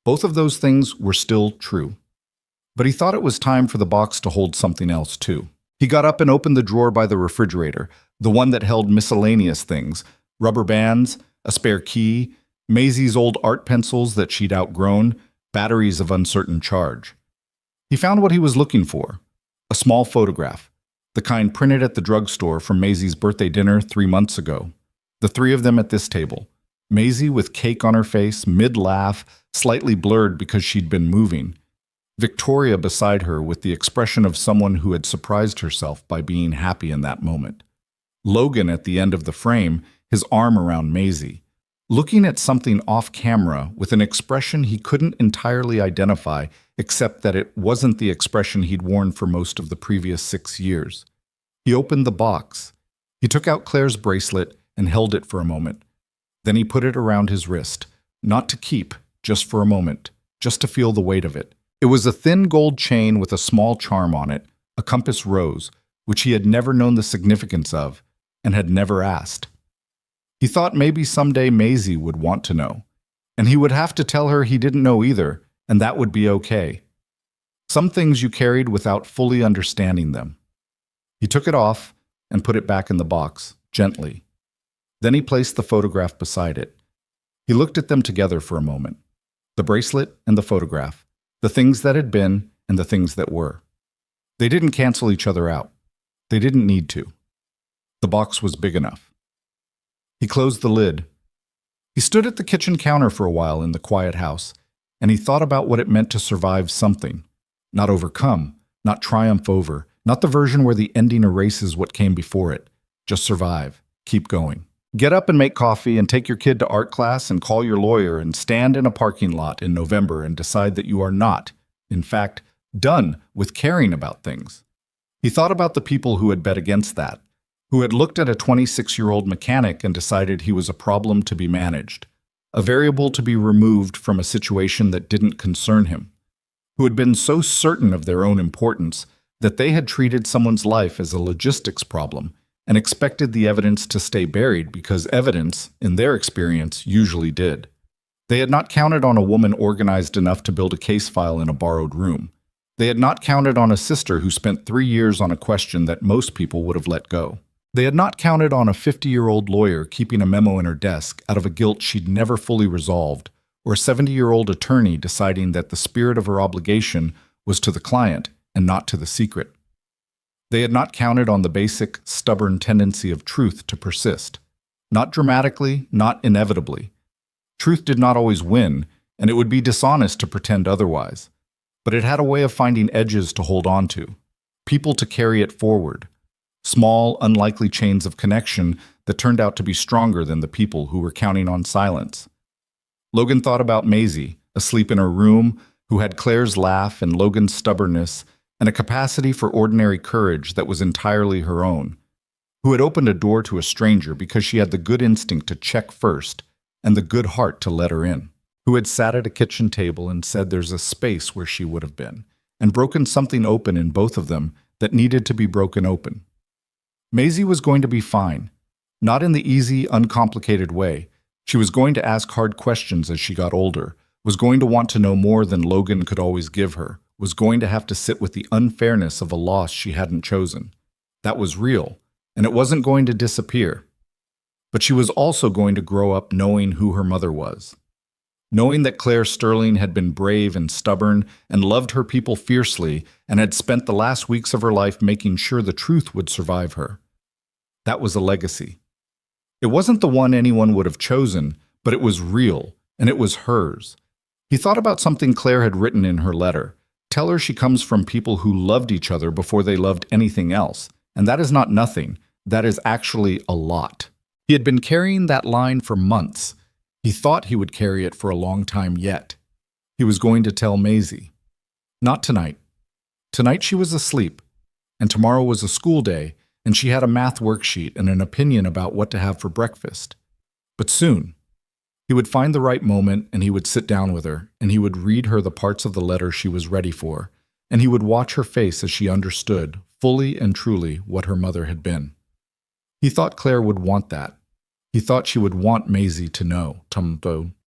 Both of those things were still true. But he thought it was time for the box to hold something else, too. He got up and opened the drawer by the refrigerator, the one that held miscellaneous things, rubber bands, a spare key, Maisie's old art pencils that she'd outgrown, batteries of uncertain charge. He found what he was looking for, a small photograph, the kind printed at the drugstore from Maisie's birthday dinner 3 months ago. The three of them at this table, Maisie with cake on her face, mid-laugh, slightly blurred because she'd been moving. Victoria beside her with the expression of someone who had surprised herself by being happy in that moment. Logan at the end of the frame, his arm around Maisie, looking at something off camera with an expression he couldn't entirely identify except that it wasn't the expression he'd worn for most of the previous 6 years. He opened the box. He took out Claire's bracelet and held it for a moment. Then he put it around his wrist, not to keep, just for a moment, just to feel the weight of it. It was a thin gold chain with a small charm on it, a compass rose, which he had never known the significance of and had never asked. He thought maybe someday Maisie would want to know, and he would have to tell her he didn't know either, and that would be okay. Some things you carried without fully understanding them. He took it off and put it back in the box, gently. Then he placed the photograph beside it. He looked at them together for a moment. The bracelet and the photograph. The things that had been and the things that were. They didn't cancel each other out. They didn't need to. The box was big enough. He closed the lid. He stood at the kitchen counter for a while in the quiet house, and he thought about what it meant to survive something. Not overcome, not triumph over, not the version where the ending erases what came before it. Just survive. Keep going. Get up and make coffee and take your kid to art class and call your lawyer and stand in a parking lot in November and decide that you are not, in fact, done with caring about things. He thought about the people who had bet against that, who had looked at a 26-year-old mechanic and decided he was a problem to be managed, a variable to be removed from a situation that didn't concern him, who had been so certain of their own importance that they had treated someone's life as a logistics problem and expected the evidence to stay buried because evidence, in their experience, usually did. They had not counted on a woman organized enough to build a case file in a borrowed room. They had not counted on a sister who spent 3 years on a question that most people would have let go. They had not counted on a 50-year-old lawyer keeping a memo in her desk out of a guilt she'd never fully resolved, or a 70-year-old attorney deciding that the spirit of her obligation was to the client and not to the secret. They had not counted on the basic, stubborn tendency of truth to persist. Not dramatically, not inevitably. Truth did not always win, and it would be dishonest to pretend otherwise. But it had a way of finding edges to hold on to, people to carry it forward, small, unlikely chains of connection that turned out to be stronger than the people who were counting on silence. Logan thought about Maisie, asleep in her room, who had Claire's laugh and Logan's stubbornness and a capacity for ordinary courage that was entirely her own, who had opened a door to a stranger because she had the good instinct to check first and the good heart to let her in, who had sat at a kitchen table and said there's a space where she would have been, and broken something open in both of them that needed to be broken open. Maisie was going to be fine, not in the easy, uncomplicated way. She was going to ask hard questions as she got older, was going to want to know more than Logan could always give her, was going to have to sit with the unfairness of a loss she hadn't chosen. That was real, and it wasn't going to disappear. But she was also going to grow up knowing who her mother was. Knowing that Claire Sterling had been brave and stubborn and loved her people fiercely and had spent the last weeks of her life making sure the truth would survive her. That was a legacy. It wasn't the one anyone would have chosen, but it was real, and it was hers. He thought about something Claire had written in her letter. Tell her she comes from people who loved each other before they loved anything else, and that is not nothing. That is actually a lot. He had been carrying that line for months. He thought he would carry it for a long time yet. He was going to tell Maisie. Not tonight. Tonight she was asleep, and tomorrow was a school day, and she had a math worksheet and an opinion about what to have for breakfast. But soon, he would find the right moment, and he would sit down with her, and he would read her the parts of the letter she was ready for, and he would watch her face as she understood, fully and truly, what her mother had been. He thought Claire would want that. He thought she would want Maisie to know.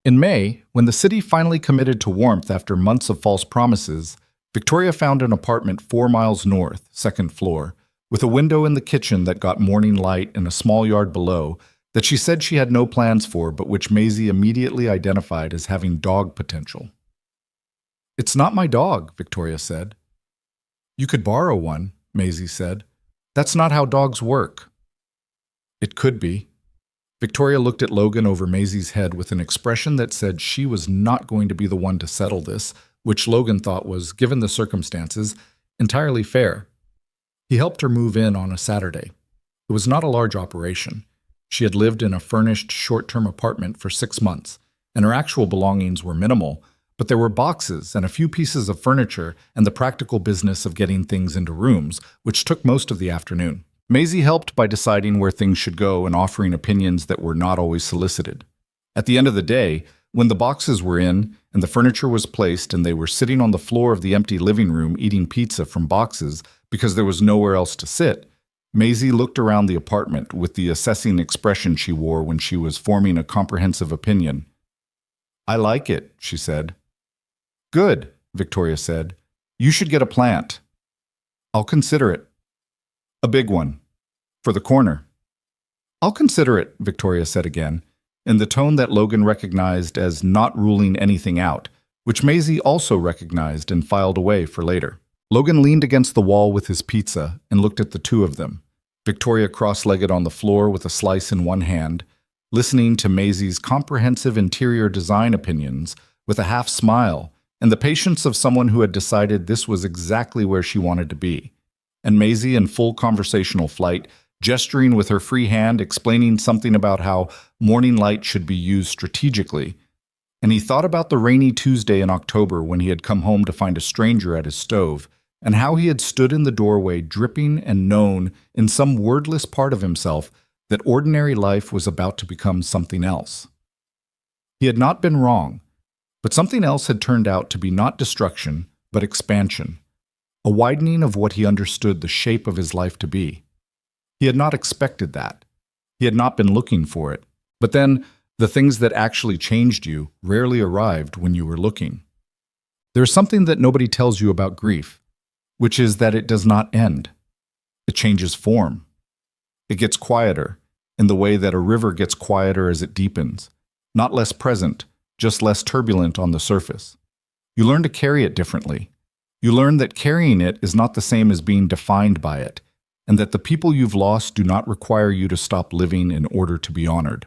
In May, when the city finally committed to warmth after months of false promises, Victoria found an apartment 4 miles north, 2nd floor, with a window in the kitchen that got morning light and a small yard below that she said she had no plans for, but which Maisie immediately identified as having dog potential. "It's not my dog," Victoria said. "You could borrow one," Maisie said. "That's not how dogs work." "It could be." Victoria looked at Logan over Maisie's head with an expression that said she was not going to be the one to settle this, which Logan thought was, given the circumstances, entirely fair. He helped her move in on a Saturday. It was not a large operation. She had lived in a furnished short-term apartment for 6 months, and her actual belongings were minimal, but there were boxes and a few pieces of furniture and the practical business of getting things into rooms, which took most of the afternoon. Maisie helped by deciding where things should go and offering opinions that were not always solicited. At the end of the day, when the boxes were in and the furniture was placed and they were sitting on the floor of the empty living room eating pizza from boxes because there was nowhere else to sit, Maisie looked around the apartment with the assessing expression she wore when she was forming a comprehensive opinion. "I like it," she said. "Good," Victoria said. "You should get a plant." "I'll consider it." "A big one. For the corner." "I'll consider it," Victoria said again, in the tone that Logan recognized as not ruling anything out, which Maisie also recognized and filed away for later. Logan leaned against the wall with his pizza and looked at the two of them, Victoria cross-legged on the floor with a slice in one hand, listening to Maisie's comprehensive interior design opinions with a half smile and the patience of someone who had decided this was exactly where she wanted to be, and Maisie in full conversational flight, gesturing with her free hand, explaining something about how morning light should be used strategically. And he thought about the rainy Tuesday in October when he had come home to find a stranger at his stove, and how he had stood in the doorway dripping and known in some wordless part of himself that ordinary life was about to become something else. He had not been wrong, but something else had turned out to be not destruction, but expansion, a widening of what he understood the shape of his life to be. He had not expected that. He had not been looking for it. But then, The things that actually changed you rarely arrived when you were looking. There's something that nobody tells you about grief, which is that it does not end. It changes form. It gets quieter, in the way that a river gets quieter as it deepens, not less present, just less turbulent on the surface. You learn to carry it differently. You learn that carrying it is not the same as being defined by it, and that the people you've lost do not require you to stop living in order to be honored.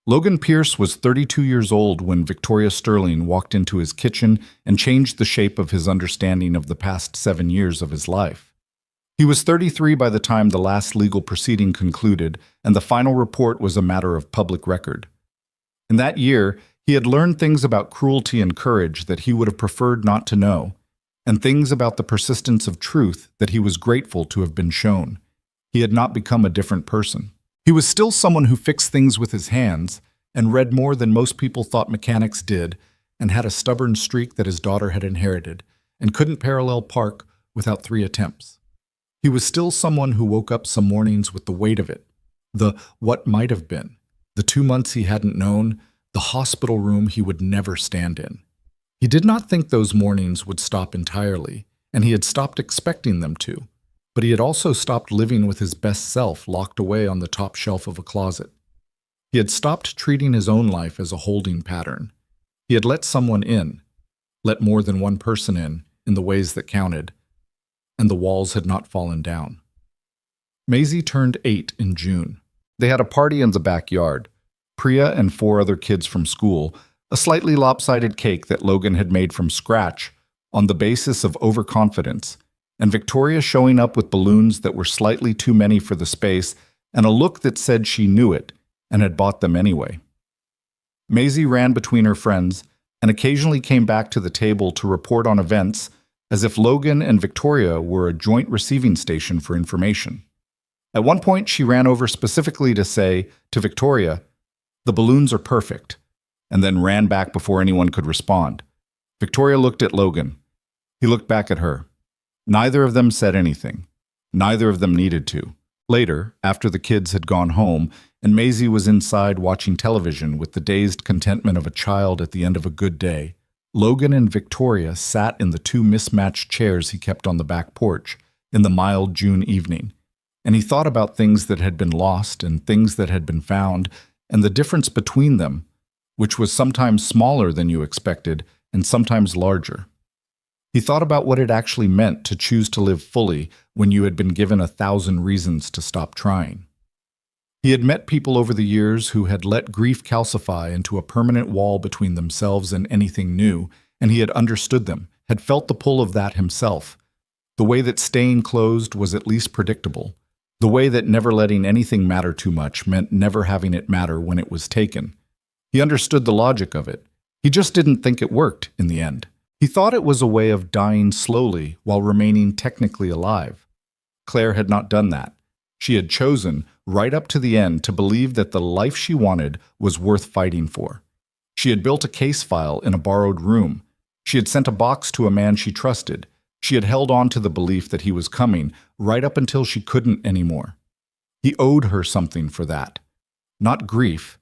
Logan Pierce was 32 years old when Victoria Sterling walked into his kitchen and changed the shape of his understanding of the past 7 years of his life. He was 33 by the time the last legal proceeding concluded, and the final report was a matter of public record. In that year, he had learned things about cruelty and courage that he would have preferred not to know, and things about the persistence of truth that he was grateful to have been shown. He had not become a different person. He was still someone who fixed things with his hands and read more than most people thought mechanics did, and had a stubborn streak that his daughter had inherited, and couldn't parallel park without 3 attempts. He was still someone who woke up some mornings with the weight of it, the what might have been, the 2 months he hadn't known, the hospital room he would never stand in. He did not think those mornings would stop entirely, and he had stopped expecting them to, but he had also stopped living with his best self locked away on the top shelf of a closet. He had stopped treating his own life as a holding pattern. He had let someone in, let more than one person in the ways that counted, and the walls had not fallen down. Maisie turned 8 in June. They had a party in the backyard. Priya and 4 other kids from school, a slightly lopsided cake that Logan had made from scratch on the basis of overconfidence, and Victoria showing up with balloons that were slightly too many for the space and a look that said she knew it and had bought them anyway. Maisie ran between her friends and occasionally came back to the table to report on events as if Logan and Victoria were a joint receiving station for information. At one point, she ran over specifically to say to Victoria, "The balloons are perfect," and then ran back before anyone could respond. Victoria looked at Logan. He looked back at her. Neither of them said anything. Neither of them needed to. Later, after the kids had gone home, and Maisie was inside watching television with the dazed contentment of a child at the end of a good day, Logan and Victoria sat in the 2 mismatched chairs he kept on the back porch in the mild June evening, and he thought about things that had been lost and things that had been found, and the difference between them, which was sometimes smaller than you expected and sometimes larger. He thought about what it actually meant to choose to live fully when you had been given 1,000 reasons to stop trying. He had met people over the years who had let grief calcify into a permanent wall between themselves and anything new, and he had understood them, had felt the pull of that himself. The way that staying closed was at least predictable. The way that never letting anything matter too much meant never having it matter when it was taken. He understood the logic of it. He just didn't think it worked in the end. He thought it was a way of dying slowly while remaining technically alive. Claire had not done that. She had chosen, right up to the end, to believe that the life she wanted was worth fighting for. She had built a case file in a borrowed room. She had sent a box to a man she trusted. She had held on to the belief that he was coming, right up until she couldn't anymore. He owed her something for that. Not grief.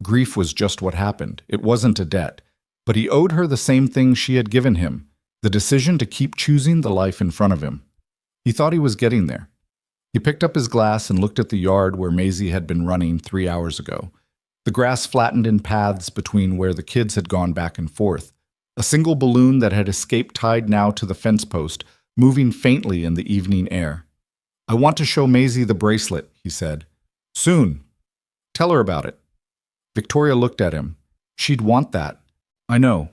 Grief was just what happened. It wasn't a debt. But he owed her the same thing she had given him, the decision to keep choosing the life in front of him. He thought he was getting there. He picked up his glass and looked at the yard where Maisie had been running 3 hours ago. The grass flattened in paths between where the kids had gone back and forth. A single balloon that had escaped tied now to the fence post, moving faintly in the evening air. "I want to show Maisie the bracelet," he said. "Soon. Tell her about it." Victoria looked at him. "She'd want that." "I know."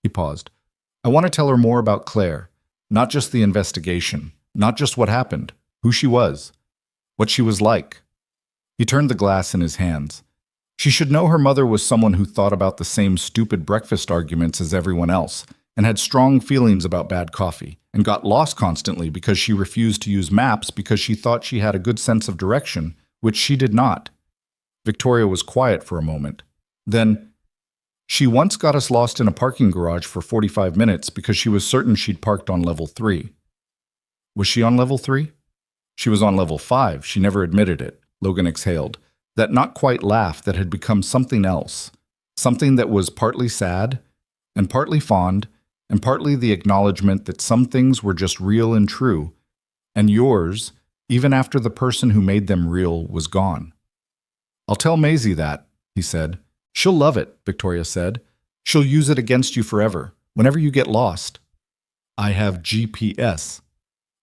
He paused. "I want to tell her more about Claire, not just the investigation, not just what happened, who she was, what she was like." He turned the glass in his hands. She should know her mother was someone who thought about the same stupid breakfast arguments as everyone else, and had strong feelings about bad coffee, and got lost constantly because she refused to use maps because she thought she had a good sense of direction, which she did not. Victoria was quiet for a moment. Then, "She once got us lost in a parking garage for 45 minutes because she was certain she'd parked on level 3. Was she on level 3? She was on level 5. She never admitted it. Logan exhaled. That not quite laugh that had become something else, something that was partly sad, and partly fond, and partly the acknowledgement that some things were just real and true, and yours, even after the person who made them real was gone. "I'll tell Maisie that," he said. "She'll love it," Victoria said. "She'll use it against you forever, whenever you get lost." "I have GPS."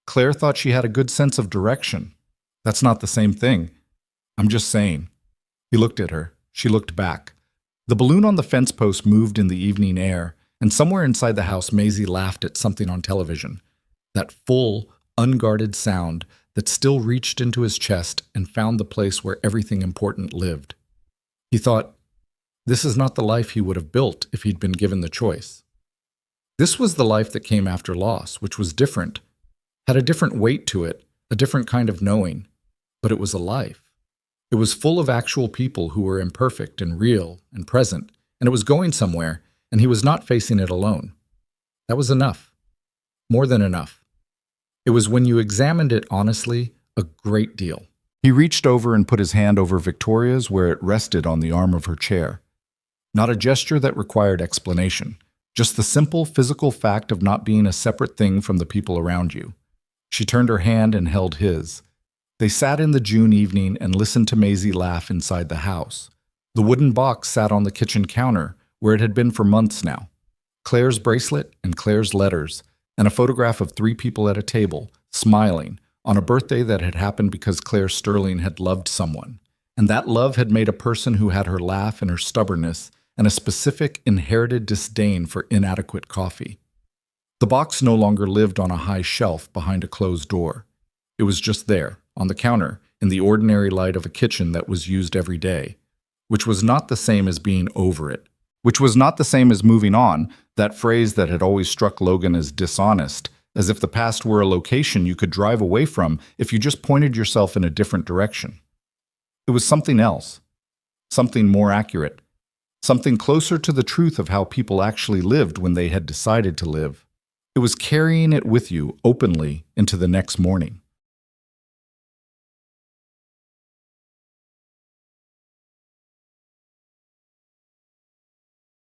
Claire thought she had a good sense of direction. "That's not the same thing. I'm just saying." He looked at her. She looked back. The balloon on the fence post moved in the evening air, and somewhere inside the house Maisie laughed at something on television. That full, unguarded sound that still reached into his chest and found the place where everything important lived. He thought, this is not the life he would have built if he'd been given the choice. This was the life that came after loss, which was different, had a different weight to it, a different kind of knowing, but it was a life. It was full of actual people who were imperfect and real and present, and it was going somewhere, and he was not facing it alone. That was enough. More than enough. It was, when you examined it honestly, a great deal. He reached over and put his hand over Victoria's where it rested on the arm of her chair. Not a gesture that required explanation, just the simple physical fact of not being a separate thing from the people around you. She turned her hand and held his. They sat in the June evening and listened to Maisie laugh inside the house. The wooden box sat on the kitchen counter, where it had been for months now. Claire's bracelet and Claire's letters, and a photograph of 3 people at a table, smiling, on a birthday that had happened because Claire Sterling had loved someone. And that love had made a person who had her laugh and her stubbornness and a specific inherited disdain for inadequate coffee. The box no longer lived on a high shelf behind a closed door. It was just there, on the counter, in the ordinary light of a kitchen that was used every day, which was not the same as being over it, which was not the same as moving on, that phrase that had always struck Logan as dishonest, as if the past were a location you could drive away from if you just pointed yourself in a different direction. It was something else, something more accurate, something closer to the truth of how people actually lived when they had decided to live. It was carrying it with you openly into the next morning.